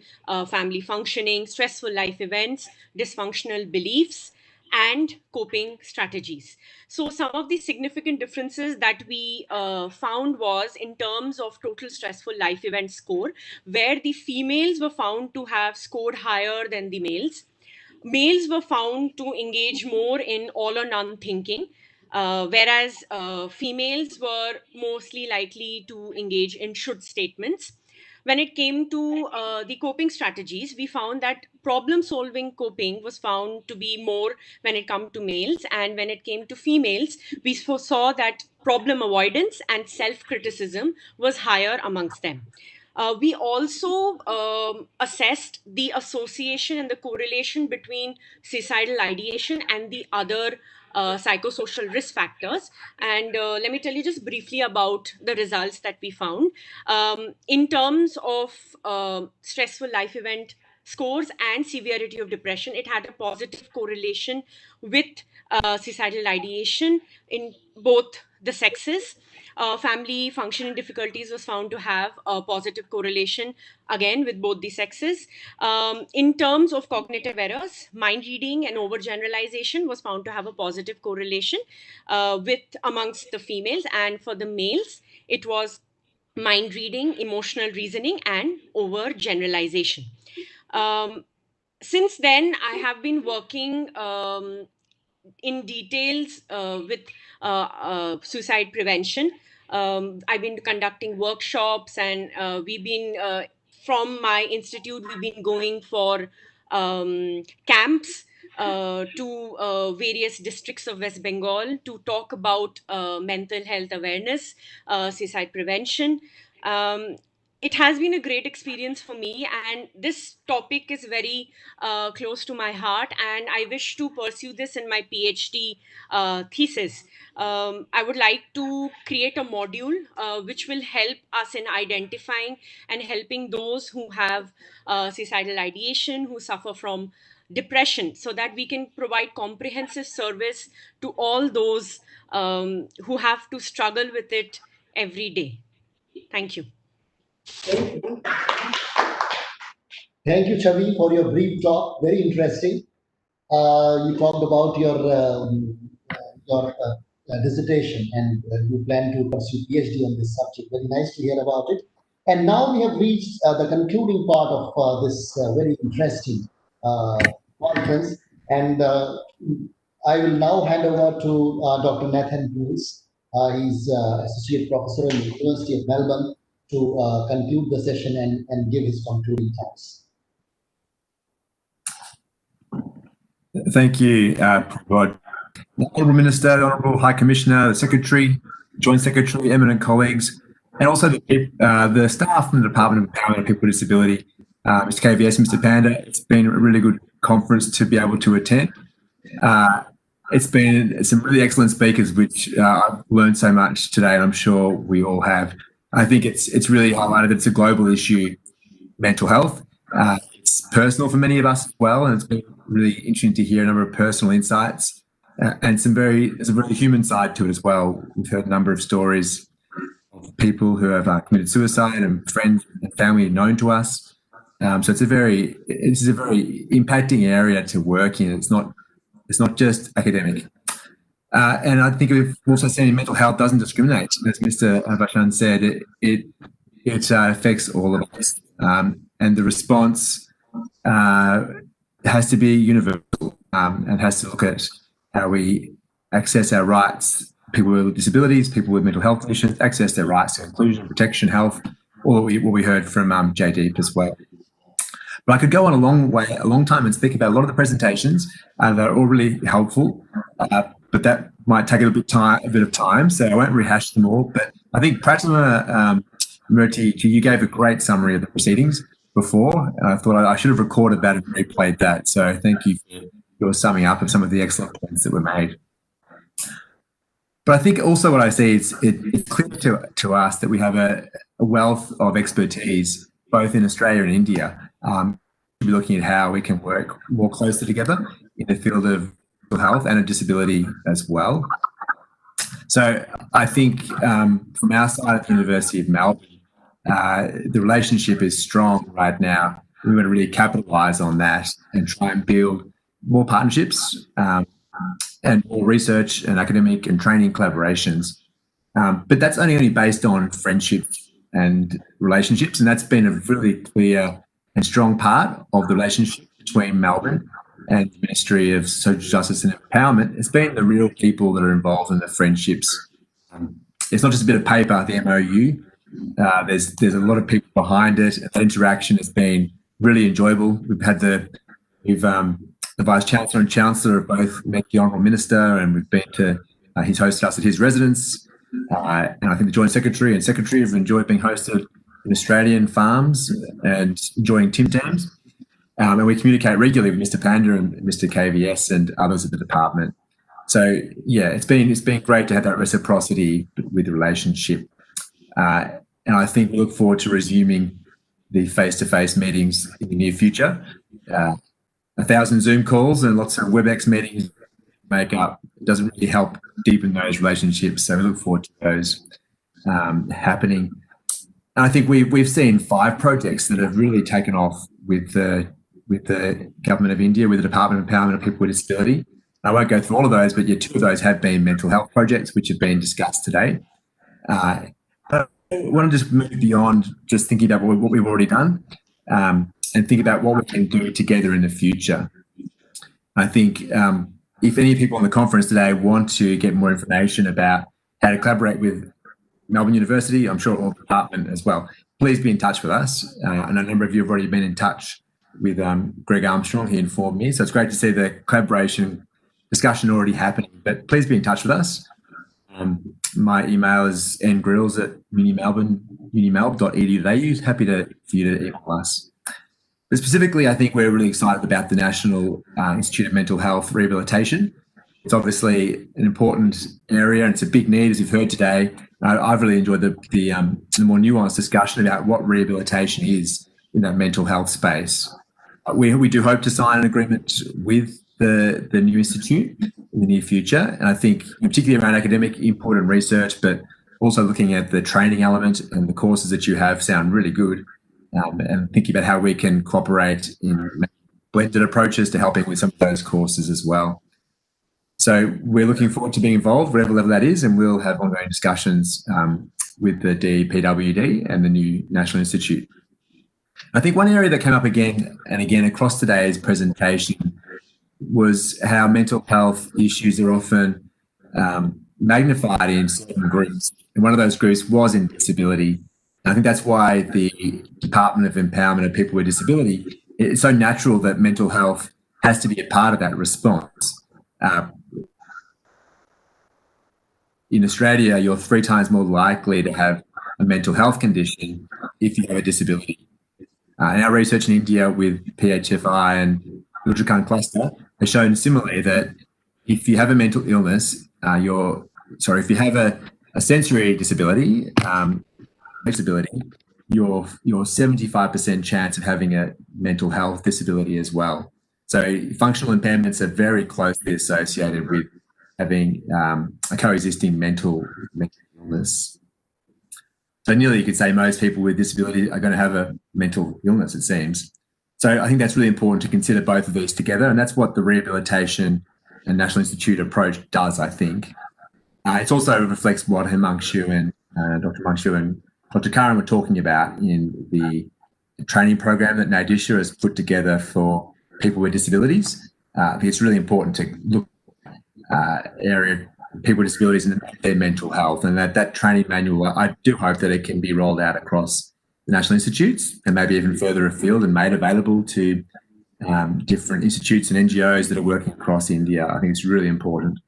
family functioning, stressful life events, dysfunctional beliefs, and coping strategies. So some of the significant differences that we found was in terms of total stressful life event score, where the females were found to have scored higher than the males. Males were found to engage more in all or none thinking, whereas females were mostly likely to engage in should statements. When it came to the coping strategies, we found that problem solving coping was found to be more when it came to males, and when it came to females, we saw that problem avoidance and self criticism was higher amongst them. We also assessed the association and the correlation between suicidal ideation and the other psychosocial risk factors. And let me tell you just briefly about the results that we found. In terms of stressful life event scores and severity of depression. It had a positive correlation with suicidal ideation in both the sexes. Family functioning difficulties was found to have a positive correlation again with both the sexes. In terms of cognitive errors, mind reading and overgeneralization was found to have a positive correlation with amongst the females, and for the males, it was mind reading, emotional reasoning, and overgeneralization. Since then, I have been working in details with suicide prevention. I've been conducting workshops, and we've been, from my institute, we've been going for camps to various districts of West Bengal to talk about mental health awareness, suicide prevention. It has been a great experience for me, and this topic is very close to my heart, and I wish to pursue this in my PhD thesis. I would like to create a module which will help us in identifying and helping those who have suicidal ideation, who suffer from depression, so that we can provide comprehensive service to all those who have to struggle with it every day. Thank you. Thank you, Chavi, for your brief talk. Very interesting. You talked about your dissertation, and you plan to pursue PhD on this subject. Very nice to hear about it. And now we have reached the concluding part of this very interesting conference. And I will now hand over to Dr. Nathan Bruce. He's Associate Professor in the University of Melbourne, to conclude the session and give his concluding thoughts. Thank you, Prabodh. Honourable Minister, Honourable High Commissioner, the Secretary, Joint Secretary, eminent colleagues, and also the staff from the Department of Empowerment of People with Disability, Mr. KVS, Mr. Panda. It's been a really good conference to be able to attend. It's been some really excellent speakers, which I've learned so much today, and I'm sure we all have. I think it's really highlighted that it's a global issue, mental health. It's personal for many of us as well, and it's been really interesting to hear a number of personal insights, and there's a very human side to it as well. We've heard a number of stories of people who have committed suicide, and friends and family known to us. So this is a very impacting area to work in. It's not just academic. And I think we've also seen mental health doesn't discriminate. As Mr. Bachchan said, it affects all of us. And the response has to be universal, and has to look at how we access our rights. People with disabilities, people with mental health conditions, access their rights to inclusion, protection, health, all what we heard from JD as well. But I could go on a long time and speak about a lot of the presentations that are all really helpful, but that might take a bit of time, so I won't rehash them all. But I think Pratima Murthy, you gave a great summary of the proceedings before, and I thought I should have recorded that and replayed that. So thank you for your summing up of some of the excellent points that were made. But I think also what I see is it's clear to us that we have a wealth of expertise, both in Australia and India. We'll be looking at how we can work more closely together in the field of mental health and of disability as well. So I think from our side at the University of Melbourne, the relationship is strong right now. We want to really capitalise on that and try and build more partnerships and more research and academic and training collaborations. But that's only based on friendship and relationships, and that's been a really clear and strong part of the relationship between Melbourne and the Ministry of Social Justice and Empowerment. It's been the real people that are involved in the friendships. It's not just a bit of paper, the MOU. There's a lot of people behind it. That interaction has been really enjoyable. We've had the Vice Chancellor and Chancellor have both met the Honourable Minister, and we've been to, he's hosted us at his residence. And I think the Joint Secretary and Secretary have enjoyed being hosted in Australian farms and enjoying Tim Tams. And we communicate regularly with Mr. Panda and Mr. KVS and others at the department. So yeah, it's been great to have that reciprocity with the relationship. And I think we look forward to resuming the face-to-face meetings in the near future. 1,000 Zoom calls and lots of WebEx meetings make up doesn't really help deepen those relationships. So we look forward to those happening. And I think we've seen 5 projects that have really taken off with the government of India, with the Department of Empowerment of People with Disability. I won't go through all of those, but 2 of those have been mental health projects, which have been discussed today. I want to just move beyond just thinking about what we've already done and think about what we can do together in the future. I think if any people on the conference today want to get more information about how to collaborate with Melbourne University, I'm sure all the department as well, please be in touch with us. And a number of you have already been in touch with Greg Armstrong. He informed me. So it's great to see the collaboration discussion already happening, but please be in touch with us. My email is ngrills@unimelb.edu.au. Happy for you to email us. But specifically, I think we're really excited about the National Institute of Mental Health Rehabilitation. It's obviously an important area and it's a big need, as you've heard today. I've really enjoyed the more nuanced discussion about what rehabilitation is in that mental health space. We do hope to sign an agreement with the new institute in the near future. And I think particularly around academic input and research, but also looking at the training element and the courses that you have sound really good. And thinking about how we can cooperate in blended approaches to helping with some of those courses as well. So we're looking forward to being involved, whatever level that is, and we'll have ongoing discussions with the DPWD and the new National Institute. I think one area that came up again and again across today's presentation was how mental health issues are often magnified in certain groups. And one of those groups was in disability. And I think that's why the Department of Empowerment of People with Disability, it's so natural that mental health has to be a part of that response. In Australia, you're 3 times more likely to have a mental health condition if you have a disability. And our research in India with PHFI and Uttarakhand cluster has shown similarly that if you have a mental illness, if you have a sensory disability, you're 75% chance of having a mental health disability as well. So functional impairments are very closely associated with having a coexisting mental illness. So nearly you could say most people with disability are going to have a mental illness, it seems. So I think that's really important to consider both of these together, and that's what the Rehabilitation and National Institute approach does, I think. It also reflects what Himanshu and Dr. Himanshu and Dr. Karan were talking about in the training program that Nadisha has put together for people with disabilities. I think it's really important to look at area of people with disabilities and their mental health, and that training manual, I do hope that it can be rolled out across the National Institutes and maybe even further afield and made available to different institutes and NGOs that are working across India. I think it's really important.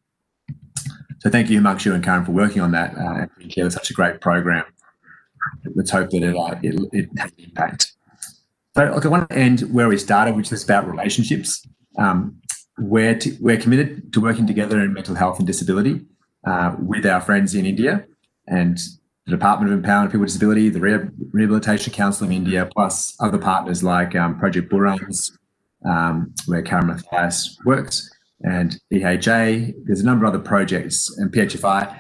So thank you, Himanshu and Karan, for working on that and putting together such a great program. Let's hope that it has an impact. So I want to end where we started, which is about relationships. We're committed to working together in mental health and disability with our friends in India and the Department of Empowerment of People with Disability, the Rehabilitation Council of India, plus other partners like Project Burans, where Karen Mathias works, and EHA. There's a number of other projects, and PHFI.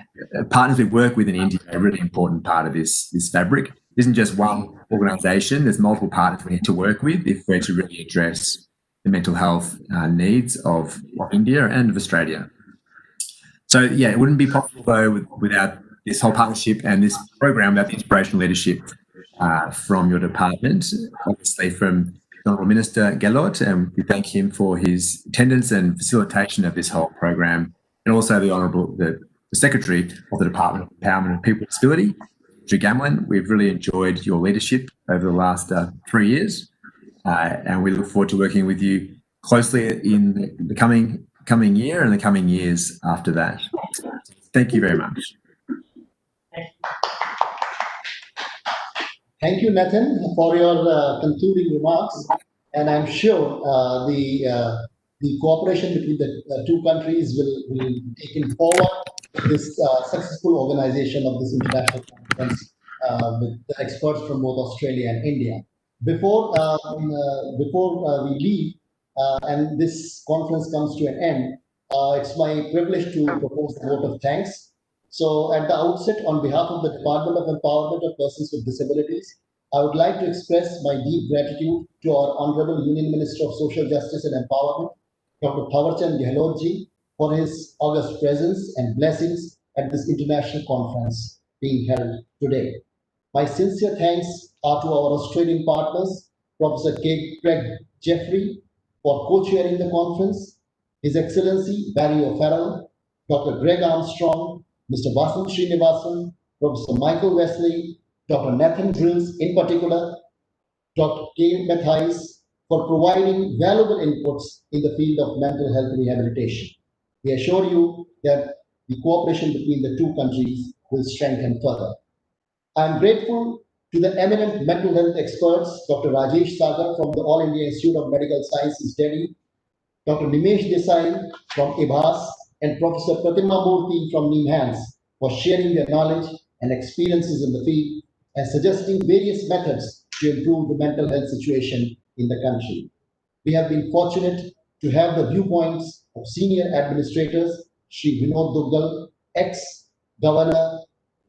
Partners we work with in India are a really important part of this fabric. It isn't just one organisation. There's multiple partners we need to work with if we're to really address the mental health needs of India and of Australia. So, yeah, it wouldn't be possible, though, without this whole partnership and this program, without the inspirational leadership from your department, obviously from the Honourable Minister Gehlot, and we thank him for his attendance and facilitation of this whole program, and also the Secretary of the Department of Empowerment of People with Disability, Drew Gamlin. We've really enjoyed your leadership over the last 3 years, and we look forward to working with you closely in the coming year and the coming years after that. Thank you very much. Thank you, Nathan, for your concluding remarks. And I'm sure the cooperation between the 2 countries will be taken forward this successful organization of this international conference with the experts from both Australia and India. before we leave and this conference comes to an end, it's my privilege to propose a vote of thanks. So at the outset, on behalf of the Department of Empowerment of Persons with Disabilities, I would like to express my deep gratitude to our Honorable Union Minister of Social Justice and Empowerment, Dr. Thawarchand Gehlotji, for his august presence and blessings at this international conference being held today. My sincere thanks are to our Australian partners, Professor Craig Jeffrey, for co-chairing the conference, His Excellency Barry O'Farrell, Dr. Greg Armstrong, Mr. Vasant Srinivasan, Professor Michael Wesley, Dr. Nathan Drills, in particular, Dr. K. Matthijs, for providing valuable inputs in the field of mental health rehabilitation. We assure you that the cooperation between the two countries will strengthen further. I am grateful to the eminent mental health experts, Dr. Rajesh Sagar from the All India Institute of Medical Sciences, Delhi, Dr. Nimesh Desai from IBHAS, and Professor Pratima Murthy from NIMHANS for sharing their knowledge and experiences in the field and suggesting various methods to improve the mental health situation in the country. We have been fortunate to have the viewpoints of senior administrators, Shri Vinod Duggal, ex-Governor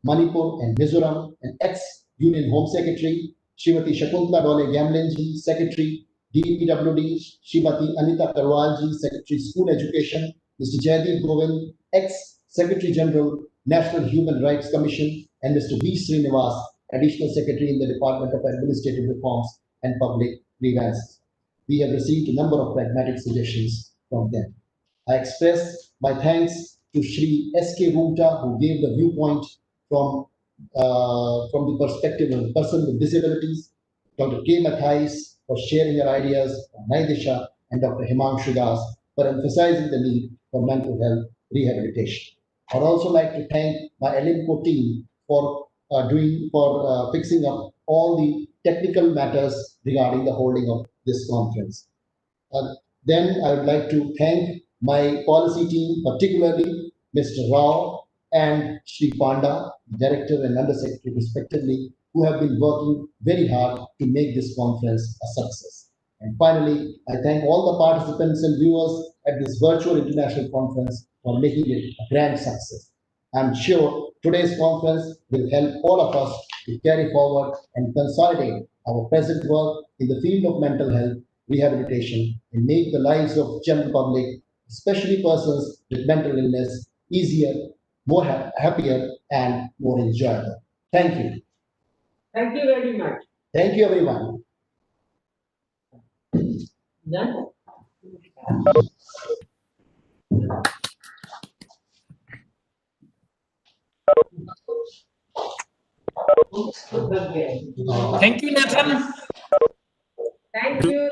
Manipur and Mizoram, and ex-Union Home Secretary, Srimati Shakuntala Dole Gamlenji, Secretary, DPWD, Srimati Anita Karwalji, Secretary School Education, Mr. Jaideep Govind, ex-Secretary General, National Human Rights Commission, and Mr. V. Srinivas, Additional Secretary in the Department of Administrative Reforms and Public Grievances. We have received a number of pragmatic suggestions from them. I express my thanks to Shri S.K. Rumta, who gave the viewpoint from the perspective of a person with disabilities, Dr. K. Matthijs for sharing her ideas on Naidisha, and Dr. Himanshu Das for emphasizing the need for mental health rehabilitation. I'd also like to thank my LMCO team for fixing up all the technical matters regarding the holding of this conference. Then I would like to thank my policy team, particularly Mr. Rao and Sri Panda, Director and Undersecretary respectively, who have been working very hard to make this conference a success. And finally, I thank all the participants and viewers at this virtual international conference for making it a grand success. I'm sure today's conference will help all of us to carry forward and consolidate our present work in the field of mental health rehabilitation and make the lives of general public, especially persons with mental illness, easier, more happier, and more enjoyable. Thank you. Thank you very much. Thank you, everyone. Done? Thank you, Nathan. Thank you.